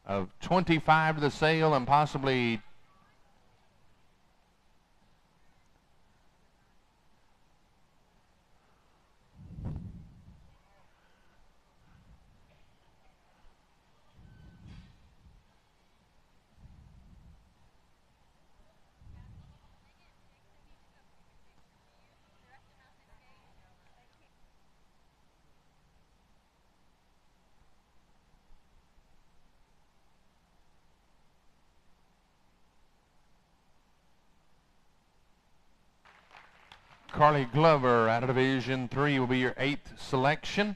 of 25 to the sale, and possibly Carly Glover out of Division 3 will be your 8th selection.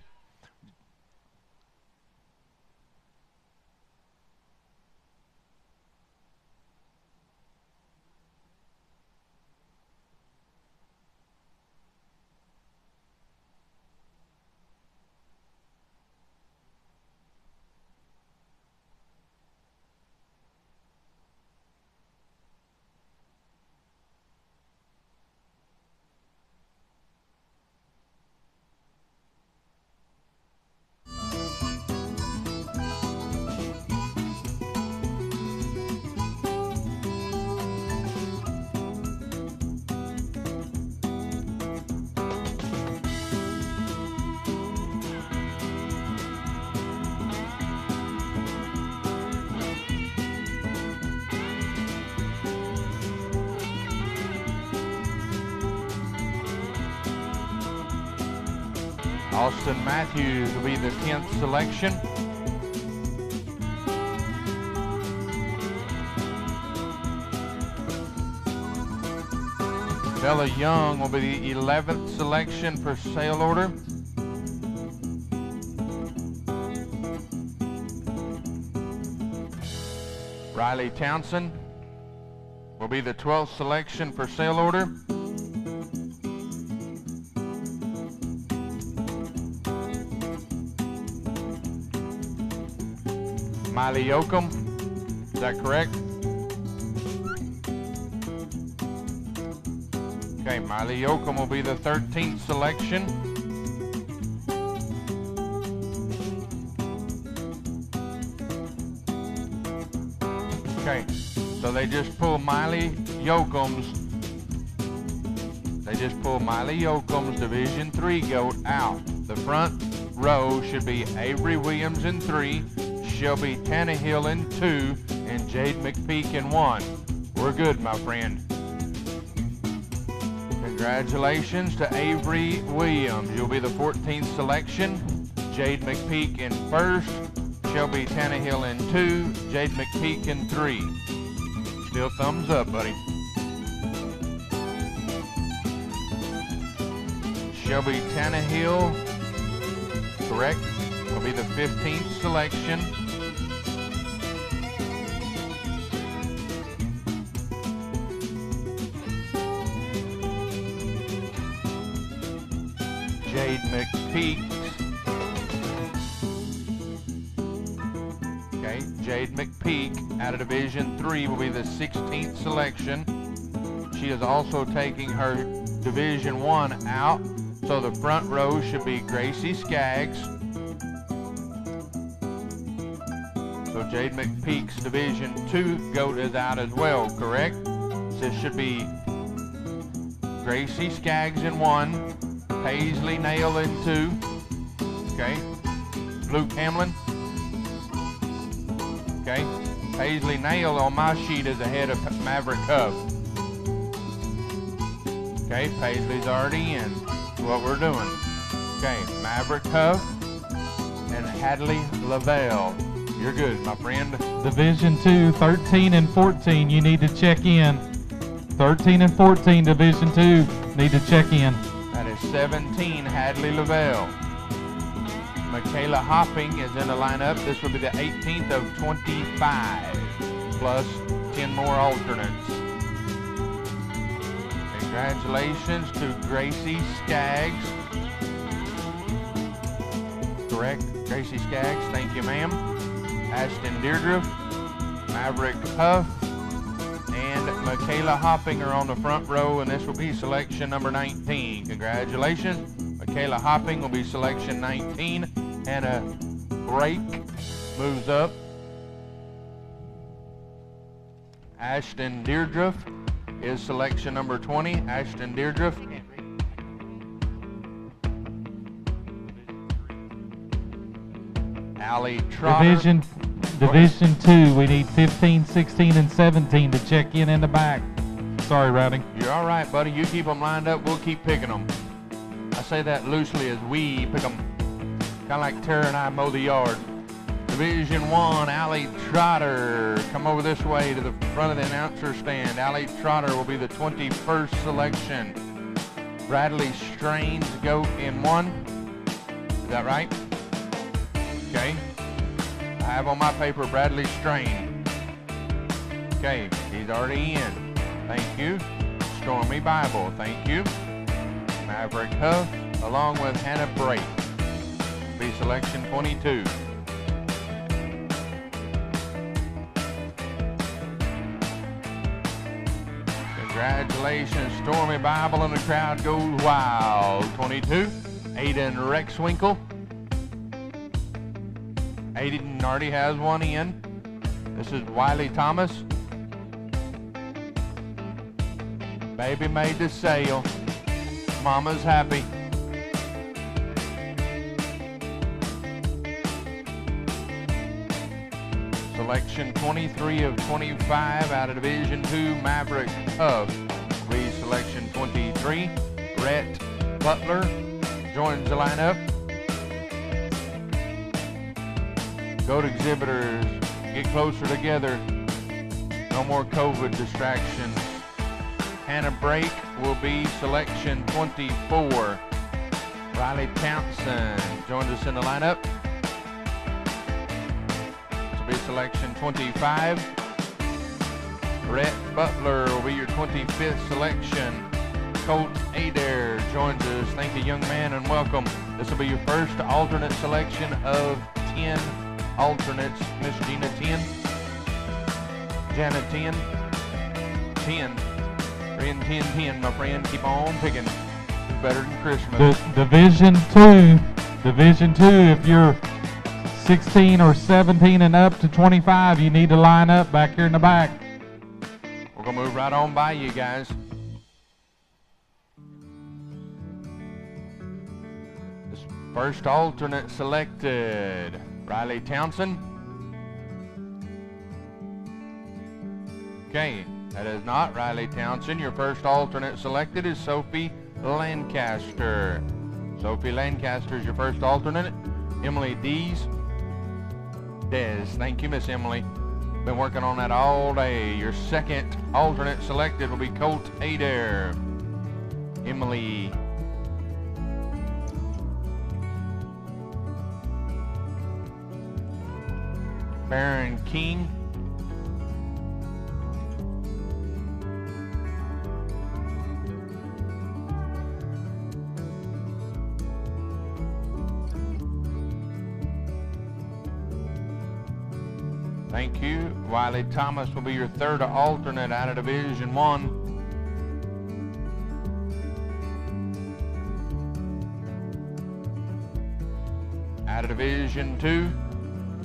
Austin Matthews will be the 10th selection. Bella Young will be the 11th selection for sale order. Riley Townsend will be the 12th selection for sale order. Miley Yoakum, is that correct? Okay, Miley Yoakum will be the 13th selection. Okay, so they just pull Miley Yoakum's Division III goat out. The front row should be Avery Williams in 3, Shelby Tannehill in 2, and Jade McPeak in 1. We're good, my friend. Congratulations to Avery Williams. You'll be the 14th selection. Jade McPeak in 1st, Shelby Tannehill in 2, Jade McPeak in 3. Still thumbs up, buddy. Shelby Tannehill, correct, will be the 15th selection. Jade McPeak. Okay, Jade McPeak out of Division III will be the 16th selection. She is also taking her Division I out, so the front row should be Gracie Skaggs. So Jade McPeak's Division II goat is out as well, correct? This should be Gracie Skaggs in 1, Paisley Nail in 2, okay, Luke Hamlin, okay, Paisley Nail on my sheet is ahead of Maverick Huff, okay, Paisley's already in, that's what we're doing, okay, Maverick Huff and Hadley Lavelle, you're good, my friend. Division 2, 13 and 14, you need to check in. 13 and 14, Division 2, need to check in. That is 17, Hadley Lavelle. Michaela Hopping is in the lineup. This will be the 18th of 25, plus 10 more alternates. Congratulations to Gracie Skaggs. Correct, Gracie Skaggs, thank you, ma'am. Ashton Deirdre, Maverick Huff, and Michaela Hopping are on the front row, and this will be selection number 19. Congratulations. Michaela Hopping will be selection 19. Hannah Brake moves up. Ashton Deirdre is selection number 20. Ashton Deirdre. Allie Trotter. Division 2, we need 15, 16, and 17 to check in the back. Sorry, Rowdy. You're all right, buddy. You keep them lined up, we'll keep picking them. I say that loosely as we pick them. Kind of like Tara and I mow the yard. Division 1, Allie Trotter. Come over this way to the front of the announcer stand. Allie Trotter will be the 21st selection. Bradley Strain's goat in 1. Is that right? Okay. I have on my paper Bradley Strain. Okay, he's already in. Thank you. Stormy Bible, thank you. Maverick Huff, along with Hannah Brake. Be selection 22. Congratulations, Stormy Bible, and the crowd goes wild. 22, Aiden Rexwinkle. Aiden already has one in. This is Wiley Thomas. Baby made the sale. Mama's happy. Selection 23 of 25 out of Division 2, Maverick Huff. Reed selection 23. Rhett Butler joins the lineup. Goat exhibitors, get closer together. No more COVID distractions. Hannah Brake will be selection 24. Riley Townsend joins us in the lineup. This will be selection 25. Brett Butler will be your 25th selection. Colt Adair joins us. Thank you, young man, and welcome. This will be your first alternate selection of 10 alternates. Miss Gina 10. Jana 10. 10. 3 and 10, 10, my friend. Keep on picking. It's better than Christmas. Division 2, if you're 16 or 17 and up to 25, you need to line up back here in the back. We're going to move right on by you guys. This first alternate selected, Riley Townsend. Okay, that is not Riley Townsend. Your first alternate selected is Sophie Lancaster. Sophie Lancaster is your first alternate. Emily Dez. Thank you, Miss Emily. Been working on that all day. Your second alternate selected will be Colt Adair. Emily. Baron King. Thank you. Wiley Thomas will be your third alternate out of Division 1. Out of Division 2,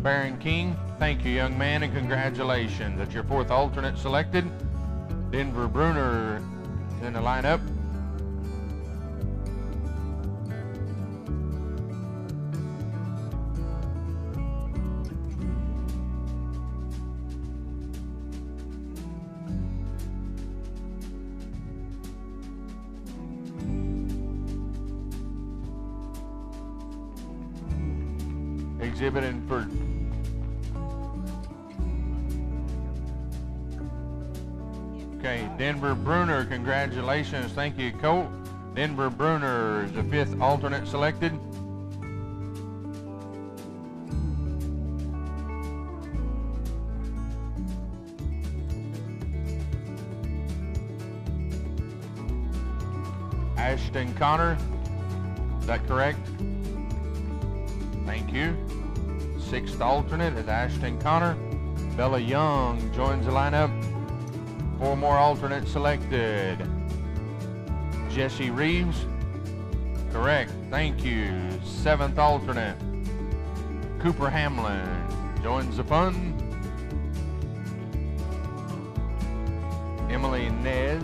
Baron King. Thank you, young man, and congratulations. That's your fourth alternate selected. Denver Bruner is in the lineup. Exhibiting for Denver Bruner, congratulations. Thank you, Colt. Denver Bruner is the fifth alternate selected. Ashton Connor, is that correct? Thank you. Sixth alternate is Ashton Connor. Bella Young joins the lineup. 4 more alternates selected. Jesse Reeves, correct, thank you. 7th alternate. Cooper Hamlin joins the fun. Emily Nez,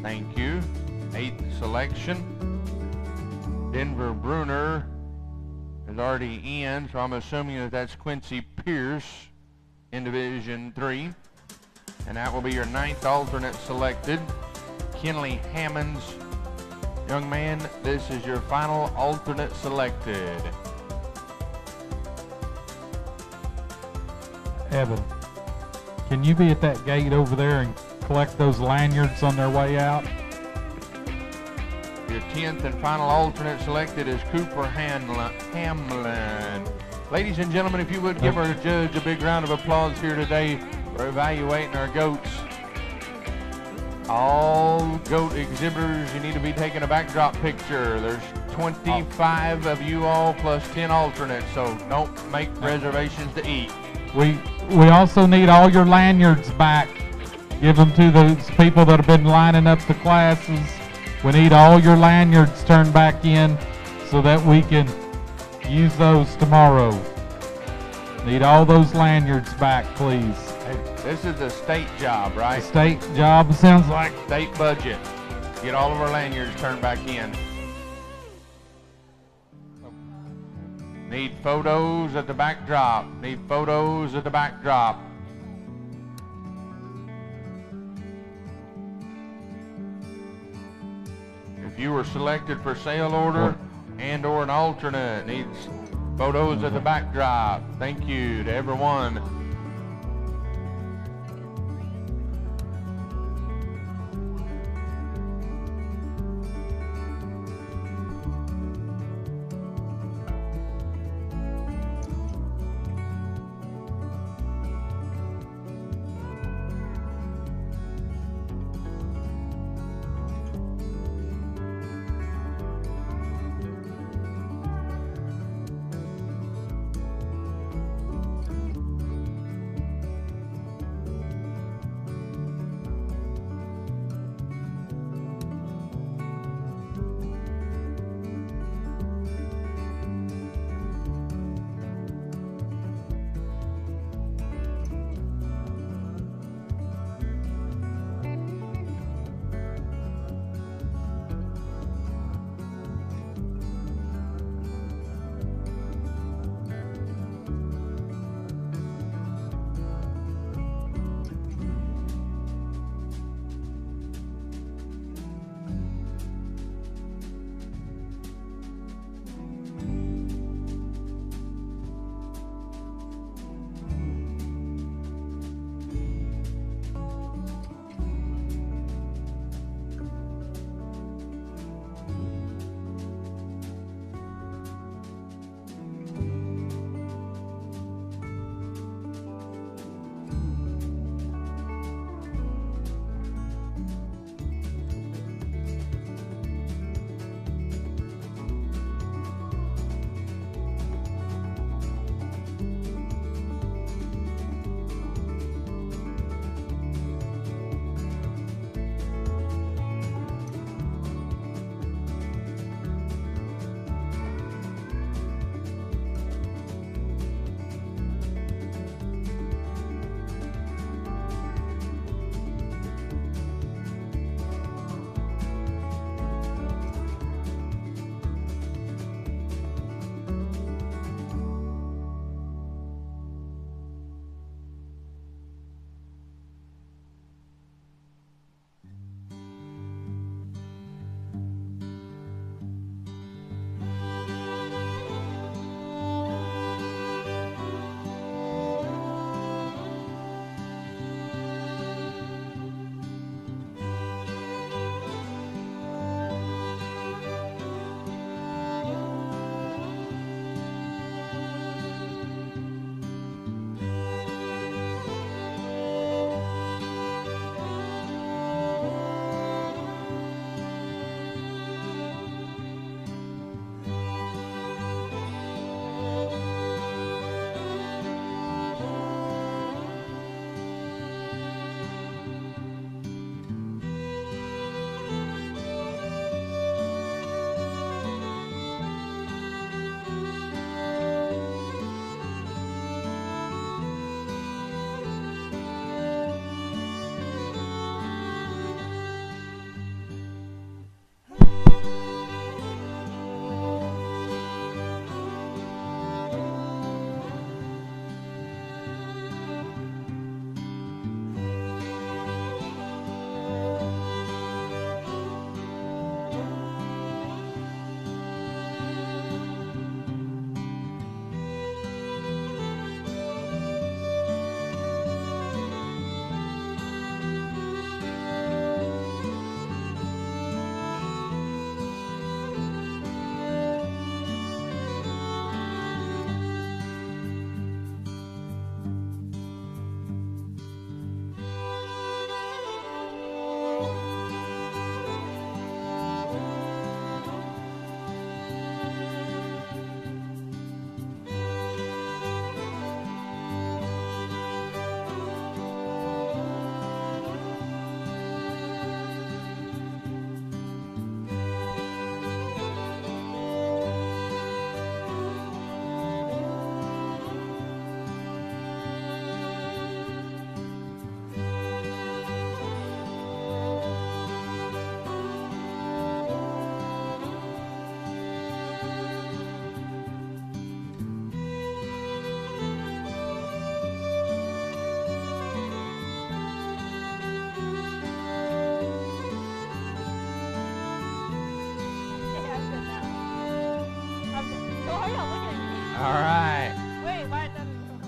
thank you. 8th selection. Denver Bruner is already in, so I'm assuming that that's Quincy Pierce in Division 3. And that will be your 9th alternate selected. Kenley Hammonds. Young man, this is your final alternate selected. Evan, can you be at that gate over there and collect those lanyards on their way out? Your 10th and final alternate selected is Cooper Hamlin. Ladies and gentlemen, if you would give our judge a big round of applause here today. We're evaluating our goats. All goat exhibitors, you need to be taking a backdrop picture. There's 25 of you all plus 10 alternates, so don't make reservations to eat. We also need all your lanyards back. Give them to those people that have been lining up the classes. We need all your lanyards turned back in so that we can use those tomorrow. Need all those lanyards back, please. This is a state job, right? A state job, sounds like. State budget. Get all of our lanyards turned back in. Need photos at the backdrop. Need photos at the backdrop. If you were selected for sale order and or an alternate, needs photos at the backdrop. Thank you to everyone. right. Wait, why doesn't...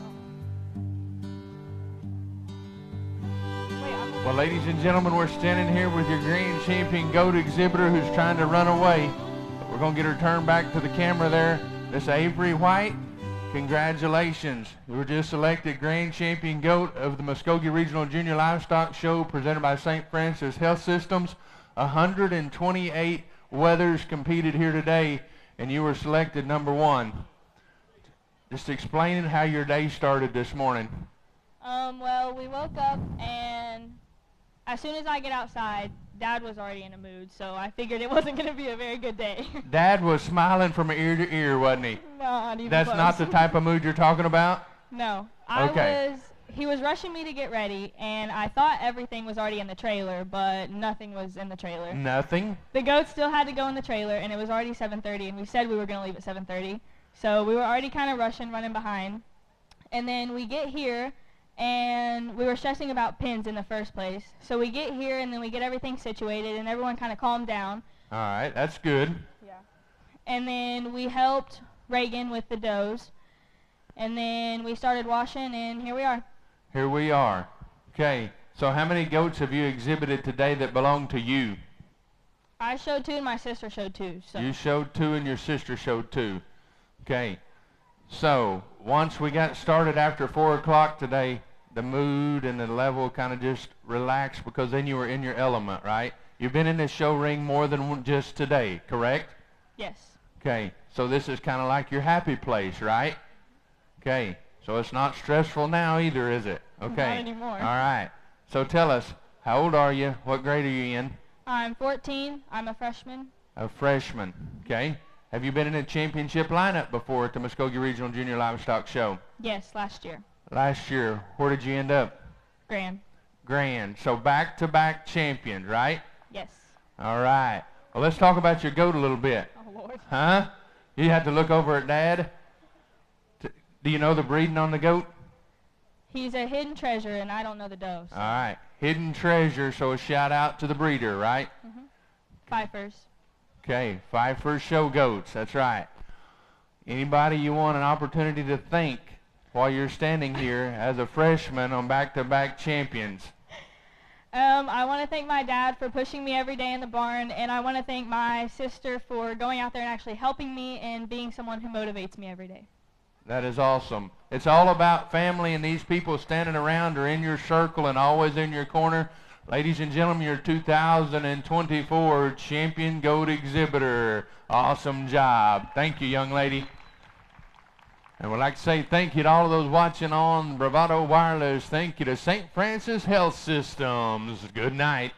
Wait, I'm... Well, ladies and gentlemen, we're standing here with your grand champion goat exhibitor who's trying to run away. But we're going to get her turned back to the camera there. Miss Avery White, congratulations. You were just selected grand champion goat of the Muskogee Regional Junior Livestock Show presented by St. Francis Health Systems. 128 wethers competed here today, and you were selected number 1. Just explaining how your day started this morning. Well, we woke up, and as soon as I get outside, Dad was already in a mood, so I figured it wasn't going to be a very good day. Dad was smiling from ear to ear, wasn't he? Not even That's close. not the type of mood you're talking about? No. Okay. He was rushing me to get ready, and I thought everything was already in the trailer, but nothing was in the trailer. Nothing? The goats still had to go in the trailer, and it was already 7:30, and we said we were going to leave at 7:30. So we were already kind of rushing, running behind. And then we get here, and we were stressing about pins in the first place. So we get here, and then we get everything situated, and everyone kind of calmed down. All right, that's good. Yeah. And then we helped Reagan with the does. And then we started washing, and here we are. Here we are. Okay, so how many goats have you exhibited today that belong to you? I showed 2, and my sister showed 2. So. You showed 2 and your sister showed 2. Okay, so once we got started after 4 o'clock today, the mood and the level kind of just relaxed because then you were in your element, right? You've been in this show ring more than just today, correct? Yes. Okay, so this is kind of like your happy place, right? Okay, so it's not stressful now either, is it? Okay. Not anymore. All right. So tell us, how old are you? What grade are you in? I'm 14. I'm a freshman. A freshman. Okay. Have you been in a championship lineup before at the Muskogee Regional Junior Livestock Show? Yes, last year. Last year. Where did you end up? Grand. Grand. So back-to-back champions, right? Yes. All right. Well, let's talk about your goat a little bit. Oh, Lord. Huh? You have to look over at Dad. Do you know the breeding on the goat? He's a hidden treasure, and I don't know the doe. So. All right. Hidden treasure, so a shout out to the breeder, right? Mm-hmm. Fifers. Okay, Fifers show goats, that's right. Anybody you want an opportunity to thank while you're standing here as a freshman on back-to-back champions? I want to thank my dad for pushing me every day in the barn, and I want to thank my sister for going out there and actually helping me and being someone who motivates me every day. That is awesome. It's all about family, and these people standing around are in your circle and always in your corner. Ladies and gentlemen, your 2024 champion goat exhibitor. Awesome job. Thank you, young lady. And we'd like to say thank you to all of those watching on Bravado Wireless. Thank you to St. Francis Health Systems. Good night.